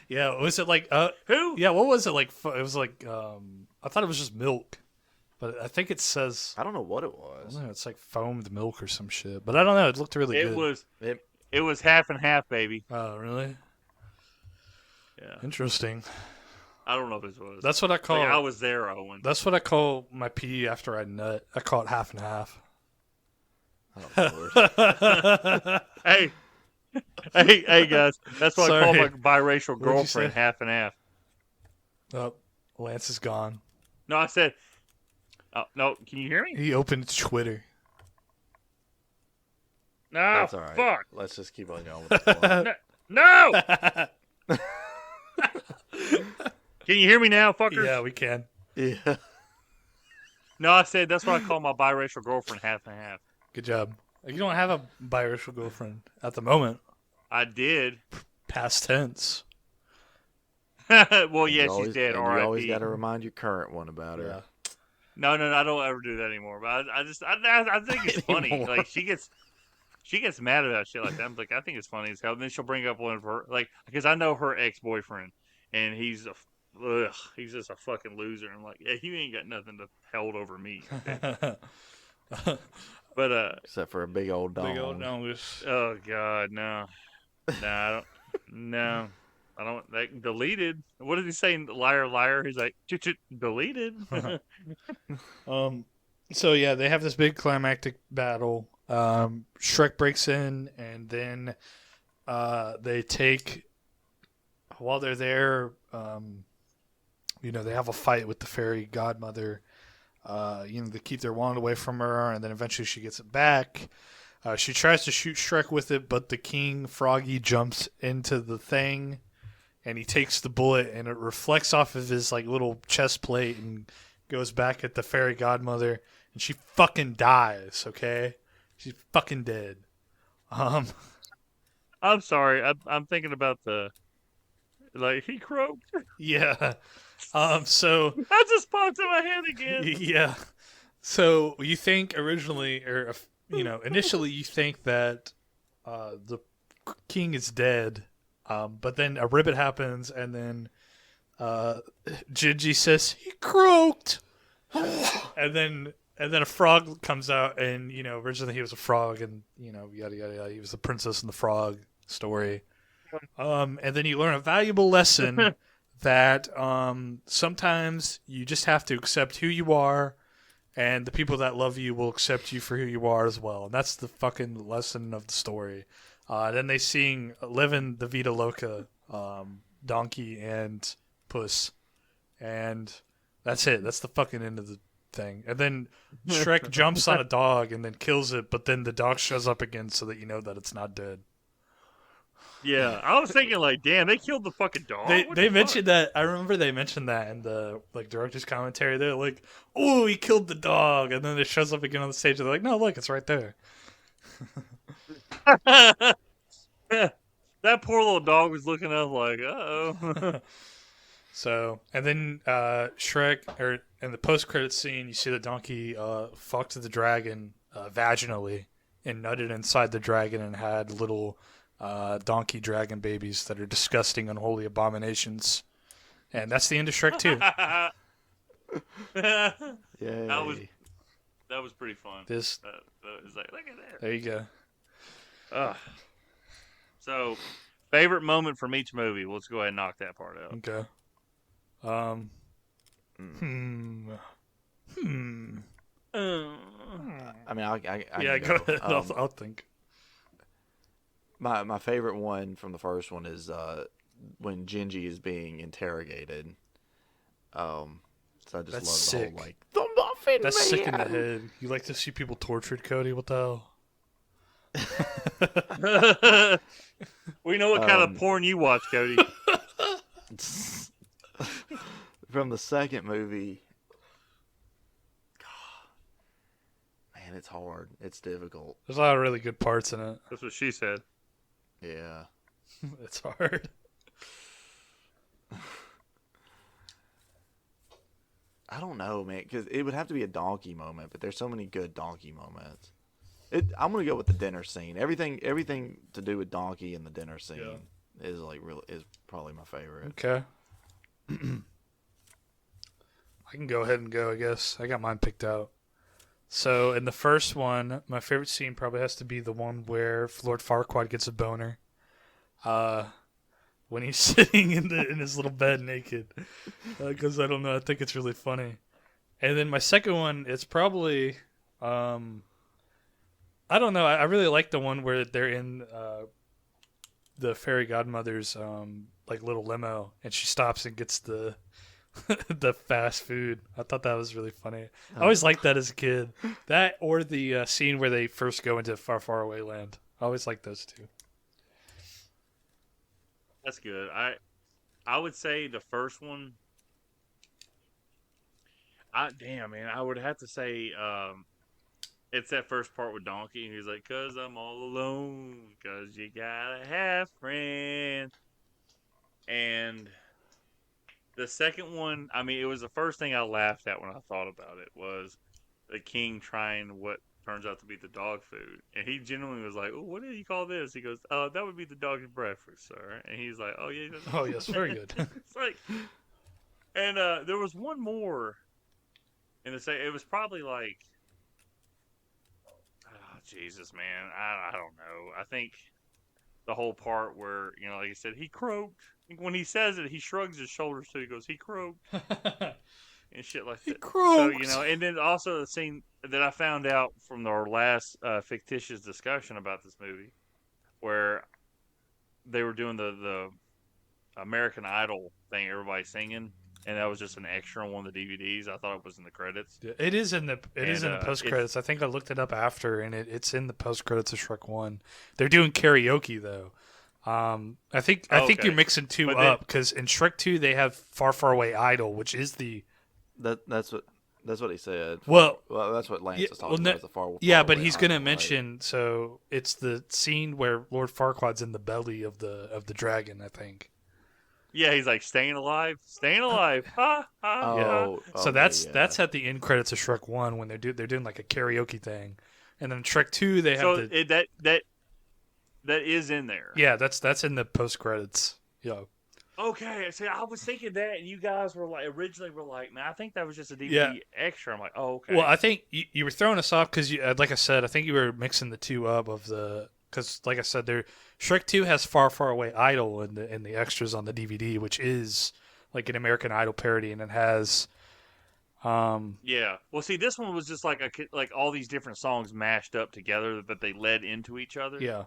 Yeah, was it like Who? yeah, what was it like? It was like I thought it was just milk, but I think it says I don't know what it I was. don't know, it's like foamed milk or some shit. But I don't know. It looked really good. It was half and half, baby. Oh, really? Yeah. Interesting. I don't know if it was. That's what I call. Like, I was there, Owen. That's what I call my pee after I nut. I call it half and half. Oh, Lord. Hey, hey, guys. That's what I call my Sorry. biracial What'd you girlfriend, say? half and half. Oh, Lance is gone. No, I said. Oh, no, can you hear me? He opened Twitter. No, That's all right. fuck. Let's just keep on going with the plot. No. Can you hear me now, fuckers? Yeah, we can. Yeah. No, I said that's what I call my biracial girlfriend, half and half. Good job. You don't have a biracial girlfriend at the moment. I did. Past tense. Well, yeah, You she's always- dead. and you always R.I.P. got to remind your current one about her. Yeah. No, I don't ever do that anymore. But I think it's funny. Anymore. Like she gets mad about shit like that. I'm like, I think it's funny as hell. And then she'll bring up one of her, like, because I know her ex-boyfriend, and he's just a fucking loser. I'm like, yeah, you ain't got nothing to hold over me. But Except for a big old dog. Big old nose. oh god, no, I don't, no. I don't. Like, deleted. What did he say? Liar, liar. He's like, deleted. So yeah, they have this big climactic battle. Shrek breaks in, and then they take. While they're there, they have a fight with the fairy godmother. They keep their wand away from her, and then eventually she gets it back. She tries to shoot Shrek with it, but the King Froggy jumps into the thing, and he takes the bullet, and it reflects off of his like little chest plate and goes back at the fairy godmother, and she fucking dies. Okay, she's fucking dead. I'm sorry. I'm thinking about he croaked. Yeah. So That just popped in my head again. yeah. So you think originally, or initially, you think that the king is dead, but then a ribbit happens, and then Gingy says he croaked, and then a frog comes out, and originally he was a frog, and yada yada yada. He was the Princess and the Frog story, and then you learn a valuable lesson that sometimes you just have to accept who you are, and the people that love you will accept you for who you are as well. And that's the fucking lesson of the story. Then they sing "Livin' the Vida Loca," Donkey and Puss, and that's it. That's the fucking end of the thing. And then Shrek jumps on a dog and then kills it, but then the dog shows up again so that you know that it's not dead. Yeah, I was thinking like, damn, they killed the fucking dog. They mentioned that. I remember they mentioned that in the director's commentary. They're like, "Oh, he killed the dog," and then it shows up again on the stage. And they're like, "No, look, it's right there." That poor little dog was looking up like, uh-oh. So, and then Shrek, or in the post-credits scene, you see the donkey fucked the dragon vaginally and nutted inside the dragon and had little donkey dragon babies that are disgusting, unholy abominations. And that's the end of Shrek 2. Yay. That was pretty fun. This, that was like, look at that. there you go. So, favorite moment from each movie. Let's go ahead and knock that part out. Okay. Uh, I mean, I Yeah, can go ahead. I'll think. My favorite one from the first one is when Gingy is being interrogated. So I just That's love sick. the whole like the muffin That's sick in the man. head. You like to see people tortured, Cody? What the hell? We know what kind of porn you watch, Cody. From the second movie, man, it's hard. It's difficult. There's a lot of really good parts in it. That's what she said. Yeah. It's hard. I don't know, man, because it would have to be a donkey moment, but there's so many good donkey moments. I'm gonna go with the dinner scene. Everything to do with donkey and the dinner scene is like is probably my favorite. Okay. I can go ahead and go, I guess. I got mine picked out. So, in the first one, my favorite scene probably has to be the one where Lord Farquaad gets a boner. When he's sitting in his little bed naked. Because I don't know, I think it's really funny. And then my second one, it's probably... I don't know, I really like the one where they're in the fairy godmother's like little limo, and she stops and gets the the fast food. I thought that was really funny. I always liked that as a kid. That or the scene where they first go into Far, Far Away Land. I always liked those two. That's good. I would say the first one. Damn, man, I would have to say it's that first part with Donkey, and he's like, "'Cause I'm all alone, 'cause you gotta have friends." And the second one, I mean, it was the first thing I laughed at when I thought about it, was the king trying what turns out to be the dog food. And he genuinely was like, "Oh, what do you call this?" He goes, "That would be the dog's breakfast, sir." And he's like, "Oh, yeah." Oh, yes, very good. It's like, and there was one more in the it was probably like, oh, Jesus, man, I don't know. I think the whole part where, you know, like I said, he croaked. When he says it, he shrugs his shoulders too. He goes, "He croaked," and shit like that. croaked. So, you know, and then also the scene that I found out from our last fictitious discussion about this movie, where they were doing the American Idol thing, everybody singing, and that was just an extra on one of the DVDs. I thought it was in the credits. It is in the post credits. I think I looked it up after, and it's in the post credits of Shrek 1. They're doing karaoke though. I think you're mixing two up, because in Shrek 2 they have Far, Far Away Idol, which is the that's what he said. Well, that's what Lance was talking about. The far but away he's going to Idol, mention. Right? So it's the scene where Lord Farquaad's in the belly of the dragon, I think. Yeah, he's like staying alive. Ha, ha, yeah. So that's at the end credits of Shrek 1 when they're doing like a karaoke thing, and then Shrek 2 they have that is in there. Yeah, that's in the post credits. Yeah. Okay, see, I was thinking that, and you guys were like, originally were like, man, I think that was just a DVD extra. I'm like, oh, okay. Well, I think you were throwing us off because, like I said, I think you were mixing the two up because, like I said, Shrek 2 has Far, Far Away Idol in the extras on the DVD, which is like an American Idol parody, and it has Yeah. Well, see, this one was just like like all these different songs mashed up together that they led into each other. yeah.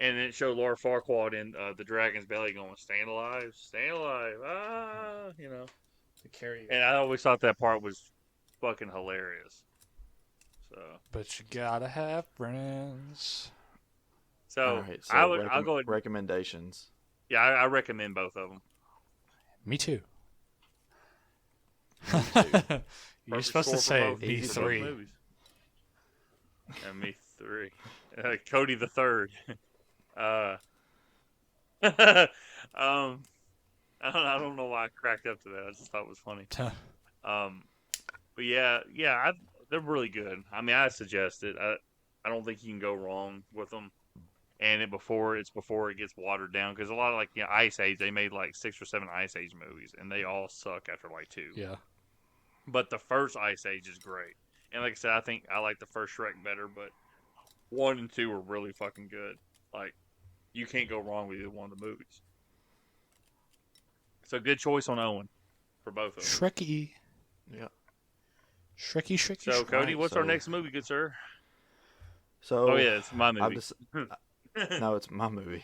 And it showed Laura Farquaad in the dragon's belly going, "Stand alive, stand alive, ah," you know. The carry. And I always thought that part was fucking hilarious. So, But you gotta have friends. so, All right, so I'll go ahead. recommendations. Yeah, I recommend both of them. Me too. Me too. You're Perfect supposed to score say for both- me for both three. movies. And me three. Cody the third. I don't know why I cracked up to that. I just thought it was funny. But yeah, they're really good. I mean, I suggest it. I don't think you can go wrong with them. And before it gets watered down, because a lot of like Ice Age, they made like 6 or 7 Ice Age movies, and they all suck after like 2. Yeah. But the first Ice Age is great. And like I said, I think I like the first Shrek better, but 1 and 2 are really fucking good. Like, you can't go wrong with either one of the movies. So good choice on Owen for both of them. Shrekky. Yeah. Shrekky. So Cody, Right, what's our so- next movie, good sir? So Oh yeah, it's my I've movie. just, no, it's my movie.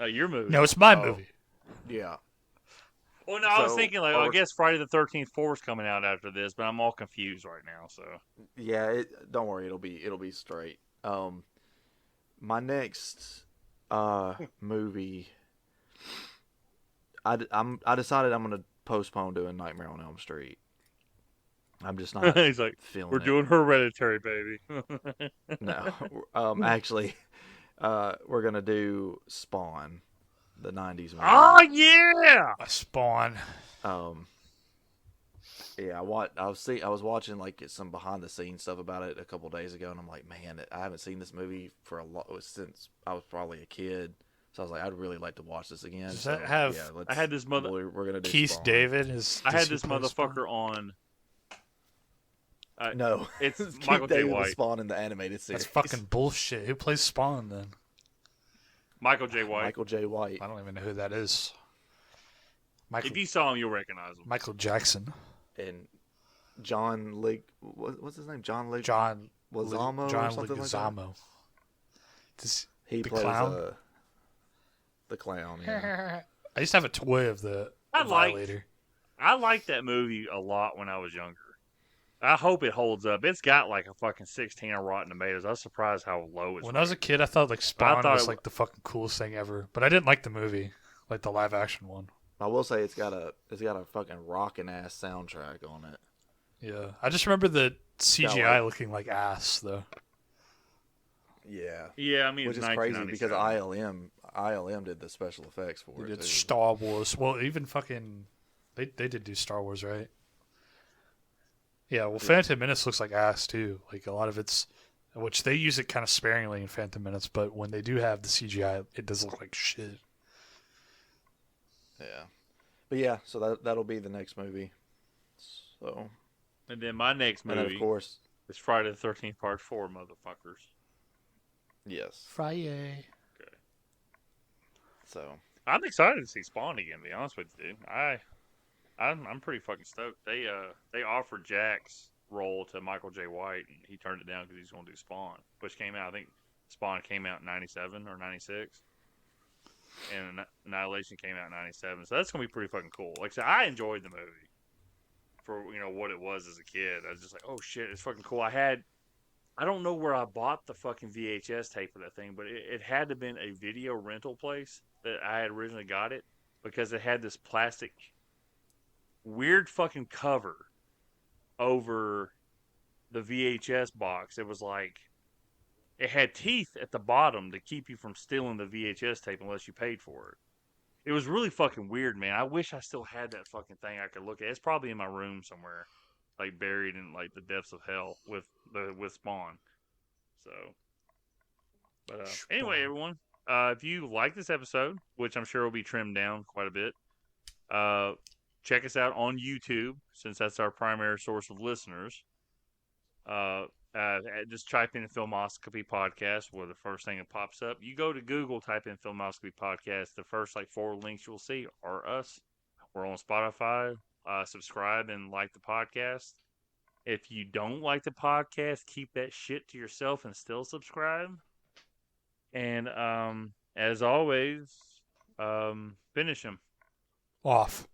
Your movie. No, it's my Oh. movie. Yeah. Well, no, I was So, thinking like, I guess Friday the 13th 4 is coming out after this, but I'm all confused right now. So Yeah, don't worry, it'll be straight. My next movie, I decided I'm gonna postpone doing Nightmare on Elm Street. I'm just not he's like, feeling we're it. doing Hereditary, baby. No, actually, we're gonna do Spawn, the '90s movie. Oh yeah. A Spawn. Yeah, I was watching like some behind the scenes stuff about it a couple days ago, and I'm like, man, I haven't seen this movie for since I was probably a kid. So I was like, I'd really like to watch this again. Does So, that have- yeah, I had this mother. We're gonna do Keith Spawn. David is. I does had he this play motherfucker Spawn? on. No, It's Keith Michael J. David was White. Spawn in the animated series. That's fucking bullshit. Who plays Spawn then? Michael J. White. Michael J. White. I don't even know who that is. Michael If you saw him, you'll recognize him. Michael Jackson. And John what's his name? John John Leguizamo John or something like that. Leguizamo. Does- He The plays clown? the clown. Yeah. I used to have a toy of the I liked- Violator. I liked that movie a lot when I was younger. I hope it holds up. It's got like a fucking 16 on Rotten Tomatoes. I was surprised how low it's When I was a kid, I thought like I Spawn thought was it- like the fucking coolest thing ever, but I didn't like the movie, like the live action one. I will say it's got a fucking rockin' ass soundtrack on it. Yeah, I just remember the CGI like- looking like ass though. Yeah. Yeah, I mean, Which it's is crazy because 1997. ILM did the special effects for They it did too. Star Wars. Well, even fucking they did do Star Wars, right? Yeah. Well, Phantom Menace looks like ass too. Like a lot of it's, which they use it kind of sparingly in Phantom Menace, but when they do have the CGI, it does look like shit. Yeah. But yeah, so that'll be the next movie. So, And then my next and then movie of course, is Friday the 13th Part 4, motherfuckers. yes. Friday. So, I'm excited to see Spawn again, to be honest with you, dude. I'm pretty fucking stoked. They offered Jack's role to Michael J. White, and he turned it down because he's going to do Spawn, which came out, I think Spawn came out in 97 or 96. And Annihilation came out in 97. So that's going to be pretty fucking cool. Like I said, I enjoyed the movie for, what it was as a kid. I was just like, oh shit, it's fucking cool. I don't know where I bought the fucking VHS tape of that thing, but it had to have been a video rental place that I had originally got it, because it had this plastic weird fucking cover over the VHS box. It was like, it had teeth at the bottom to keep you from stealing the VHS tape unless you paid for it. It was really fucking weird, man. I wish I still had that fucking thing I could look at. It's probably in my room somewhere, like buried in like the depths of hell with Spawn. So, but anyway, Spawn. everyone, if you like this episode, which I'm sure will be trimmed down quite a bit, check us out on YouTube, since that's our primary source of listeners. Just type in Filmoscopy Podcast, where the first thing that pops up. You go to Google, type in Filmoscopy Podcast. The first 4 links you'll see are us. We're on Spotify. Subscribe and like the podcast. If you don't like the podcast, keep that shit to yourself and still subscribe. And as always, finish him. Off.